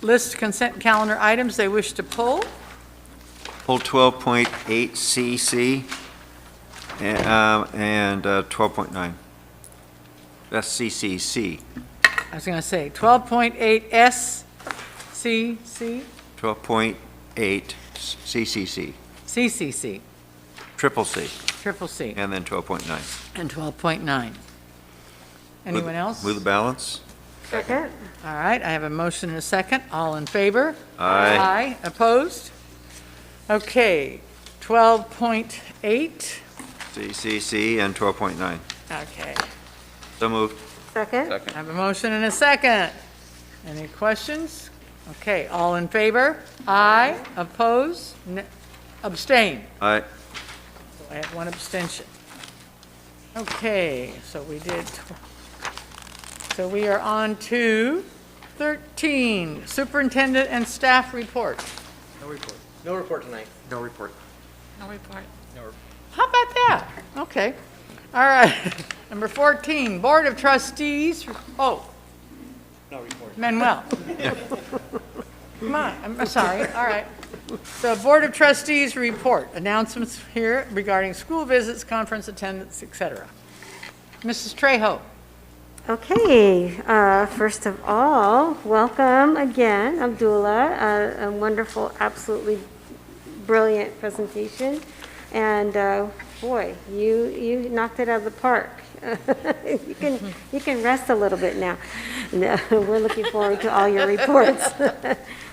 list consent calendar items they wish to pull. Pull 12.8 CC and 12.9. That's CCC. I was going to say 12.8 SCC, 12.8 CCC. CCC, Triple C. triple C, And then 12.9. and 12.9. Anyone else? Move the balance. Second? All right, I have a motion and a second. All in favor? Aye. Aye. Opposed? Okay, 12.8. CCC and 12.9. Okay. So moved. Second? I have a motion and a second. Any questions? Okay, all in favor? Aye. Oppose? Abstain? Aye. I have one abstention. Okay, so we are on to 13, superintendent and staff report. No report. No report tonight. No report. No report. How about that? Okay. All right. Number 14, Board of Trustees. Oh, No report. Manuel. Come on, I'm sorry. All right. So Board of Trustees report, announcements here regarding school visits, conference attendance, etc. Mrs. Trejo. Okay, first of all, welcome again, Abdullah. A wonderful, absolutely brilliant presentation. And boy, you knocked it out of the park. You can rest a little bit now. No, we're looking forward to all your reports.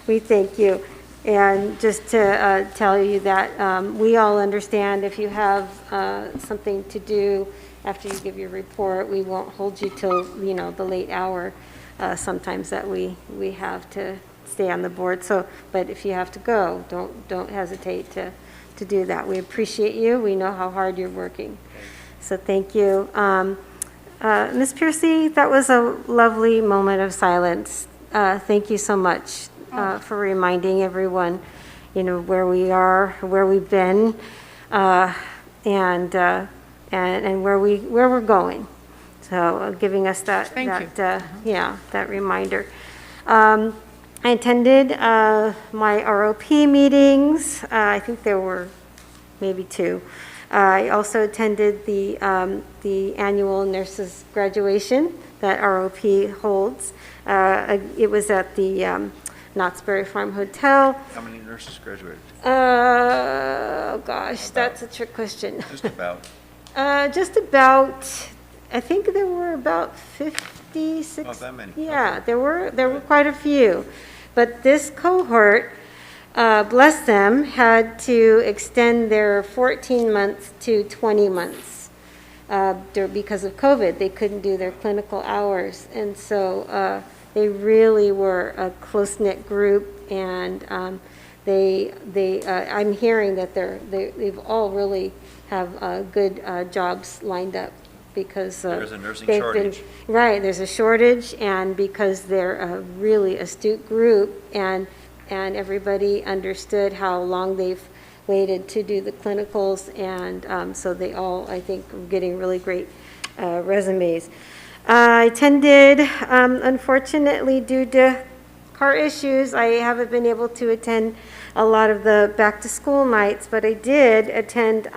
We thank you. And just to tell you that we all understand if you have something to do after you give your report, we won't hold you till, the late hour sometimes that we have to stay on the board. So, but if you have to go, don't hesitate to do that. We appreciate you. We know how hard you're working. So thank you. Ms. Piercy, that was a lovely moment of silence. Thank you so much for reminding everyone, where we are, where we've been, and where we're going. So giving us that reminder. I attended my ROP meetings. I think there were maybe 2. I also attended the annual nurses graduation that ROP holds. It was at the Knott's Berry Farm Hotel. How many nurses graduated? Oh gosh, that's a trick question. Just about. Just about. I think there were about 56. Not that many. Yeah, there were quite a few, but this cohort, bless them, had to extend their 14 months to 20 months because of COVID. They couldn't do their clinical hours, and so they really were a close-knit group, and I'm hearing that they've all really have good jobs lined up because there's a nursing shortage. Right, there's a shortage, and because they're a really astute group, and everybody understood how long they've waited to do the clinicals, and so they all, I think, are getting really great resumes. I attended, unfortunately, due to car issues, I haven't been able to attend a lot of the back-to-school nights, but I did attend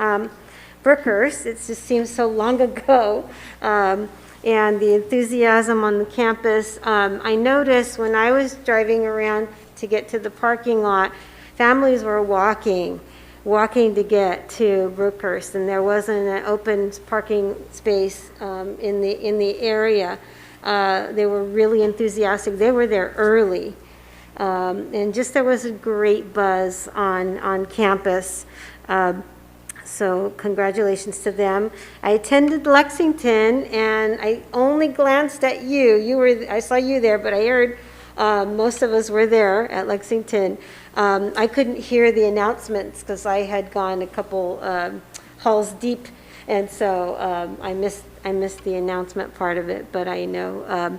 Brookhurst. It just seems so long ago, and the enthusiasm on the campus. I noticed when I was driving around to get to the parking lot, families were walking to get to Brookhurst, and there wasn't an open parking space in the area. They were really enthusiastic. They were there early, and just there was a great buzz on campus. So congratulations to them. I attended Lexington, and I only glanced at you. I saw you there, but I heard most of us were there at Lexington. I couldn't hear the announcements because I had gone a couple halls deep, and so I missed the announcement part of it. But I know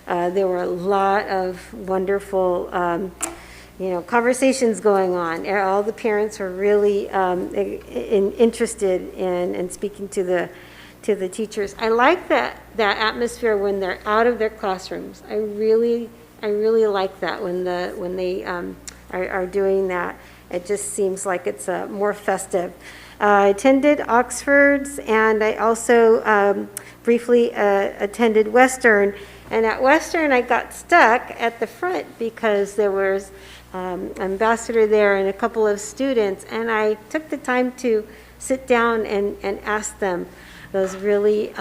there were a lot of wonderful conversations going on. All the parents were really interested in speaking to the teachers. I like that atmosphere when they're out of their classrooms. I really like that when they are doing that. It just seems like it's more festive. I attended Oxford's, and I also briefly attended Western. And at Western, I got stuck at the front because there was ambassador there and a couple of students, and I took the time to sit down and ask them those really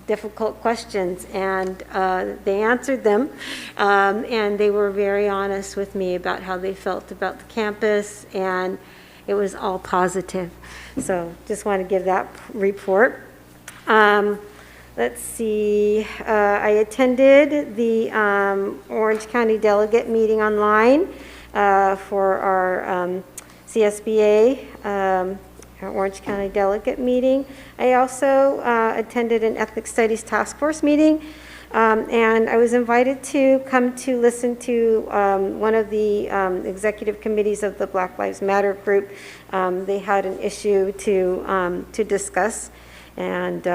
difficult questions, and they answered them, and they were very honest with me about how they felt about the campus, and it was all positive. So just want to give that report. Let's see, I attended the Orange County delegate meeting online for our CSBA, our Orange County delegate meeting. I also attended an Ethnic Studies Task Force meeting And I was invited to come to listen to one of the executive committees of the Black Lives Matter group. They had an issue to discuss. And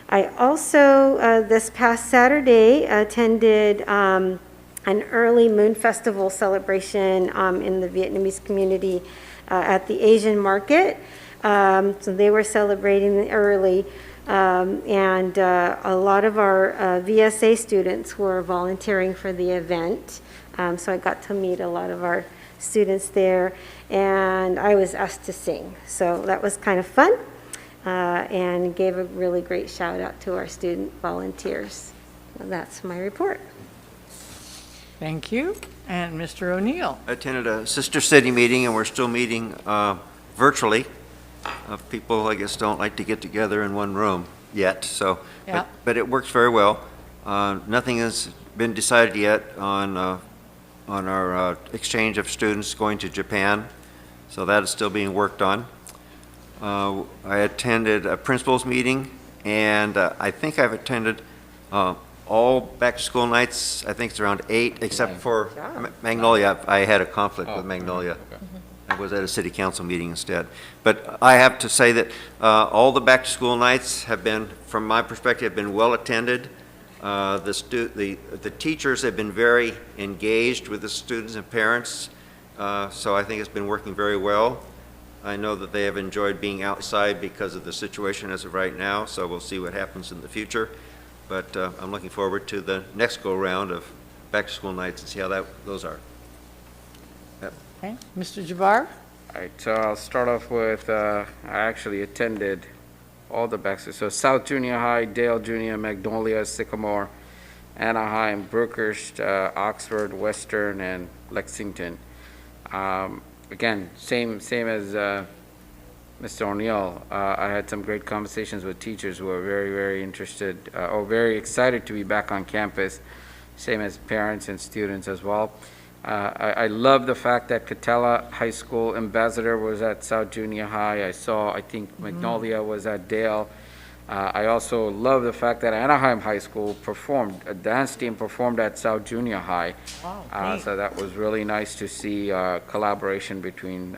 I also, this past Saturday, attended an early Moon Festival celebration in the Vietnamese community at the Asian market. So they were celebrating early. And a lot of our VSA students were volunteering for the event. So I got to meet a lot of our students there, and I was asked to sing. So that was kind of fun, and gave a really great shout out to our student volunteers. Well, that's my report. Thank you. And Mr. O'Neill. I attended a sister city meeting, and we're still meeting virtually. People, I guess, don't like to get together in one room yet, so, Yeah. but it works very well. Nothing has been decided yet on our exchange of students going to Japan, so that is still being worked on. I attended a principals meeting, and I think I've attended all back-to-school nights. I think it's around 8, except for Magnolia. I had a conflict with Magnolia. I was at a city council meeting instead. But I have to say that all the back-to-school nights have been, from my perspective, have been well attended. The teachers have been very engaged with the students and parents, so I think it's been working very well. I know that they have enjoyed being outside because of the situation as of right now, so we'll see what happens in the future. But I'm looking forward to the next go-round of back-to-school nights and see how those are. Yep. Okay. Mr. Jabbar? All right, so I'll start off with, I actually attended all the back-to-school. So South Junior High, Dale Junior, Magnolia, Sycamore, Anaheim, Brookhurst, Oxford, Western, and Lexington. Again, same as Mr. O'Neill. I had some great conversations with teachers who are very, very interested or very excited to be back on campus, same as parents and students as well. I love the fact that Catella High School ambassador was at South Junior High. I think Magnolia was at Dale. I also love the fact that Anaheim High School performed, a dance team performed at South Junior High. Wow, So that was really nice to see collaboration between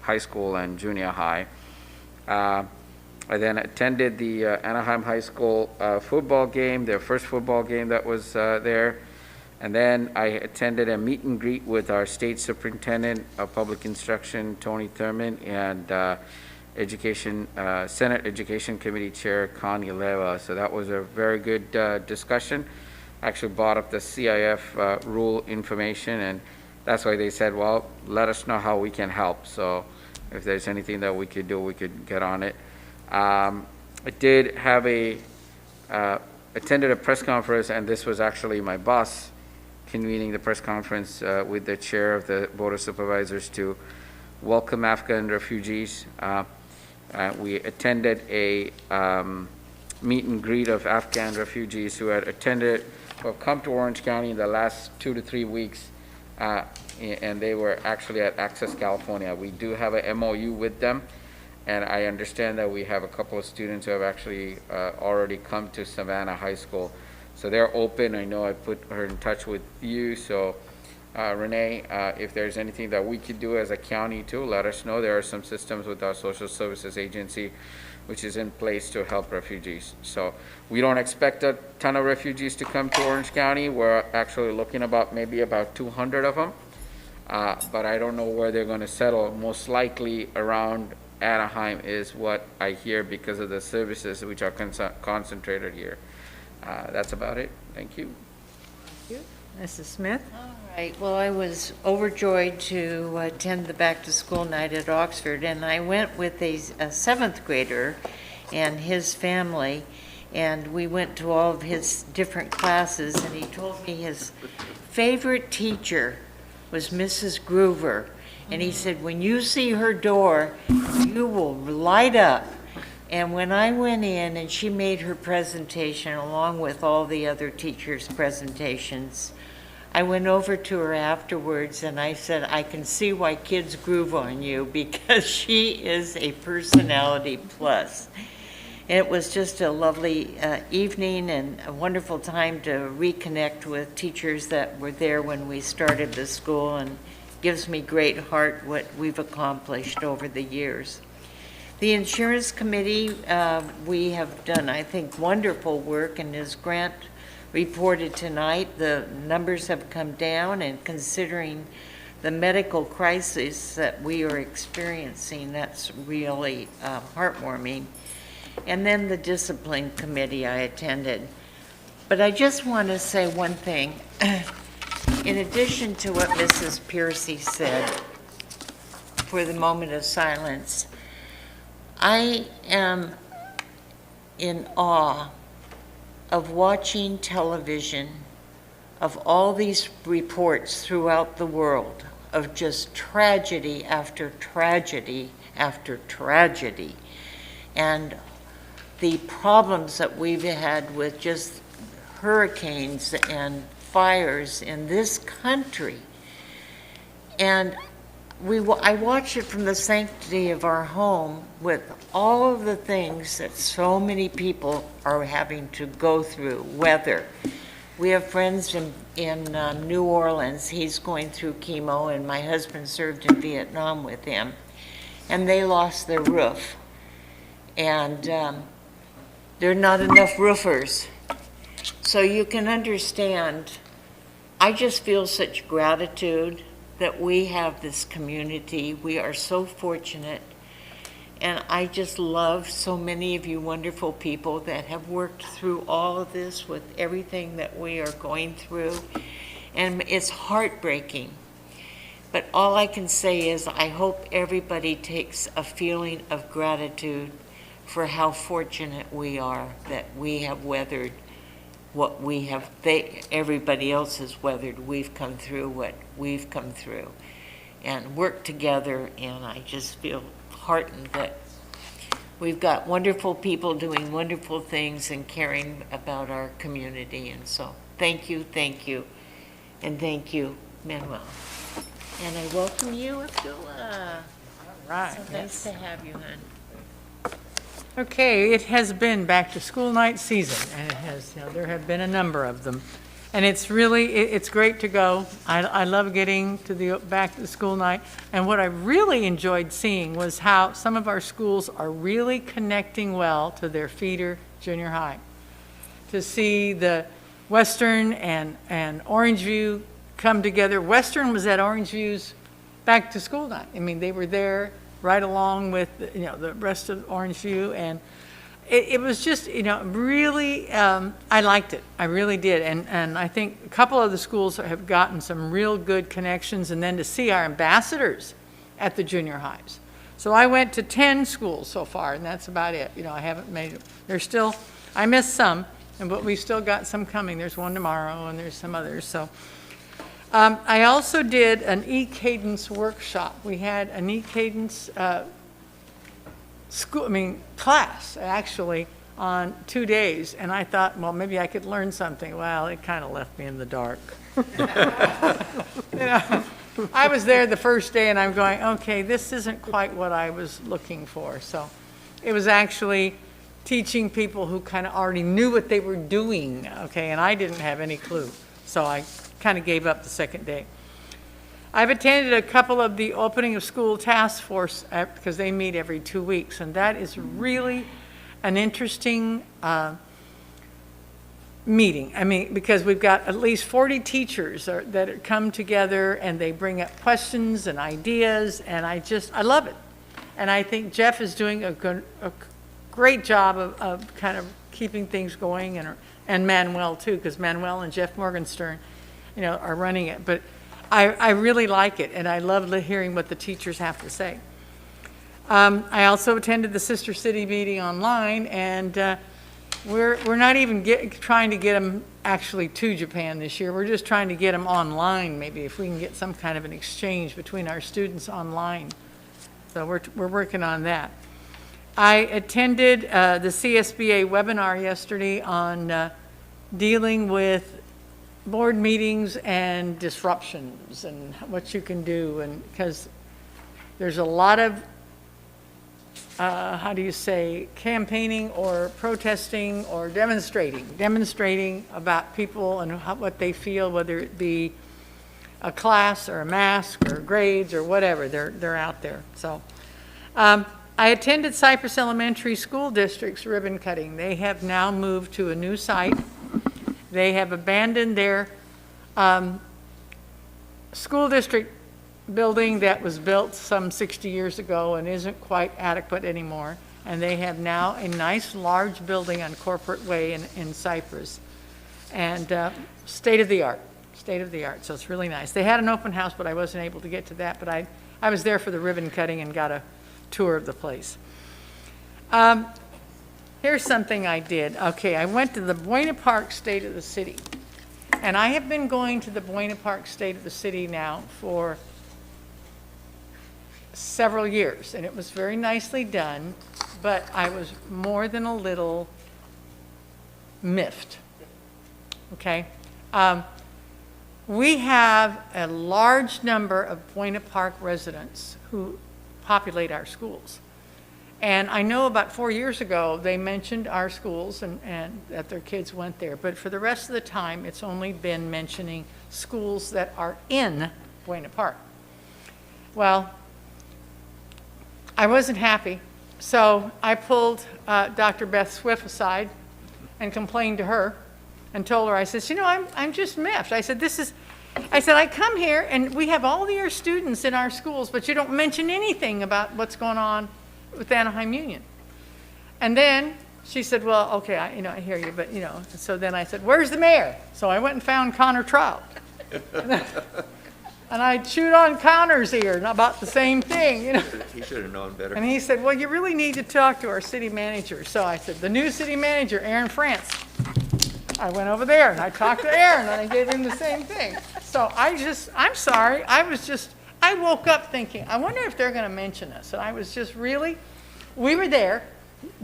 high school and junior high. I then attended the Anaheim High School football game, their first football game that was there. And then I attended a meet and greet with our state superintendent of public instruction, Tony Thurman, and Senate Education Committee Chair Connie Leva. So that was a very good discussion. Actually brought up the CIF rule information, and that's why they said, well, let us know how we can help. So if there's anything that we could do, we could get on it. I did have attended a press conference, and this was actually my boss convening the press conference with the chair of the Board of Supervisors to welcome Afghan refugees. We attended a meet and greet of Afghan refugees who had come to Orange County in the last 2 to 3 weeks, and they were actually at Access California. We do have a MOU with them, and I understand that we have a couple of students who have actually already come to Savannah High School. So they're open. I know I put her in touch with you. So Renee, if there's anything that we could do as a county too, let us know. There are some systems with our social services agency which is in place to help refugees. So we don't expect a ton of refugees to come to Orange County. We're actually looking maybe about 200 of them. But I don't know where they're going to settle. Most likely around Anaheim is what I hear because of the services which are concentrated here. That's about it. Thank you. Thank you. Mrs. Smith? All right. Well, I was overjoyed to attend the back-to-school night at Oxford, and I went with a 7th grader and his family, and we went to all of his different classes, and he told me his favorite teacher was Mrs. Groover, and he said, when you see her door, you will light up. And when I went in and she made her presentation along with all the other teachers' presentations, I went over to her afterwards and I said, I can see why kids groove on you because she is a personality plus. And it was just a lovely evening and a wonderful time to reconnect with teachers that were there when we started the school, and gives me great heart what we've accomplished over the years. The Insurance Committee, we have done, I think, wonderful work, and as Grant reported tonight, the numbers have come down, and considering the medical crisis that we are experiencing, that's really heartwarming. And then the Discipline Committee I attended. But I just want to say one thing. In addition to what Mrs. Piercy said, for the moment of silence, I am in awe of watching television, of all these reports throughout the world of just tragedy after tragedy after tragedy, and the problems that we've had with just hurricanes and fires in this country. And I watch it from the sanctity of our home with all of the things that so many people are having to go through, weather. We have friends in New Orleans. He's going through chemo, and my husband served in Vietnam with him, and they lost their roof. And there are not enough roofers. So you can understand, I just feel such gratitude that we have this community. We are so fortunate. And I just love so many of you wonderful people that have worked through all of this with everything that we are going through. And it's heartbreaking. But all I can say is I hope everybody takes a feeling of gratitude for how fortunate we are that we have weathered what we have, everybody else has weathered. We've come through what we've come through and worked together, and I just feel heartened that we've got wonderful people doing wonderful things and caring about our community. And so thank you, and thank you, Manuel. And I welcome you, Abdullah. All right. So nice to have you, hon. Okay, it has been back to school night season, and it has, there have been a number of them. And it's really, it's great to go. I love getting to the back to the school night. And what I really enjoyed seeing was how some of our schools are really connecting well to their feeder junior high. To see the Western and Orangeview come together. Western was at Orangeview's back to school night. I mean, they were there right along with, the rest of Orangeview, and it was just, really, I liked it. I really did. And I think a couple of the schools have gotten some real good connections, and then to see our ambassadors at the junior highs. So I went to 10 schools so far, and that's about it. I haven't made it. There's still, I missed some, but we've still got some coming. There's one tomorrow, and there's some others. So I also did an e-cadence workshop. We had an e-cadence class, actually, on 2 days. And I thought, well, maybe I could learn something. Well, it kind of left me in the dark. I was there the first day, and I'm going, okay, this isn't quite what I was looking for. So it was actually teaching people who kind of already knew what they were doing, okay, and I didn't have any clue. So I kind of gave up the second day. I've attended a couple of the opening of school task force because they meet every 2 weeks, and that is really an interesting meeting. I mean, because we've got at least 40 teachers that come together, and they bring up questions and ideas, and I love it. And I think Jeff is doing a great job of kind of keeping things going, and Manuel too, because Manuel and Jeff Morgenstern, are running it. But I really like it, and I love hearing what the teachers have to say. I also attended the Sister City meeting online, and we're not even trying to get them actually to Japan this year. We're just trying to get them online, maybe, if we can get some kind of an exchange between our students online. So we're working on that. I attended the CSBA webinar yesterday on dealing with board meetings and disruptions and what you can do, and because there's a lot of how do you say, campaigning or protesting or demonstrating about people and what they feel, whether it be a class or a mask or grades or whatever, they're out there. So I attended Cypress Elementary School District's ribbon cutting. They have now moved to a new site. They have abandoned their school district building that was built some 60 years ago and isn't quite adequate anymore. And they have now a nice large building on Corporate Way in Cypress. And state of the art. So it's really nice. They had an open house, but I wasn't able to get to that. But I was there for the ribbon cutting and got a tour of the place. Here's something I did. Okay, I went to the Buena Park State of the City. And I have been going to the Buena Park State of the City now for several years, and it was very nicely done, but I was more than a little miffed. Okay? We have a large number of Buena Park residents who populate our schools. And I know about 4 years ago, they mentioned our schools and that their kids went there. But for the rest of the time, it's only been mentioning schools that are in Buena Park. Well, I wasn't happy. So I pulled Dr. Beth Swift aside and complained to her and told her, I said, you know, I'm just miffed. I said, I come here and we have all your students in our schools, but you don't mention anything about what's going on with Anaheim Union. And then she said, well, okay, I hear you, but so then I said, where's the mayor? So I went and found Connor Trout. And I chewed on Connor's ear about the same thing, He should have known better. And he said, well, you really need to talk to our city manager. So I said, the new city manager, Aaron France. I went over there and I talked to Aaron and I gave him the same thing. So I'm sorry, I woke up thinking, I wonder if they're going to mention us. And I was just we were there.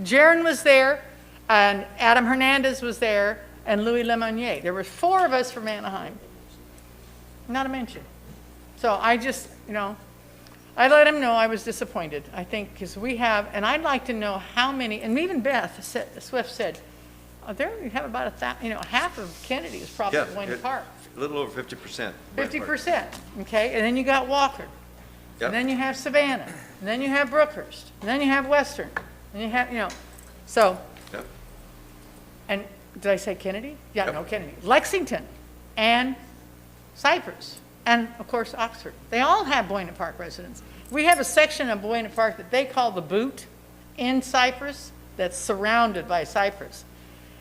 Jaron was there, and Adam Hernandez was there, and Louis Lemonnier. There were 4 of us from Anaheim. Not a mention. So I just, I let him know I was disappointed. I think because we have, and I'd like to know how many, and even Beth Swift said, there we have about half of Kennedy is probably Buena Park. A little over 50%. 50%, okay? And then you got Walker. Yep. And then you have Savannah. And then you have Brookhurst. And then you have Western. And you have, so. Yep. And did I say Kennedy? Yeah, Yep. no, Kennedy. Lexington and Cypress. And, of course, Oxford. They all have Buena Park residents. We have a section of Buena Park that they call the Boot in Cypress that's surrounded by Cypress.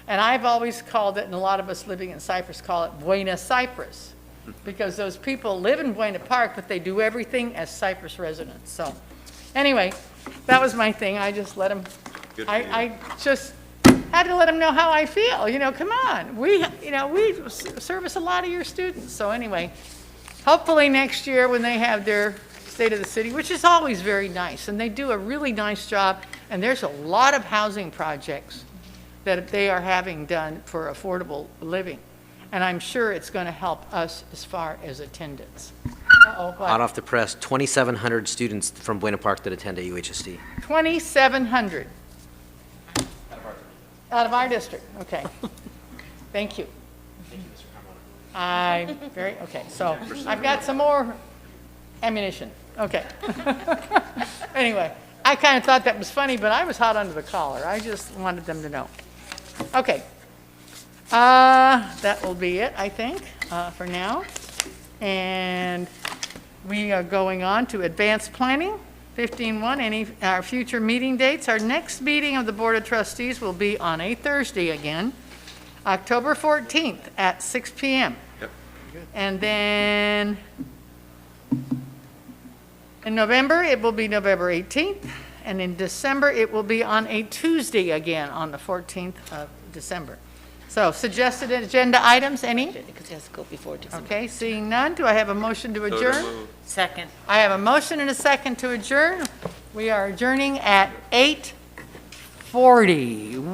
And I've always called it, and a lot of us living in Cypress call it Buena Cypress, because those people live in Buena Park, but they do everything as Cypress residents. So anyway, that was my thing. I just let them, I just had to let them know how I feel. Come on. We service a lot of your students. So anyway, hopefully next year when they have their State of the City, which is always very nice, and they do a really nice job, and there's a lot of housing projects that they are having done for affordable living. And I'm sure it's going to help us as far as attendance. Uh-oh, what? Hot off the press, 2,700 students from Buena Park that attend AUHSD. 2,700. Out of our district, okay. Thank you. Okay, so I've got some more ammunition. Okay. Anyway, I kind of thought that was funny, but I was hot under the collar. I just wanted them to know. Okay. That will be it, I think, for now. And we are going on to advanced planning, 15-1, our future meeting dates. Our next meeting of the Board of Trustees will be on a Thursday again, October 14th at 6 p.m. Yep. And then in November, it will be November 18th. And in December, it will be on a Tuesday again on the 14th of December. So suggested agenda items, any? Because it has to go before December. Okay, seeing none, do I have a motion to adjourn? Second. I have a motion and a second to adjourn. We are adjourning at 8:40.